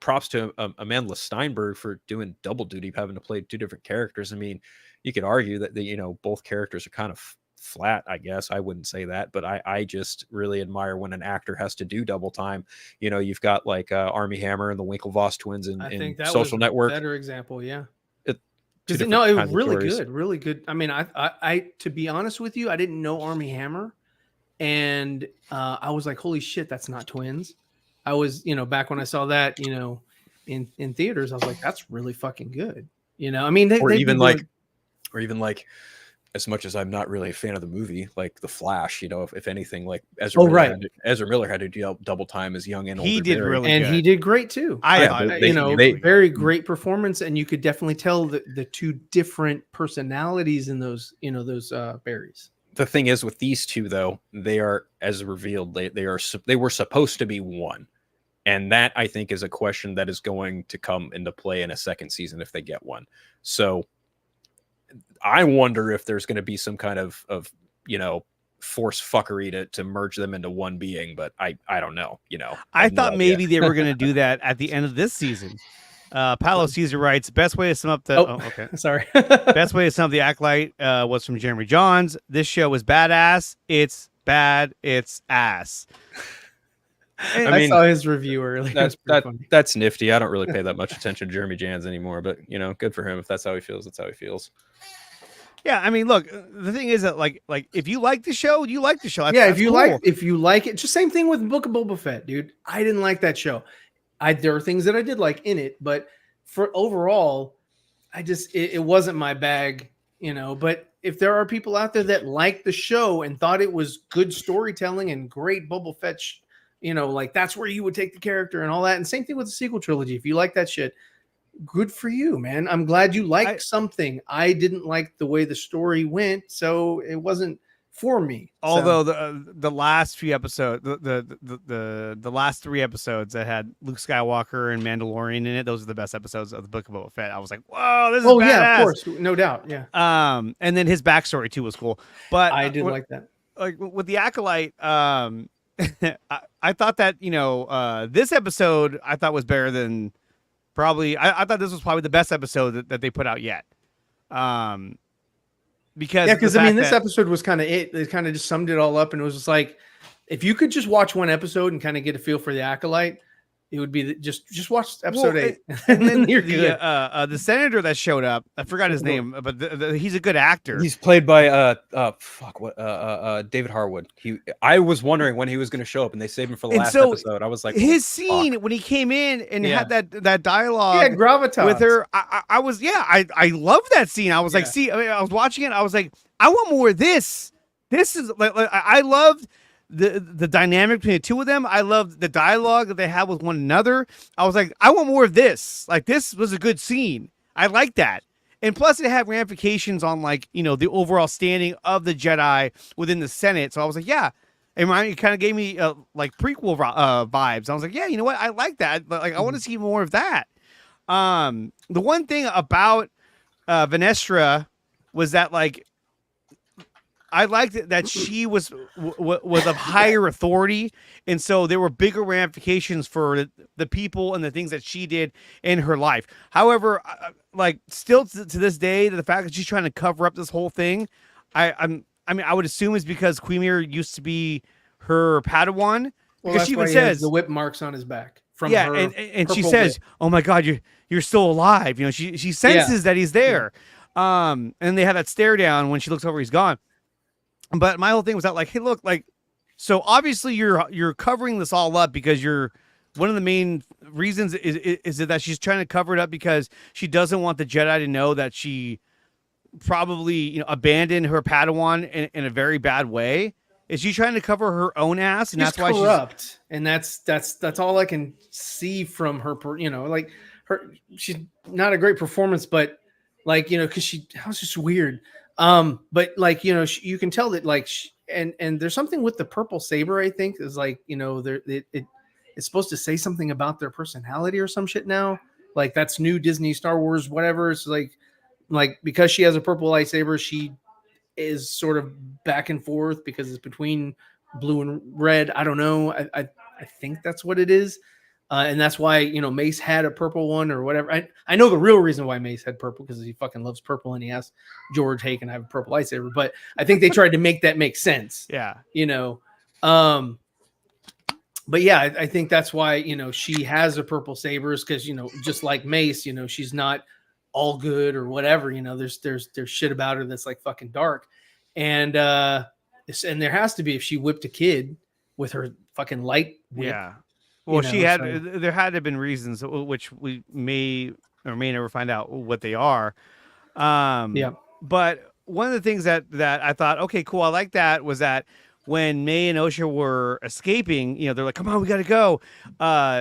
[SPEAKER 2] props to Amandla Steinberg for doing double duty, having to play 2 different characters. I mean, you could argue that you know, both characters are kind of flat, I guess. I wouldn't say that, but I just really admire when an actor has to do double time. You know, you've got like Armie Hammer and the Winklevoss twins in
[SPEAKER 3] I think that
[SPEAKER 2] Social
[SPEAKER 3] was
[SPEAKER 2] Network.
[SPEAKER 3] A better example, yeah. It was really good. I mean, I to be honest with you, I didn't know Army Hammer, and I was like, holy shit, that's not twins. I was, back when I saw that, in theaters, I was like, that's really fucking good. I mean,
[SPEAKER 2] or even like, as much as I'm not really a fan of the movie, like The Flash, if anything, like Ezra Miller had to do double time as young and older.
[SPEAKER 1] He did
[SPEAKER 2] Barry.
[SPEAKER 1] really
[SPEAKER 3] and
[SPEAKER 1] good.
[SPEAKER 3] He did great too. Very great performance, and you could definitely tell the two different personalities in those berries.
[SPEAKER 2] The thing is with these two, though, they are, as revealed, they were supposed to be one, and that I think is a question that is going to come into play in a second season if they get one. So I wonder if there's going to be some kind of force fuckery to merge them into one being, but I don't know.
[SPEAKER 1] I thought maybe they were going to do that at the end of this season. Paulo Caesar writes, best way to sum up the
[SPEAKER 3] sorry.
[SPEAKER 1] Best way to sum up the Acolyte was from Jeremy Johns. This show is badass. It's bad. It's ass.
[SPEAKER 3] And I saw his review earlier.
[SPEAKER 2] That's nifty. I don't really pay that much attention to Jeremy Jans anymore, but good for him. If that's how he feels, that's how he feels.
[SPEAKER 1] Yeah, I mean, look, the thing is that like if you like the show, you like the show.
[SPEAKER 3] If you like it, just same thing with Book of Boba Fett, dude. I didn't like that show. There are things that I did like in it, but for overall, it wasn't my bag, But if there are people out there that like the show and thought it was good storytelling and great Boba Fett, like that's where you would take the character and all that. And same thing with the sequel trilogy. If you like that shit, good for you, man. I'm glad you liked something. I didn't like the way the story went, so it wasn't for me.
[SPEAKER 1] Although the last few episodes, the last 3 episodes that had Luke Skywalker and Mandalorian in it, those are the best episodes of the Book of Boba Fett. I was like, whoa, this is badass.
[SPEAKER 3] Yeah, of course, no doubt, yeah.
[SPEAKER 1] And then his backstory too was cool. But
[SPEAKER 3] I did like that.
[SPEAKER 1] Like with the Acolyte, I thought that this episode I thought was better than probably. I thought this was probably the best episode that they put out yet. Because
[SPEAKER 3] I mean, this episode was kind of it kind of just summed it all up, and it was just like, if you could just watch one episode and kind of get a feel for the Acolyte, it would be just watch episode 8, and then you're good.
[SPEAKER 1] The senator that showed up, I forgot his name, but he's a good actor.
[SPEAKER 2] He's played by David Harwood. I was wondering when he was going to show up, and they saved him for the last episode. I was like,
[SPEAKER 1] his scene when he came in and had that dialogue,
[SPEAKER 3] gravitas
[SPEAKER 1] with her. I love that scene. I was like, I was watching it. I was like, I want more of this. This is like I loved the dynamic between the two of them. I loved the dialogue that they had with one another. I was like, I want more of this. Like, this was a good scene. I like that. And plus it had ramifications on the overall standing of the Jedi within the Senate. So I was like, yeah. It kind of gave me prequel vibes. I was like, yeah, you know what? I like that. Like, I want to see more of that. The one thing about Venestra was that I liked that she was of higher authority, and so there were bigger ramifications for the people and the things that she did in her life. However, still to this day, the fact that she's trying to cover up this whole thing, I would assume is because Quimir used to be her Padawan.
[SPEAKER 3] Well,
[SPEAKER 1] because she even says
[SPEAKER 3] the whip marks on his back from
[SPEAKER 1] her and she says, whip. "Oh my God, you're still alive." She senses that he's there. And they have that stare down when she looks over, he's gone. But my whole thing was that hey, look, so obviously you're covering this all up because one of the main reasons is that she's trying to cover it up because she doesn't want the Jedi to know that she probably abandoned her Padawan in a very bad way. Is she trying to cover her own ass, and that's why she's corrupt?
[SPEAKER 3] And that's all I can see from her. She's not a great performance, but because she was just weird. But you can tell that and there's something with the purple saber, I think, is it's supposed to say something about their personality or some shit now. That's new Disney, Star Wars, whatever. It's because she has a purple lightsaber, she is sort of back and forth because it's between blue and red. I don't know. I think that's what it is. And that's why, Mace had a purple one or whatever. I know the real reason why Mace had purple, because he fucking loves purple and he asked George, hey, can I have a purple lightsaber? But I think they tried to make that make sense.
[SPEAKER 1] Yeah.
[SPEAKER 3] But yeah, I think that's why, she has a purple sabers because, just like Mace, she's not all good or whatever. You know, there's shit about her that's like fucking dark, and there has to be if she whipped a kid with her fucking light whip.
[SPEAKER 1] Yeah. Well,
[SPEAKER 3] You
[SPEAKER 1] she
[SPEAKER 3] know,
[SPEAKER 1] had.
[SPEAKER 3] so-
[SPEAKER 1] There had to have been reasons, which we may or may never find out what they are.
[SPEAKER 3] Yeah.
[SPEAKER 1] But one of the things that I thought, okay, cool, I like that, was that when May and Osha were escaping, you know, they're like, "Come on, we got to go."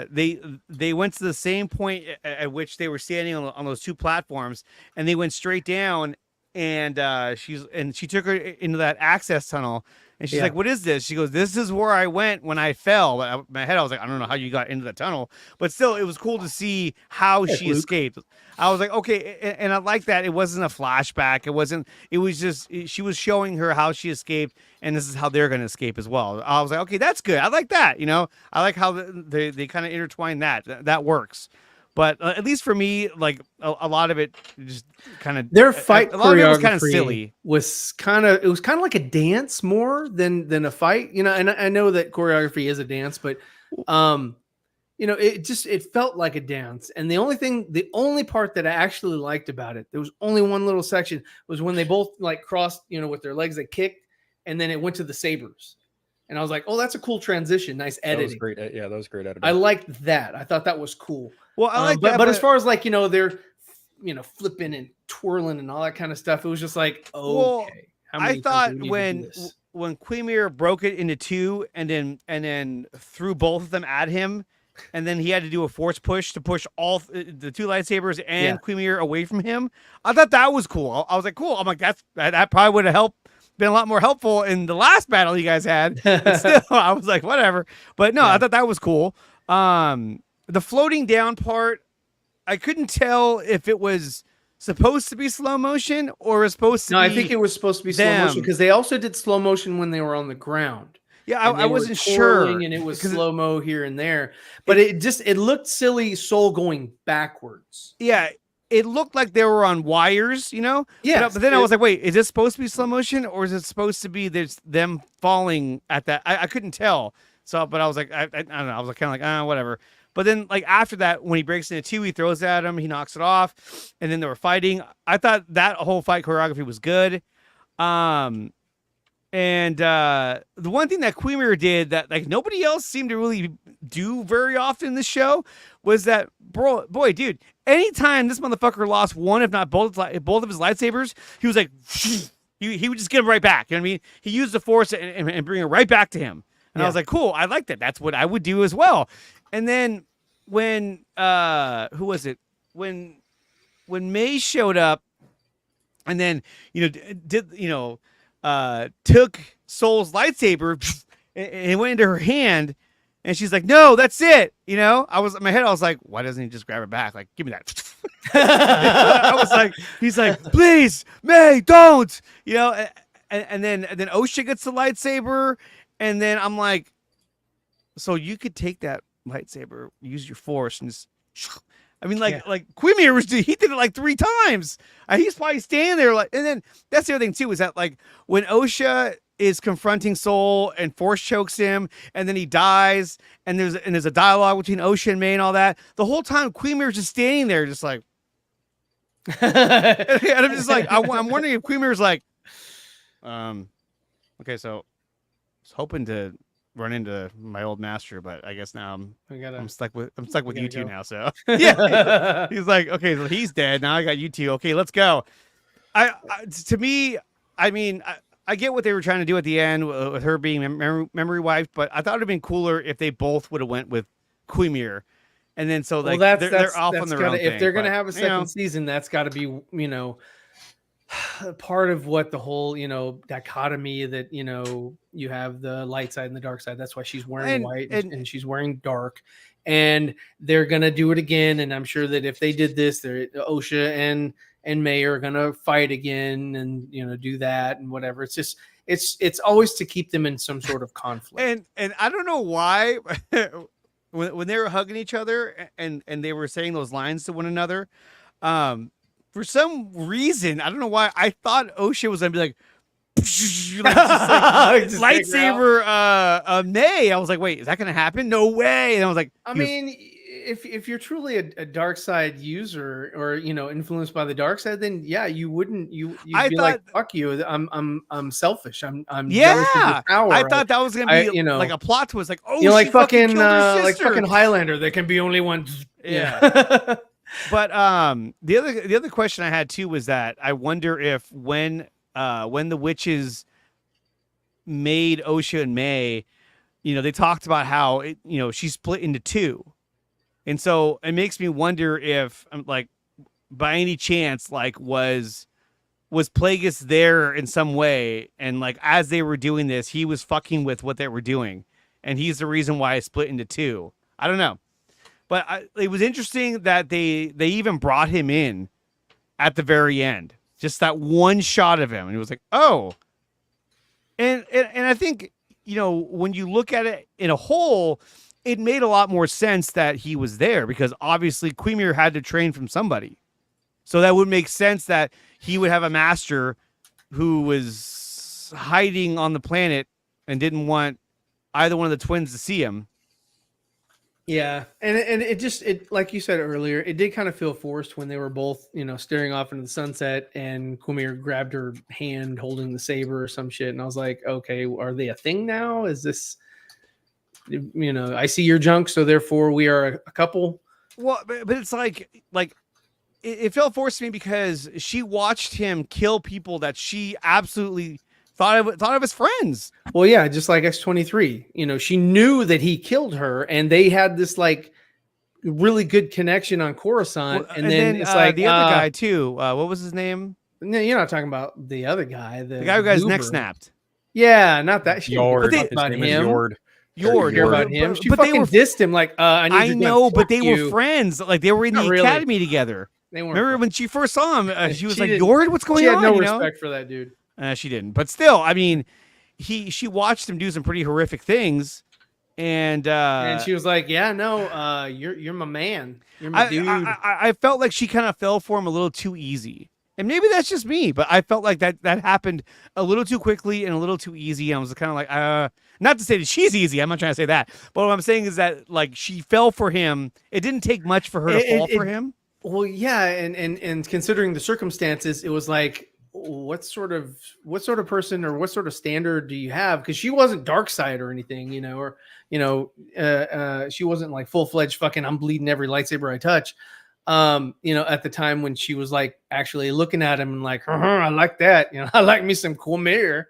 [SPEAKER 1] They went to the same point at which they were standing on those two platforms, and they went straight down. And she took her into that access tunnel, and she's
[SPEAKER 3] Yeah.
[SPEAKER 1] like, "What is this?" She goes, "This is where I went when I fell." But my head, I was like, "I don't know how you got into the tunnel," but still, it was cool to see how she
[SPEAKER 3] Luke.
[SPEAKER 1] escaped. I was like, okay, and I like that. It wasn't a flashback. It wasn't. It was just she was showing her how she escaped, and this is how they're going to escape as well. I was like, okay, that's good. I like that. You know, I like how they kind of intertwine that. That works. But at least for me, like a lot of it just kind of
[SPEAKER 3] Their fight
[SPEAKER 1] a lot of it was kind of
[SPEAKER 3] choreography
[SPEAKER 1] silly.
[SPEAKER 3] Was kind of like a dance more than a fight, you know. And I know that choreography is a dance, but you know, it felt like a dance. And the only part that I actually liked about it, there was only one little section, was when they both like crossed, you know, with their legs, they kicked, and then it went to the sabers. And I was like, oh, that's a cool transition. Nice editing.
[SPEAKER 2] That was great. Yeah, that was great editing.
[SPEAKER 3] I liked that. I thought that was cool.
[SPEAKER 1] Well, I like
[SPEAKER 3] but,
[SPEAKER 1] that,
[SPEAKER 3] but as far as like, you know, they're, you know, flipping and twirling and all that kind of stuff, it was just like, okay.
[SPEAKER 1] Well,
[SPEAKER 3] how many
[SPEAKER 1] I
[SPEAKER 3] times
[SPEAKER 1] thought
[SPEAKER 3] do we need to do
[SPEAKER 1] when
[SPEAKER 3] this?
[SPEAKER 1] Quimir broke it into two and then threw both of them at him, and then he had to do a force push to push all the two lightsabers and Quimir away from him. I thought that was cool. I was like, cool. I'm like, that probably would have been a lot more helpful in the last battle you guys had. But still, I was like, whatever. But no, I thought that was cool. The floating down part, I couldn't tell if it was supposed to be slow motion or was supposed to be.
[SPEAKER 3] No, I think it was supposed to be slow motion, because they also did slow motion when they were on the ground.
[SPEAKER 1] Yeah,
[SPEAKER 3] And
[SPEAKER 1] I
[SPEAKER 3] they were
[SPEAKER 1] wasn't sure.
[SPEAKER 3] twirling, and it was slow mo here and there, but it looked silly. Soul going backwards.
[SPEAKER 1] Yeah, it looked like they were on wires, you know.
[SPEAKER 3] Yes,
[SPEAKER 1] but then I was like, wait, is this supposed to be slow motion, or is it supposed to be there's them falling at that? I couldn't tell. So, but I was like, I don't know. I was like, kind of like, whatever. But then, like after that, when he breaks into two, he throws at him, he knocks it off, and then they were fighting. I thought that whole fight choreography was good. And the one thing that Quimir did that like nobody else seemed to really do very often in the show was that, boy, dude, anytime this motherfucker lost one, if not both of his lightsabers, he was like, he would just get him right back. You know what I mean? He used the force and bring it right back to him. And I was like, cool, I like that. That's what I would do as well. And then when who was it? When May showed up, and then took Soul's lightsaber and it went into her hand, and she's like, "No, that's it." You know, I was in my head. I was like, "Why doesn't he just grab it back? Like, give me that." I was like, "He's like, please, May, don't." You know, and then Osha gets the lightsaber, and then I'm like, "So you could take that lightsaber, use your force, and just." I mean, like Quimir he did it like 3 times. He's probably standing there like, and then that's the other thing too, is that like when Osha is confronting Soul and force chokes him, and then he dies, and there's a dialogue between Osha and May and all that. The whole time Quimir's just standing there, just like, and I'm just like, I'm wondering if Quimir's like, okay, so I was hoping to run into my old master, but I guess now I'm stuck with you two now. So yeah, he's like, okay, so he's dead now. I got you two. Okay, let's go. To me, I mean, I get what they were trying to do at the end with her being memory wiped, but I thought it'd been cooler if they both would have went with Quimir, and then so like they're off on their own.
[SPEAKER 3] If they're gonna have a second season, that's got to be part of what the whole dichotomy that you have the light side and the dark side. That's why she's wearing white and she's wearing dark, and they're gonna do it again. And I'm sure that if they did this, Osha and May are gonna fight again and do that and whatever. It's just it's always to keep them in some sort of conflict.
[SPEAKER 1] And I don't know why when they were hugging each other and they were saying those lines to one another, for some reason, I don't know why, I thought Osha was gonna be like, lightsaber May. I was like, wait, is that gonna happen? No way. And I was like,
[SPEAKER 3] if you're truly a dark side user or influenced by the dark side, then yeah, you wouldn't you'd
[SPEAKER 1] I
[SPEAKER 3] be
[SPEAKER 1] thought-
[SPEAKER 3] like, fuck you, I'm selfish, I'm jealous of your
[SPEAKER 1] Yeah,
[SPEAKER 3] power.
[SPEAKER 1] I thought that was gonna be
[SPEAKER 3] I-
[SPEAKER 1] like a plot twist, like
[SPEAKER 3] you know, like
[SPEAKER 1] she fucking
[SPEAKER 3] fucking
[SPEAKER 1] killed her
[SPEAKER 3] like
[SPEAKER 1] sister.
[SPEAKER 3] fucking Highlander, there can be only one.
[SPEAKER 1] Yeah. But the other question I had too was that I wonder if when the witches made Osha and May, they talked about how she split into two, and so it makes me wonder if like by any chance like was Plagueis there in some way, and like as they were doing this, he was fucking with what they were doing, and he's the reason why it split into two. I don't know. But it was interesting that they even brought him in at the very end. Just that one shot of him. And it was like, oh. And I think, when you look at it in a whole, it made a lot more sense that he was there because obviously Quimir had to train from somebody. So that would make sense that he would have a master who was hiding on the planet and didn't want either one of the twins to see him.
[SPEAKER 3] Yeah, and it like you said earlier, it did kind of feel forced when they were both, staring off into the sunset, and Quimir grabbed her hand holding the saber or some shit, and I was like, okay, are they a thing now? Is this, I see your junk, so therefore we are a couple?
[SPEAKER 1] Well, but it's like it felt forced to me because she watched him kill people that she absolutely thought of as friends.
[SPEAKER 3] Well, yeah, just like X-23, she knew that he killed her, and they had this like really good connection on Coruscant.
[SPEAKER 1] Well,
[SPEAKER 3] and then it's like
[SPEAKER 1] the other guy too. What was his name?
[SPEAKER 3] No, you're not talking about the other guy. The
[SPEAKER 1] guy who got his neck
[SPEAKER 3] goober.
[SPEAKER 1] snapped.
[SPEAKER 3] Yeah, not that. She
[SPEAKER 2] Yord.
[SPEAKER 3] didn't
[SPEAKER 2] His
[SPEAKER 3] about
[SPEAKER 2] name is
[SPEAKER 3] him.
[SPEAKER 2] Yord.
[SPEAKER 1] Yord.
[SPEAKER 3] Care about him. She
[SPEAKER 1] But they
[SPEAKER 3] fucking
[SPEAKER 1] were.
[SPEAKER 3] dissed him like,
[SPEAKER 1] I know, but they
[SPEAKER 3] you.
[SPEAKER 1] were friends. Like they were in
[SPEAKER 3] Not
[SPEAKER 1] the
[SPEAKER 3] really.
[SPEAKER 1] academy together.
[SPEAKER 3] They weren't.
[SPEAKER 1] Remember
[SPEAKER 3] friends.
[SPEAKER 1] when she first saw him? She was
[SPEAKER 3] She
[SPEAKER 1] like,
[SPEAKER 3] didn't-
[SPEAKER 1] "Yord, what's going
[SPEAKER 3] She had
[SPEAKER 1] on?"
[SPEAKER 3] no
[SPEAKER 1] you know?
[SPEAKER 3] respect for that dude.
[SPEAKER 1] She didn't. But still, I mean, she watched him do some pretty horrific things, and
[SPEAKER 3] she was like, "Yeah, no, you're my man. You're my dude."
[SPEAKER 1] I felt like she kind of fell for him a little too easy. And maybe that's just me, but I felt like that happened a little too quickly and a little too easy. And I was kind of like, not to say that she's easy. I'm not trying to say that. But what I'm saying is that like she fell for him. It didn't take much for her to fall for him.
[SPEAKER 3] Well, yeah, and considering the circumstances, it was like, what sort of person or what sort of standard do you have? Because she wasn't dark side or anything, she wasn't like full-fledged fucking I'm bleeding every lightsaber I touch. At the time when she was like actually looking at him and like, I like that, I like me some Quimir.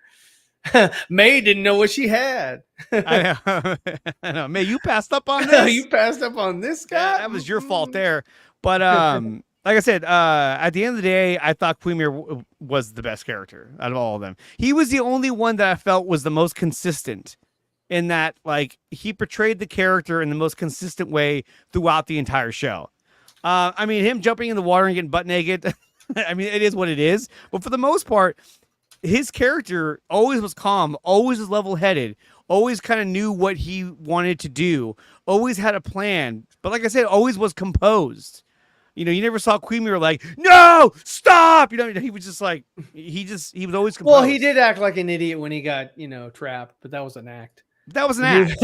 [SPEAKER 3] May didn't know what she had.
[SPEAKER 1] I know. May, you passed up on this.
[SPEAKER 3] You passed up on this guy.
[SPEAKER 1] That was your fault there. But like I said, at the end of the day, I thought Quimir was the best character out of all of them. He was the only one that I felt was the most consistent in that, like, he portrayed the character in the most consistent way throughout the entire show. I mean, him jumping in the water and getting butt naked, I mean, it is what it is. But for the most part, his character always was calm, always was level-headed, always kind of knew what he wanted to do, always had a plan. But like I said, always was composed. You never saw Quimir like, no, stop. He was just like, he was always composed.
[SPEAKER 3] Well, he did act like an idiot when he got, trapped, but that was an act.
[SPEAKER 1] That was an act.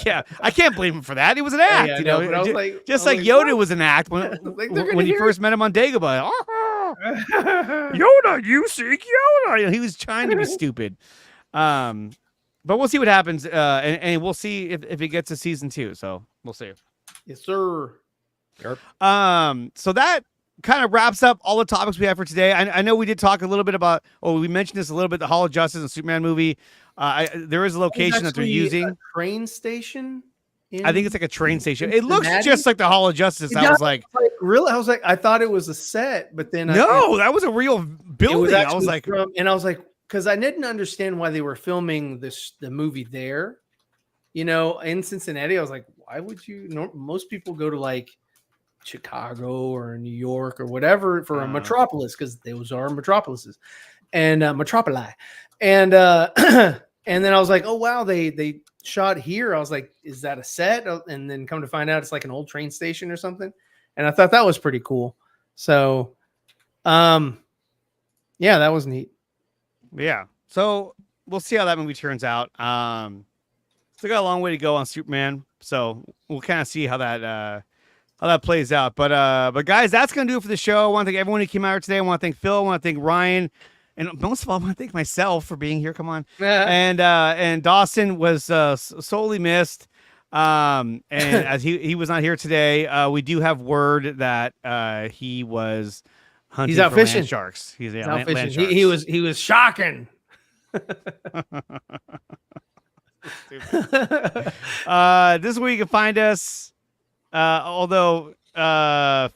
[SPEAKER 1] Yeah, I can't blame him for that. It was an act.
[SPEAKER 3] Yeah, but I was like,
[SPEAKER 1] just like Yoda was an act when
[SPEAKER 3] when
[SPEAKER 1] you first met him on Dagobah. Yoda, you seek Yoda. He was trying to be stupid. But we'll see what happens, and we'll see if it gets to season 2. So we'll see.
[SPEAKER 3] Yes, sir.
[SPEAKER 2] Yep.
[SPEAKER 1] So that kind of wraps up all the topics we have for today. I know we did talk a little bit about, we mentioned this a little bit, the Hall of Justice and Superman movie. There is a location that they're using.
[SPEAKER 3] A train station.
[SPEAKER 1] I think it's like a train station. It looks just like the Hall of Justice. I was like,
[SPEAKER 3] really? I was like, I thought it was a set, but then
[SPEAKER 1] that was a real building. I was like,
[SPEAKER 3] because I didn't understand why they were filming the movie there. In Cincinnati, I was like, why would you? Most people go to like Chicago or New York or whatever for a metropolis, because those are metropolises and metropoli. And and then I was like, oh wow, they shot here. I was like, is that a set? And then come to find out it's like an old train station or something. And I thought that was pretty cool. So yeah, that was neat.
[SPEAKER 1] Yeah. So we'll see how that movie turns out. Still got a long way to go on Superman. So we'll kind of see how that plays out. But guys, that's gonna do it for the show. I want to thank everyone who came out here today. I want to thank Phil. I want to thank Ryan. And most of all, I want to thank myself for being here. Come on. And Dawson was sorely missed. And as he was not here today, we do have word that he was hunting
[SPEAKER 3] He's out
[SPEAKER 1] for
[SPEAKER 3] fishing.
[SPEAKER 1] land sharks. He's
[SPEAKER 3] out
[SPEAKER 1] land
[SPEAKER 3] fishing.
[SPEAKER 1] sharks.
[SPEAKER 3] He was shocking.
[SPEAKER 1] This week you can find us. Although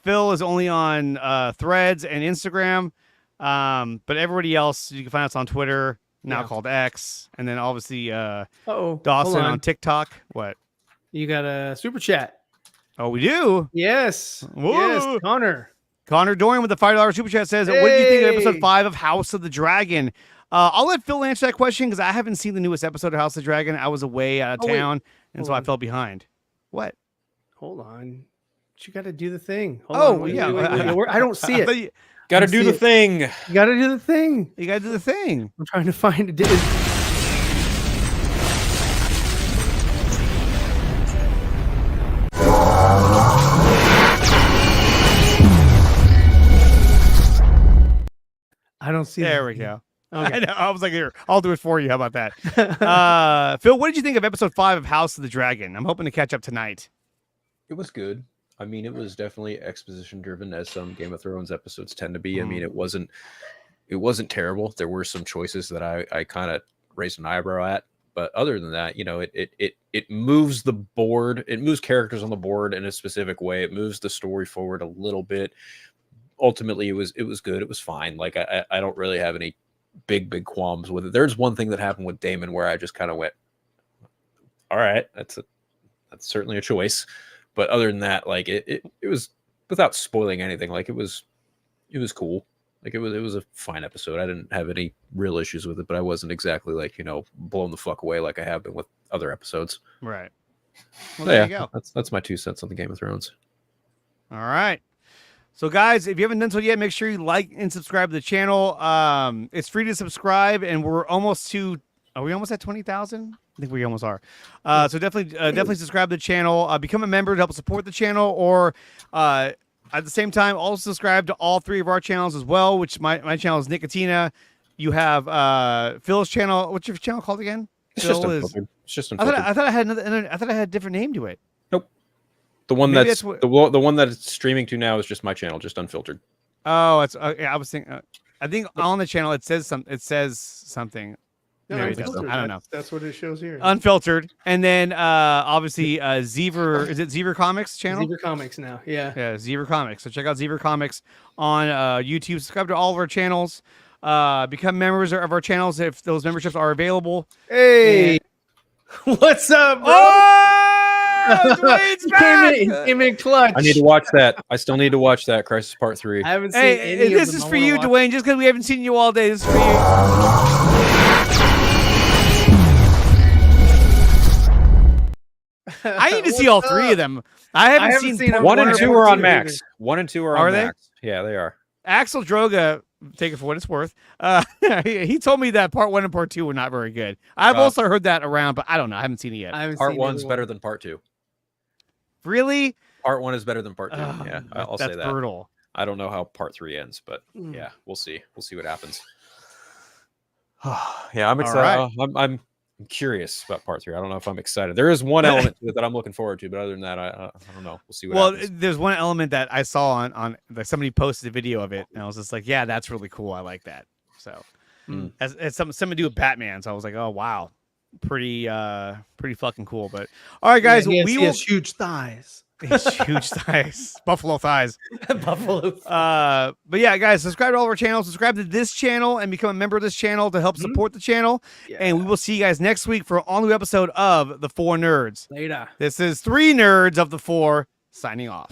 [SPEAKER 1] Phil is only on Threads and Instagram. But everybody else, you can find us on Twitter, now called X, and then obviously Dawson on TikTok. What?
[SPEAKER 3] You got a super chat.
[SPEAKER 1] Oh, we do?
[SPEAKER 3] Yes.
[SPEAKER 1] Whoa.
[SPEAKER 3] Yes,
[SPEAKER 1] Connor Dorian with the $5 super chat says, what do you think of episode 5 of House of the Dragon? I'll let Phil answer that question because I haven't seen the newest episode of House of the Dragon. I was away out of town, and so I fell behind. What?
[SPEAKER 3] Hold on. You got to do the thing.
[SPEAKER 1] Hold
[SPEAKER 3] on.
[SPEAKER 1] yeah.
[SPEAKER 3] I don't see it.
[SPEAKER 2] Got to do the thing.
[SPEAKER 3] You got to do the thing.
[SPEAKER 1] You got to do the thing.
[SPEAKER 3] I'm trying to find it. I don't see it.
[SPEAKER 1] There we go.
[SPEAKER 3] Okay.
[SPEAKER 1] I know. I was like, here, I'll do it for you. How about that? Phil, what did you think of episode 5 of House of the Dragon? I'm hoping to catch up tonight.
[SPEAKER 2] It was good. I mean, it was definitely exposition driven, as some Game of Thrones episodes tend to be. I mean, it wasn't terrible. There were some choices that I kind of raised an eyebrow at, but other than that, it moves the board. It moves characters on the board in a specific way. It moves the story forward a little bit. Ultimately, it was good. It was fine. Like I don't really have any big qualms with it. There's one thing that happened with Daemon where I just kind of went, all right, that's certainly a choice. But other than that, like it was, without spoiling anything, like it was cool. Like it was a fine episode. I didn't have any real issues with it, but I wasn't exactly like, blown the fuck away like I have been with other episodes.
[SPEAKER 1] Right. Well,
[SPEAKER 2] So,
[SPEAKER 1] there you go.
[SPEAKER 2] That's my 2 cents on the Game of Thrones.
[SPEAKER 1] All right. So guys, if you haven't done so yet, make sure you like and subscribe to the channel. It's free to subscribe, and we're almost to. Are we almost at 20,000? I think we almost are. So definitely subscribe to the channel. Become a member to help support the channel, or at the same time, also subscribe to all 3 of our channels as well. Which my channel is Nicotina. You have Phil's channel. What's your channel called again?
[SPEAKER 2] It's just
[SPEAKER 1] I thought I had I thought I had a different name to it.
[SPEAKER 2] Nope. The one
[SPEAKER 1] Maybe
[SPEAKER 2] that's the one that it's streaming to now is just my channel, just unfiltered.
[SPEAKER 1] Oh, it's I was thinking. I think on the channel it says something.
[SPEAKER 3] No,
[SPEAKER 1] Maybe it doesn't. I don't know.
[SPEAKER 3] That's what it shows here.
[SPEAKER 1] Unfiltered, and then obviously Zever. Is it Zever Comics channel?
[SPEAKER 3] Zever Comics now. Yeah.
[SPEAKER 1] Yeah, Zever Comics. So check out Zever Comics on YouTube. Subscribe to all of our channels. Become members of our channels if those memberships are available.
[SPEAKER 3] Hey, what's up, bro?
[SPEAKER 1] Oh, Dwayne's back!
[SPEAKER 3] Came in clutch.
[SPEAKER 2] I need to watch that. I still need to watch that Crisis Part 3.
[SPEAKER 3] I haven't seen
[SPEAKER 1] Hey,
[SPEAKER 3] any
[SPEAKER 1] this
[SPEAKER 3] of
[SPEAKER 1] is
[SPEAKER 3] them.
[SPEAKER 1] for you, Dwayne. Just because we haven't seen you all day, this is for you. I need to see all 3 of them. I haven't seen
[SPEAKER 3] seen them.
[SPEAKER 2] 1 and 2 are on
[SPEAKER 3] either.
[SPEAKER 2] Max. 1 and 2 are on
[SPEAKER 1] they?
[SPEAKER 2] Max. Yeah, they are.
[SPEAKER 1] Axel Droga, take it for what it's worth. He told me that part 1 and part 2 were not very good. I've also heard that around, but I don't know. I haven't seen it yet.
[SPEAKER 2] Part 1's better than Part 2.
[SPEAKER 1] Really?
[SPEAKER 2] Part 1 is better than Part 2.
[SPEAKER 1] Oh,
[SPEAKER 2] Yeah, I'll say that.
[SPEAKER 1] That's brutal.
[SPEAKER 2] I don't know how Part 3 ends, but yeah, we'll see. We'll see what happens. Yeah, I'm excited.
[SPEAKER 1] Right.
[SPEAKER 2] I'm curious about Part 3. I don't know if I'm excited. There is one element to it that I'm looking forward to, but other than that, I don't know. We'll see what happens.
[SPEAKER 1] There's one element that I saw on like somebody posted a video of it, and I was just like, yeah, that's really cool. I like that. So it's something to do with Batman. So I was like, oh wow, pretty fucking cool. But all right, guys,
[SPEAKER 3] he
[SPEAKER 1] we will
[SPEAKER 3] has huge thighs.
[SPEAKER 1] huge thighs, buffalo thighs.
[SPEAKER 3] Buffalo.
[SPEAKER 1] But yeah, guys, subscribe to all of our channels. Subscribe to this channel and become a member of this channel to help support the channel.
[SPEAKER 3] Yeah.
[SPEAKER 1] And we will see you guys next week for an all new episode of the 4 Nerds.
[SPEAKER 3] Later.
[SPEAKER 1] This is 3 Nerds of the 4 signing off.